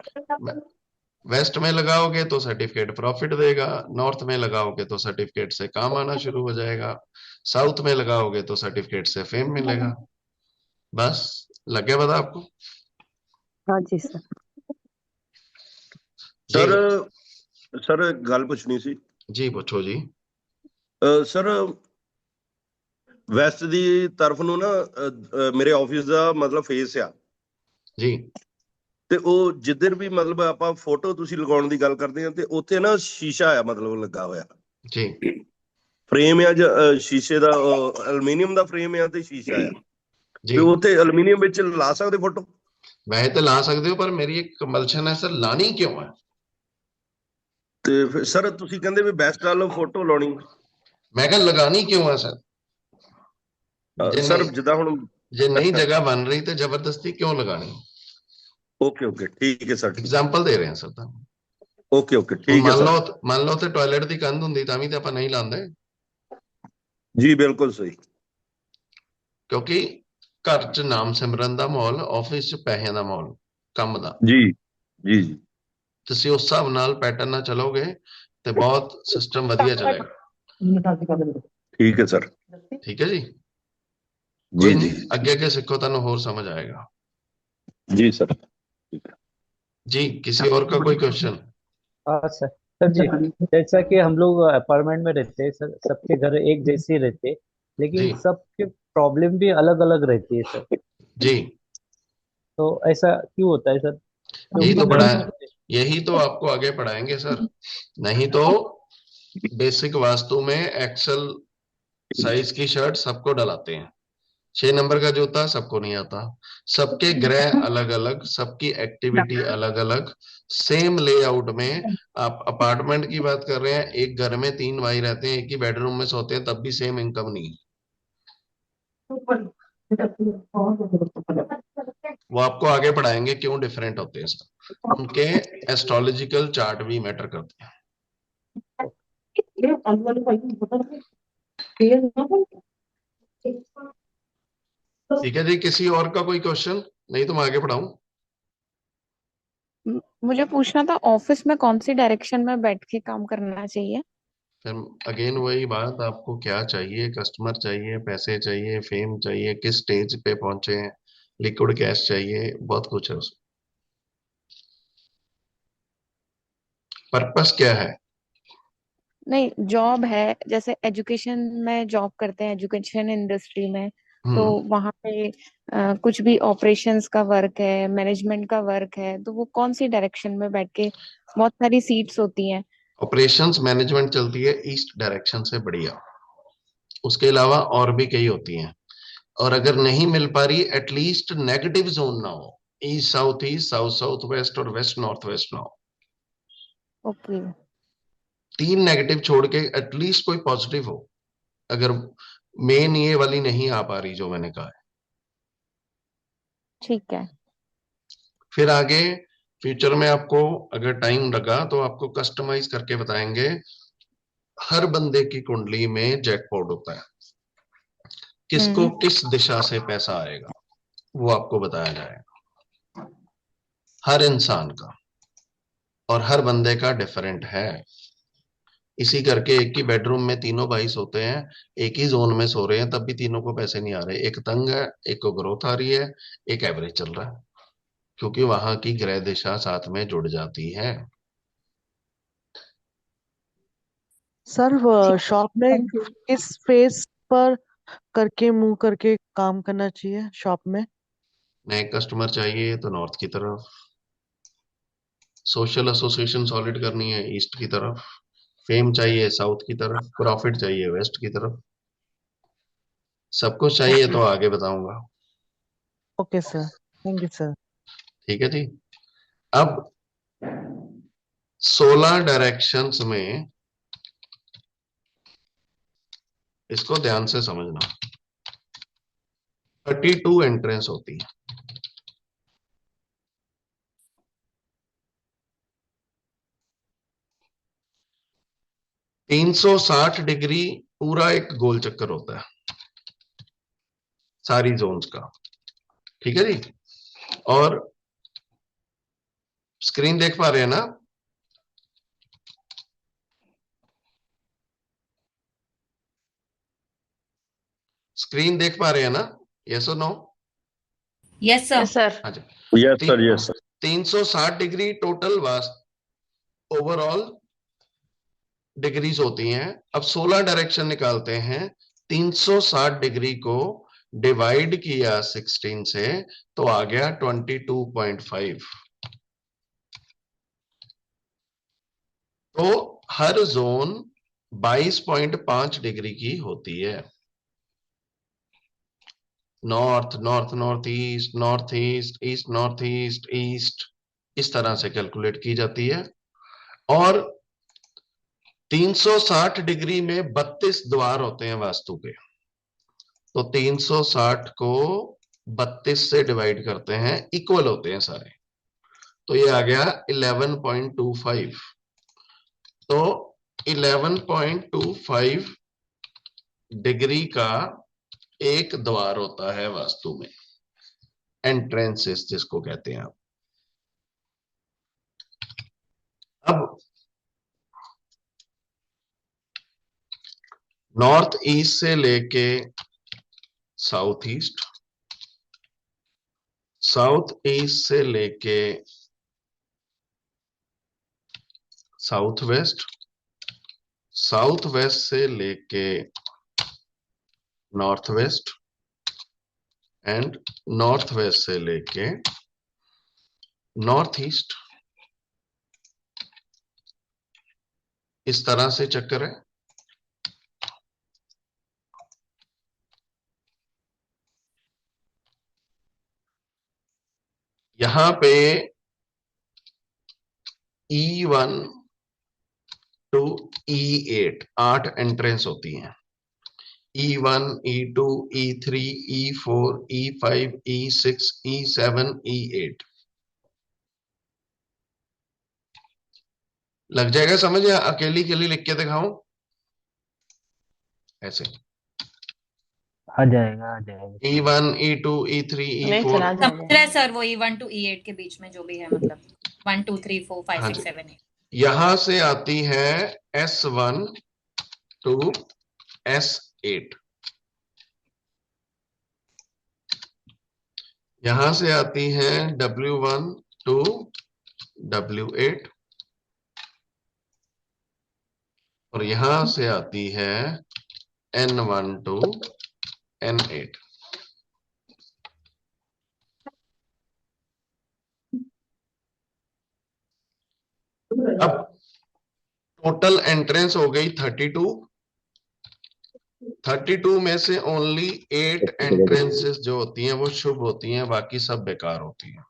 वेस्ट में लगाओगे तो सर्टिफिकेट प्रॉफिट देगा, नॉर्थ में लगाओगे तो सर्टिफिकेट से काम आना शुरू हो जाएगा, साउथ में लगाओगे तो सर्टिफिकेट से फेम मिलेगा। बस, लग गया पता आपको? हाँ जी सर। जी सर सर एक गल पूछनी सी। जी पूछो जी। सर ਵੈਸਟ ਦੀ ਤਰਫ ਨੂੰ ਨਾ ਮੇਰੇ ਆਫਿਸ ਦਾ ਮਤਲਬ ਫੇਸ ਆ, जी ਤੇ ਉਹ ਜਿੱਧਰ ਵੀ ਮਤਲਬ ਆਪਾਂ ਫੋਟੋ ਤੁਸੀਂ ਲਗਾਉਣ ਦੀ ਗੱਲ ਕਰਦੇ ਆ, ਤੇ ਉੱਥੇ ਨਾ ਸ਼ੀਸ਼ਾ ਆ ਮਤਲਬ ਲੱਗਾ ਹੋਇਆ, जी ਫਰੇਮ ਆ ਸ਼ੀਸ਼ੇ ਦਾ, ਐਲੂਮੀਨੀਅਮ ਦਾ ਫਰੇਮ ਆ ਤੇ ਸ਼ੀਸ਼ਾ ਆ, जी ਤੇ ਉੱਥੇ ਐਲੂਮੀਨੀਅਮ ਵਿੱਚ ਲਾ ਸਕਦੇ ਫੋਟੋ? वह तो ला सकते हो, पर मेरी एक कंपल्शन है सर, लानी क्यों है? ਤੇ ਫਿਰ ਸਰ ਤੁਸੀਂ ਕਹਿੰਦੇ ਵੀ ਬੈਸਟ ਵਾਲਾ ਫੋਟੋ ਲਾਉਣੀ। मैं कहा लगानी क्यों है सर? ਸਰ जिन्हें ਜਿੱਦਾਂ ਹੁਣ ये नई जगह बन रही तो जबरदस्ती क्यों लगानी? ओके ओके ठीक है सर। एग्जाम्पल दे रहे हैं सर। ओके ओके ठीक है सर। मान लो ਤੇ ਟਾਇਲਟ ਦੀ ਕੰਧ ਹੁੰਦੀ ਤਾਂ ਵੀ ਤੇ ਆਪਾਂ ਨਹੀਂ ਲਾਉਂਦੇ। ਜੀ ਬਿਲਕੁਲ ਸਹੀ। ਕਿਉਂਕਿ ਘਰ 'ਚ ਨਾਮ ਸਿਮਰਨ ਦਾ ਮਾਹੌਲ, ਆਫਿਸ 'ਚ ਪੈਸਿਆਂ ਦਾ ਮਾਹੌਲ, ਕੰਮ ਦਾ। ਜੀ ਜੀ ਜੀ। ਤੁਸੀਂ ਉਸ ਹਿਸਾਬ ਨਾਲ ਪੈਟਰਨ ਨਾਲ ਚਲੋਗੇ ਤੇ ਬਹੁਤ ਸਿਸਟਮ ਵਧੀਆ ਚੱਲੇਗਾ। ਠੀਕ ਹੈ ਸਰ। ਠੀਕ ਹੈ ਜੀ। ਜੀ जी ਅੱਗੇ ਅੱਗੇ ਸਿੱਖੋ, ਤੁਹਾਨੂੰ ਹੋਰ ਸਮਝ ਆएगा। जी सर। जी किसी और का कोई क्वेश्चन? हाँ सर जी, जैसा कि हम लोग अपार्टमेंट में रहते हैं सर, सबके घर एक जैसे रहते हैं, लेकिन जी सबके प्रॉब्लम भी अलग अलग रहती है सर। जी तो ऐसा क्यों होता है सर? यही तो क्योंकि पढ़ाए, यही तो आपको आगे पढ़ाएंगे सर। नहीं तो बेसिक वास्तु में एक्सेल साइज की शर्ट सबको डलाते हैं, 6 नंबर का जूता सबको नहीं आता, सबके ग्रह अलग अलग, सबकी एक्टिविटी अलग अलग, सेम लेआउट में। आप अपार्टमेंट की बात कर रहे हैं, एक घर में 3 भाई रहते हैं, एक ही बेडरूम में सोते हैं, तब भी सेम इनकम नहीं है। वो आपको आगे पढ़ाएंगे क्यों डिफरेंट होते हैं सर। उनके एस्ट्रोलॉजिकल चार्ट भी मैटर करते हैं। ठीक है जी, किसी और का कोई क्वेश्चन? नहीं तो मैं आगे पढ़ाऊं। मुझे पूछना था, ऑफिस में कौन सी डायरेक्शन में बैठ के काम करना चाहिए? फिर अगेन वही बात, आपको क्या चाहिए? कस्टमर चाहिए, पैसे चाहिए, फेम चाहिए, किस स्टेज पे पहुंचे हैं, लिक्विड कैश चाहिए, बहुत कुछ है उसमें। पर्पस क्या है? नहीं, जॉब है, जैसे एजुकेशन में जॉब करते हैं, एजुकेशन इंडस्ट्री में, तो वहां पे कुछ भी ऑपरेशंस का वर्क है, मैनेजमेंट का वर्क है, तो वो कौन सी डायरेक्शन में बैठ के, बहुत सारी सीट्स होती हैं। ऑपरेशंस मैनेजमेंट चलती है ईस्ट डायरेक्शन से बढ़िया, उसके अलावा और भी कई होती हैं। और अगर नहीं मिल पा रही, एटलीस्ट नेगेटिव जोन ना हो, ईस्ट साउथ साउथ वेस्ट और वेस्ट नॉर्थ वेस्ट ना हो। ओके। 3 नेगेटिव छोड़ के एटलीस्ट कोई पॉजिटिव हो। अगर मेन ये वाली नहीं आ पा रही जो मैंने कहा है, ठीक है। फिर आगे फ्यूचर में आपको अगर टाइम लगा तो आपको कस्टमाइज करके बताएंगे। हर बंदे की कुंडली में जैकपॉट होता है, किसको किस दिशा से पैसा आएगा वो आपको बताया जाएगा, हर इंसान का, और हर बंदे का डिफरेंट है। इसी करके एक ही बेडरूम में तीनों भाई सोते हैं, एक ही जोन में सो रहे हैं, तब भी तीनों को पैसे नहीं आ रहे। एक तंग है, एक को ग्रोथ आ रही है, एक एवरेज चल रहा है, क्योंकि वहां की ग्रह दिशा साथ में जुड़ जाती है। सर शॉप में किस फेस पर करके मुंह करके काम करना चाहिए शॉप में? नए कस्टमर चाहिए तो नॉर्थ की तरफ, सोशल एसोसिएशन सॉलिड करनी है ईस्ट की तरफ, फेम चाहिए साउथ की तरफ, प्रॉफिट चाहिए वेस्ट की तरफ। सब कुछ चाहिए तो आगे बताऊंगा। Okay sir, thank you sir. ठीक है जी। अब 16 डायरेक्शंस में इसको ध्यान से समझना, 32 एंट्रेंस होती है। तीन 360 डिग्री पूरा एक गोल चक्कर होता है सारी जोन्स का। ठीक है जी। और स्क्रीन देख पा रहे हैं ना? स्क्रीन देख पा रहे हैं ना? यस और नो? Yes sir. हाँ जी। Yes sir, yes sir. 360 degree total vast overall degrees होती हैं। अब 16 डायरेक्शन निकालते हैं, 360 डिग्री को डिवाइड किया 16 से तो आ गया 22.5। तो हर जोन 22.5 डिग्री की होती है। North north north east, north east east north east east, इस तरह से कैलकुलेट की जाती है। और 360 डिग्री में 32 द्वार होते हैं वास्तु के, तो 360 को 32 से डिवाइड करते हैं, इक्वल होते हैं सारे, तो ये आ गया 11.25। तो 11.25 डिग्री का एक द्वार होता है वास्तु में, एंट्रेंसेस जिसको कहते हैं आप। अब नॉर्थ ईस्ट से लेके साउथ ईस्ट, साउथ ईस्ट से लेके साउथ वेस्ट, साउथ वेस्ट से लेके north west, and north waste से लेके नॉर्थ ईस्ट, इस तरह से चक्कर है। यहां पे E1 टू E8 8 एंट्रेंस होती हैं। E1, E2, E3, E4, E5, E6, E7, E8। लग जाएगा समझ, या अकेली अकेली लिख के दिखाऊं ऐसे? आ जाएगा, आ जाएगा। E1, E2, E3, नहीं E4। सर आ समझ जाएगा। रहे सर, वो E1 टू E8 के बीच में जो भी है, मतलब 1 2 3 4 5 हाँ 6 जी, 7 8। यहां से आती है S1 टू S8, यहां से आती है W1 टू W8, और यहां से आती है N1 टू N8। अब टोटल एंट्रेंस हो गई 32। 32 में से ओनली 8 एंट्रेंसेस जो होती हैं वो शुभ होती हैं, बाकी सब बेकार होती हैं।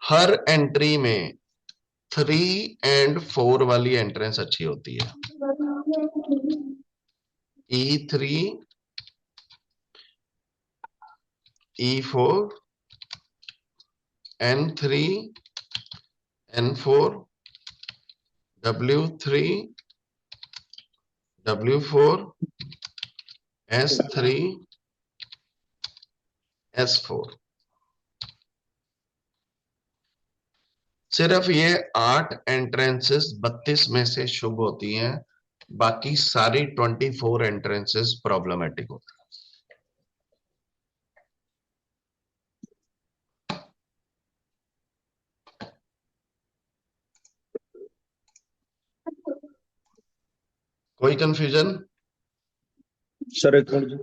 हर एंट्री में 3 एंड 4 वाली एंट्रेंस अच्छी होती है। E3, E4, N3, N4, W3, W4, S3, S4। सिर्फ ये 8 एंट्रेंसेस 32 में से शुभ होती हैं, बाकी सारी 24 एंट्रेंसेस प्रॉब्लमेटिक होती हैं। कोई कंफ्यूजन? सर एक मिनट जी।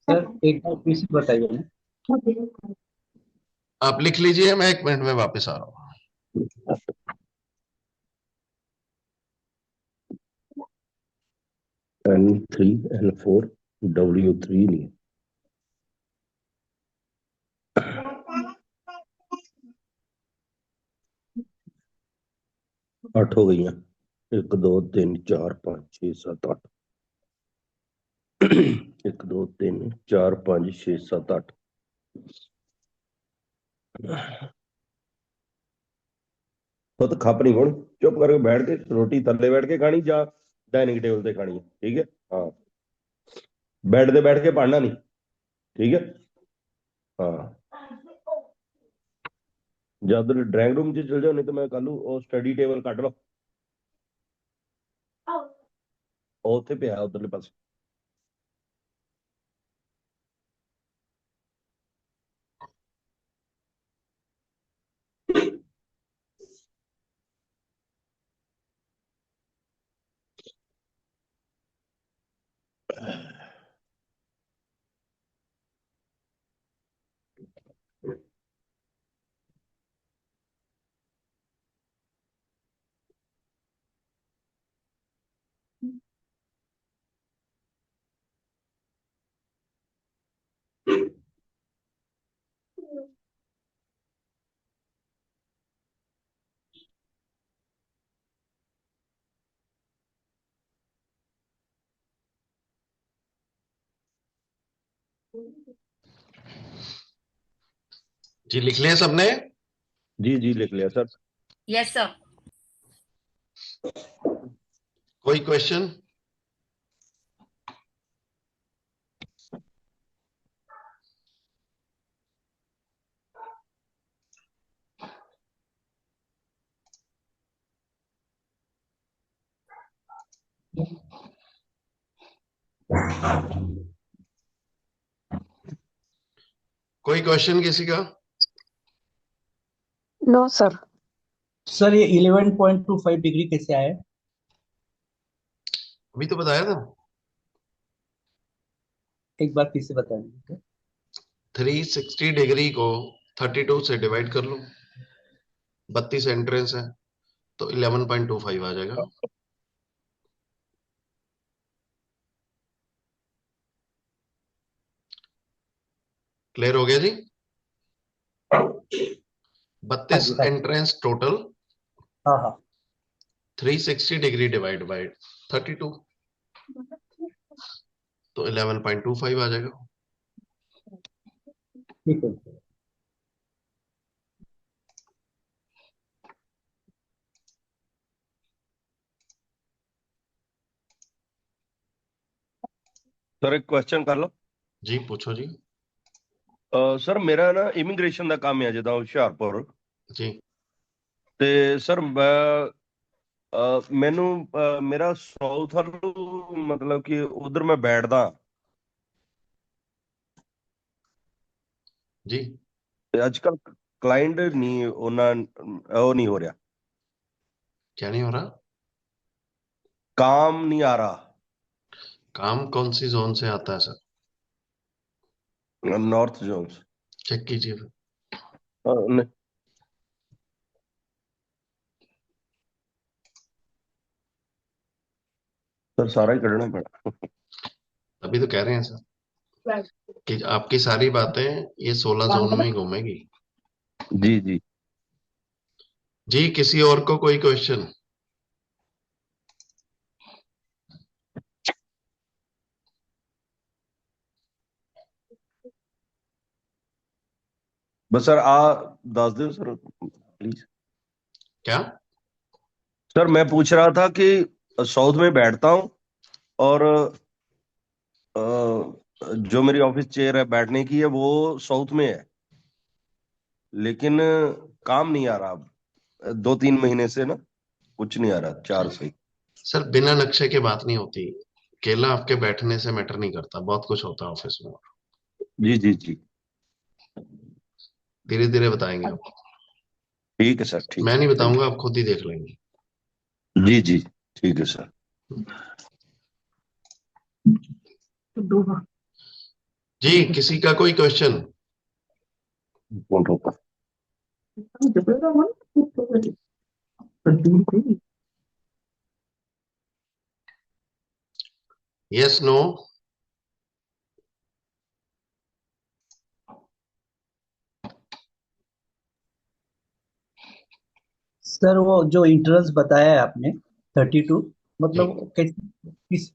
सर एक बार फिर से बताइए ना। आप लिख लीजिए, मैं 1 मिनट में वापस आ रहा हूं। N3, N4, W3 नहीं। 8 हो गई हैं। 1 2 3 4 5 6 7 8। 1 2 3 4 5 6 7 8। खुद खपनी कौन, चुप करके बैठ के रोटी थल्ले बैठ के खानी जा डाइनिंग टेबल पे खानी है, ठीक है? हाँ, बेड पे बैठ के पढ़ना नहीं, ठीक है? हाँ, ਜਾਂ ਉਧਰ ਡਰਾਇੰਗ ਰੂਮ 'ਚ ਚਲ ਜਾਓ, ਨਹੀਂ ਤਾਂ ਮੈਂ ਕੱਲ ਨੂੰ ਉਹ ਸਟੱਡੀ ਟੇਬਲ ਕੱਢ ਲਓ, ਉਹ ਉੱਥੇ ਪਿਆ ਉਧਰਲੇ ਪਾਸੇ। जी लिख लिया सबने? जी जी लिख लिया सर। Yes sir. कोई क्वेश्चन? कोई क्वेश्चन किसी का? No sir. सर ये 11.25 डिग्री कैसे आया? अभी तो बताया था। एक बार फिर से बता दीजिए। 360 डिग्री को 32 से डिवाइड कर लो, 32 एंट्रेंस है तो 11.25 आ जाएगा। क्लियर हो गया जी? 32 एंट्रेंस टोटल, हाँ हाँ 360 डिग्री डिवाइड बाय 32 तो 11.25 आ जाएगा। ठीक है। ਸਰ ਇੱਕ ਕੁਐਸਚਨ ਕਰ ਲਓ। जी पूछो जी। ਸਰ ਮੇਰਾ ਨਾ ਇਮੀਗ੍ਰੇਸ਼ਨ ਦਾ ਕੰਮ ਹੈ ਜਿੱਦਾਂ ਹੁਸ਼ਿਆਰਪੁਰ जी ਤੇ ਸਰ ਮੈਨੂੰ ਮੇਰਾ ਸਾਊਥ ਵੱਲ ਮਤਲਬ ਕਿ ਉਧਰ ਮੈਂ ਬੈਠਦਾ जी ਤੇ ਅੱਜ ਕੱਲ ਕਲਾਇੰਟ ਨਹੀਂ ਉਹਨਾਂ ਉਹ ਨਹੀਂ ਹੋ ਰਿਹਾ, क्या नहीं हो रहा? काम नहीं आ रहा। काम कौन सी जोन से आता है सर? North Jones. चेक कीजिए फिर। नहीं सर सारा ही करना पड़ा। अभी तो कह रहे हैं सर कि आपकी सारी बातें ये 16 जोन में ही घूमेगी। जी जी जी किसी और को कोई क्वेश्चन? बस सर दस दो सर प्लीज। क्या? सर मैं पूछ रहा था कि साउथ में बैठता हूँ और जो मेरी ऑफिस चेयर है बैठने की है वो साउथ में है, लेकिन काम नहीं आ रहा अब 2-3 महीने से ना, कुछ नहीं आ रहा 4 से। सर बिना नक्शे के बात नहीं होती, केला आपके बैठने से मैटर नहीं करता, बहुत कुछ होता है ऑफिस में। जी जी जी धीरे धीरे बताएंगे आपको। ठीक है सर, ठीक मैं है, नहीं थैंक बताऊंगा, आप खुद ही देख लेंगे। यू। जी जी ठीक है सर। जी किसी का कोई क्वेश्चन? कौन रोका? Yes no? सर वो जो इंट्रेंस बताया है आपने 32, मतलब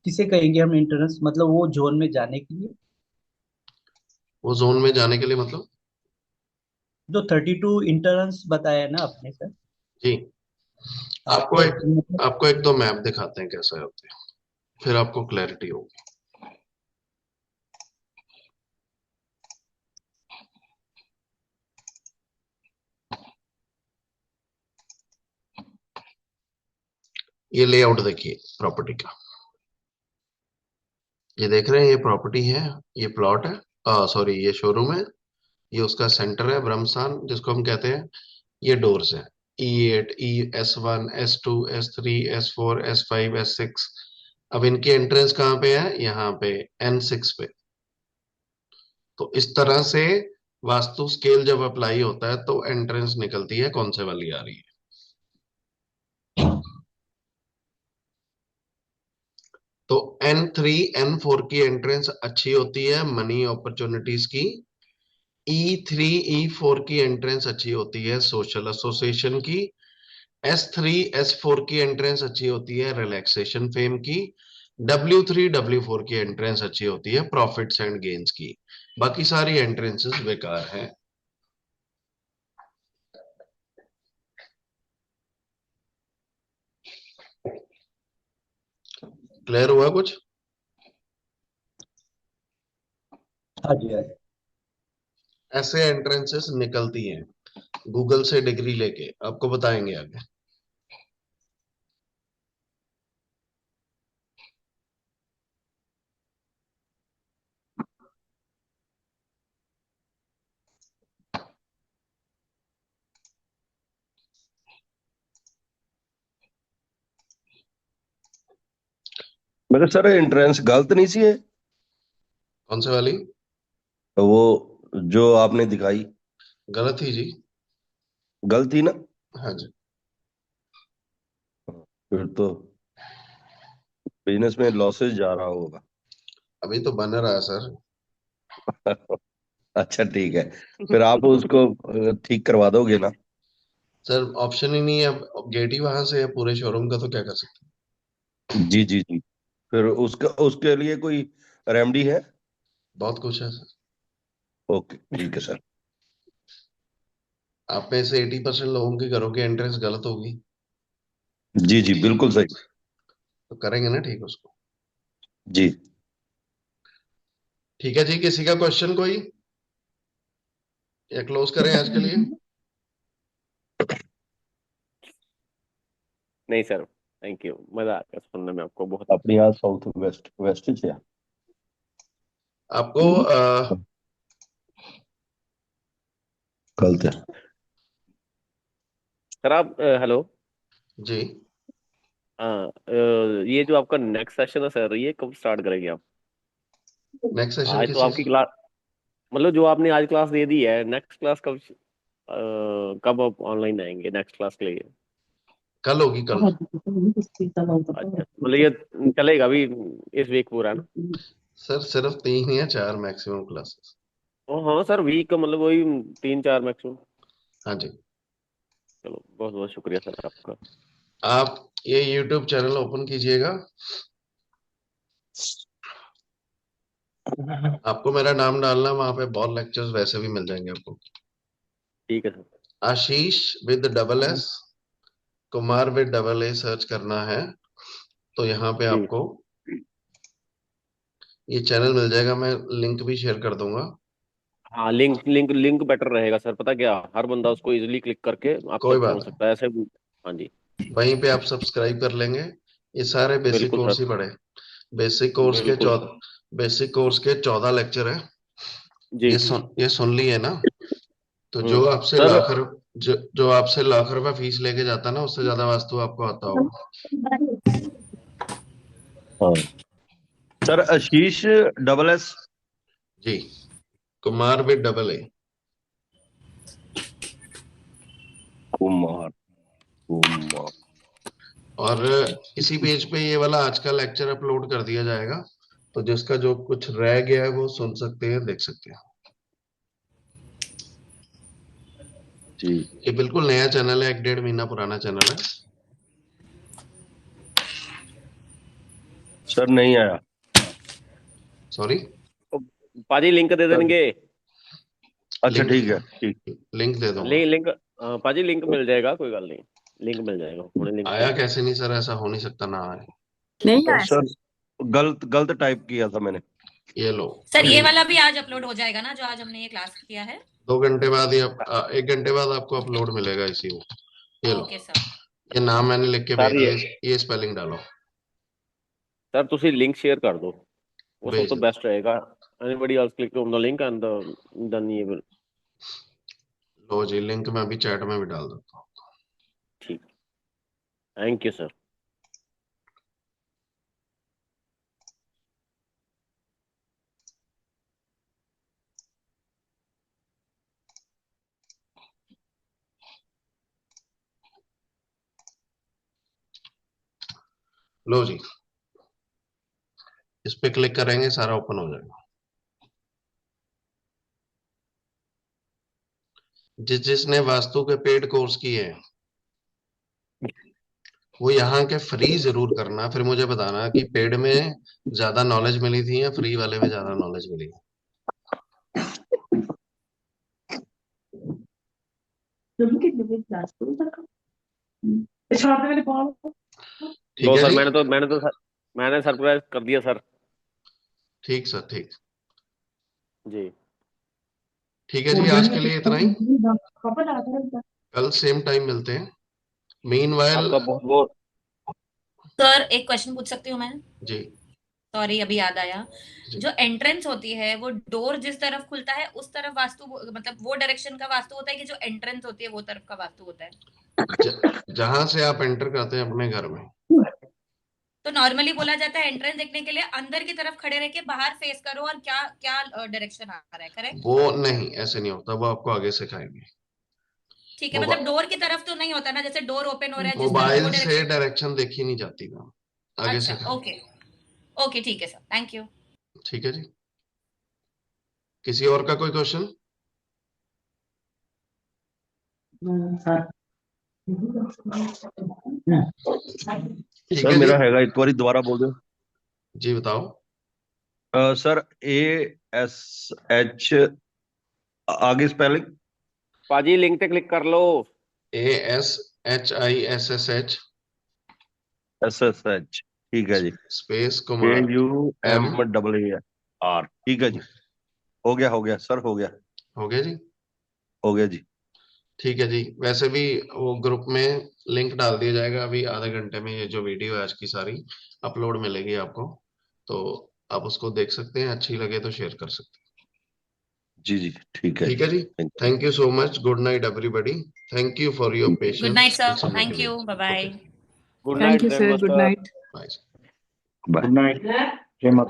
किसे कहेंगे हम इंट्रेंस, मतलब वो जोन में जाने के लिए? वो जोन में जाने के लिए मतलब? जो 32 इंट्रेंस बताया है ना आपने सर। जी आपको तो आपको एक दो मैप दिखाते हैं कैसे होते हैं, फिर आपको क्लैरिटी होगी। ये लेआउट देखिए प्रॉपर्टी का, ये देख रहे हैं, ये प्रॉपर्टी है, ये प्लॉट है, सॉरी ये शोरूम है, ये उसका सेंटर है ब्रह्मस्थान जिसको हम कहते हैं, ये डोर्स है E8 S1 S2 S3 S4 S5 S6। अब इनकी एंट्रेंस कहाँ पे है? यहाँ पे N6 पे। तो इस तरह से वास्तु स्केल जब अप्लाई होता है तो एंट्रेंस निकलती है कौन से वाली आ रही है। तो N3 N4 की एंट्रेंस अच्छी होती है मनी अपॉर्चुनिटीज की, E3 E4 की एंट्रेंस अच्छी होती है सोशल एसोसिएशन की, S3 S4 की एंट्रेंस अच्छी होती है रिलैक्सेशन फेम की, W3 W4 की एंट्रेंस अच्छी होती है प्रॉफिट्स एंड गेन्स की। बाकी सारी एंट्रेंसेस बेकार हैं। क्लियर हुआ कुछ? हाँ जी, हाँ जी। ऐसे एंट्रेंसेस निकलती हैं, गूगल से डिग्री लेके आपको बताएंगे आगे। मेरे सर एंट्रेंस गलत नहीं सी है कौन से वाली? वो जो आपने दिखाई? गलत ही जी। गलत ही ना? हाँ जी। फिर तो बिजनेस में लॉसेस जा रहा होगा। अभी तो बन रहा है सर। अच्छा ठीक है, फिर आप उसको ठीक करवा दोगे ना? सर ऑप्शन ही नहीं है, अब गेट ही वहां से है पूरे शोरूम का, तो क्या कर सकते जी जी जी। फिर उसका उसके लिए कोई रेमेडी है? हैं? बहुत कुछ है सर। ओके ठीक है सर। आप में से 80% लोगों की घरों की एंट्रेंस गलत होगी, जी जी बिल्कुल सही। तो करेंगे ना ठीक उसको। जी। ठीक है जी, किसी का क्वेश्चन कोई, या क्लोज करें आज के लिए? नहीं सर, थैंक यू, मजा आता है सुनने में आपको बहुत। अपनी यहाँ साउथ वेस्ट वेस्ट से आपको गलत है सर आप हेलो। जी। ये जो आपका नेक्स्ट सेशन है सर, ये कब स्टार्ट करेंगे आप? नेक्स्ट सेशन आज किस तो चीज? आपकी क्लास, मतलब जो आपने आज क्लास दे दी है, नेक्स्ट क्लास कब कब आप ऑनलाइन आएंगे नेक्स्ट क्लास के लिए? कल होगी, कल। अच्छा, मतलब ये चलेगा अभी इस वीक पूरा ना? सर सिर्फ 3 या 4 मैक्सिमम क्लासेस। हाँ सर, वीक का मतलब वही 3-4 मैक्सिमम। हाँ जी। चलो बहुत बहुत शुक्रिया सर आपका। आप ये YouTube चैनल ओपन कीजिएगा, आपको मेरा नाम डालना, वहां पे बहुत लेक्चर्स वैसे भी मिल जाएंगे आपको। ठीक है sir. Ashish with double S, Kumar with double A search करना है, तो यहाँ पे जी आपको ये चैनल मिल जाएगा। मैं लिंक भी शेयर कर दूंगा। हाँ, लिंक लिंक लिंक बेटर रहेगा सर, पता क्या, हर बंदा उसको इजीली क्लिक करके आप कोई तक बात पहुंच नहीं, सकता है ऐसे। हाँ जी। वहीं पे आप सब्सक्राइब कर लेंगे। ये सारे बेसिक बिल्कुल कोर्स ही सर। पढ़े। बेसिक कोर्स के बिल्कुल 14 बेसिक कोर्स के 14 लेक्चर है। जी। ये सुन लिए ना? तो जो आपसे सर जो आपसे लाख रुपए फीस लेके जाता है ना, उससे ज्यादा वास्तु आपको आता होगा। हाँ सर, आशीष डबल एस। जी, Kumar with double A. Kumar Kumar. और इसी पेज पे ये वाला आज का लेक्चर अपलोड कर दिया जाएगा, तो जिसका जो कुछ रह गया है वो सुन सकते हैं, देख सकते हैं। जी ये बिल्कुल नया चैनल है, 1-1.5 महीना पुराना चैनल है। सर नहीं आया। सॉरी। पाजी लिंक दे सर देंगे। अच्छा ठीक है, ठीक। लिंक दे दूंगा। लिंक पाजी लिंक मिल जाएगा, कोई गल नहीं, लिंक मिल जाएगा, उन्हें लिंक आया कैसे नहीं सर? ऐसा हो नहीं सकता ना आए। नहीं आया सर सर। गलत गलत टाइप किया था मैंने। ये लो। सर ये वाला भी आज अपलोड हो जाएगा ना, जो आज हमने ये क्लास किया है? 2 घंटे बाद या 1 घंटे बाद आपको अपलोड मिलेगा इसी में। ये लो, ओके सर। ये नाम मैंने लिख के भेज सर दिया, ये स्पेलिंग डालो। सर ਤੁਸੀਂ लिंक शेयर कर दो, वो सब भेज तो दो। बेस्ट रहेगा। Anybody else click on the link and then ये विल। लो जी, लिंक मैं अभी चैट में भी डाल देता हूँ। ठीक, थैंक यू सर। लो जी, इस पे क्लिक करेंगे, सारा ओपन हो जाएगा। जिसने वास्तु के पेड कोर्स किए हैं, वो यहाँ के फ्री जरूर करना, फिर मुझे बताना कि पेड में ज्यादा नॉलेज मिली थी या फ्री वाले में ज्यादा नॉलेज मिली। ठीक लो है सर, जी, मैंने सरप्राइज कर दिया सर ठीक सर, ठीक जी। ठीक है जी, आज के लिए इतना ही। कल सेम टाइम मिलते हैं। मीनवाइल आपका बहुत बहुत सर एक क्वेश्चन पूछ सकती हूँ मैं? जी सॉरी अभी याद आया। जी जो एंट्रेंस होती है वो डोर जिस तरफ खुलता है उस तरफ वास्तु मतलब वो डायरेक्शन का वास्तु होता है कि जो एंट्रेंस होती है वो तरफ का वास्तु होता है? जहां से आप एंटर करते हैं अपने घर में, तो नॉर्मली बोला जाता है एंट्रेंस देखने के लिए अंदर की तरफ खड़े रह के बाहर फेस करो और क्या क्या डायरेक्शन आ रहा है, करेक्ट? वो नहीं, ऐसे नहीं होता, वो आपको आगे सिखाएंगे। ठीक है, मतलब डोर की तरफ तो नहीं होता ना, जैसे डोर ओपन हो रहा है जिस तरफ मोबाइल वो से डायरेक्शन। डायरेक्शन देखी नहीं जाती मैम, आगे अच्छा सिखाएंगे। ओके ओके ठीक है सर, थैंक यू। ठीक है जी, किसी और का कोई क्वेश्चन? ठीक सर है जी, मेरा हैगा, एक बारी दोबारा बोल दो। जी बताओ। सर ASH आगे स्पेलिंग। पाजी लिंक पे क्लिक कर लो। ASHISSH SSH, ठीक है जी। स्पेस कुमार M KUMAAR, ठीक है जी। हो गया सर, हो गया जी, हो गया जी। ठीक है जी। वैसे भी वो ग्रुप में लिंक डाल दिया जाएगा अभी आधे घंटे में। ये जो वीडियो है आज की सारी अपलोड मिलेगी आपको, तो आप उसको देख सकते हैं, अच्छी लगे तो शेयर कर सकते हैं। जी जी, ठीक है ठीक है जी, thank you so much. Good night everybody, thank you for your good patience. Night sir, thank you, bye bye. Good thank night you sir, good night. Bye. Good night, जय माता दी।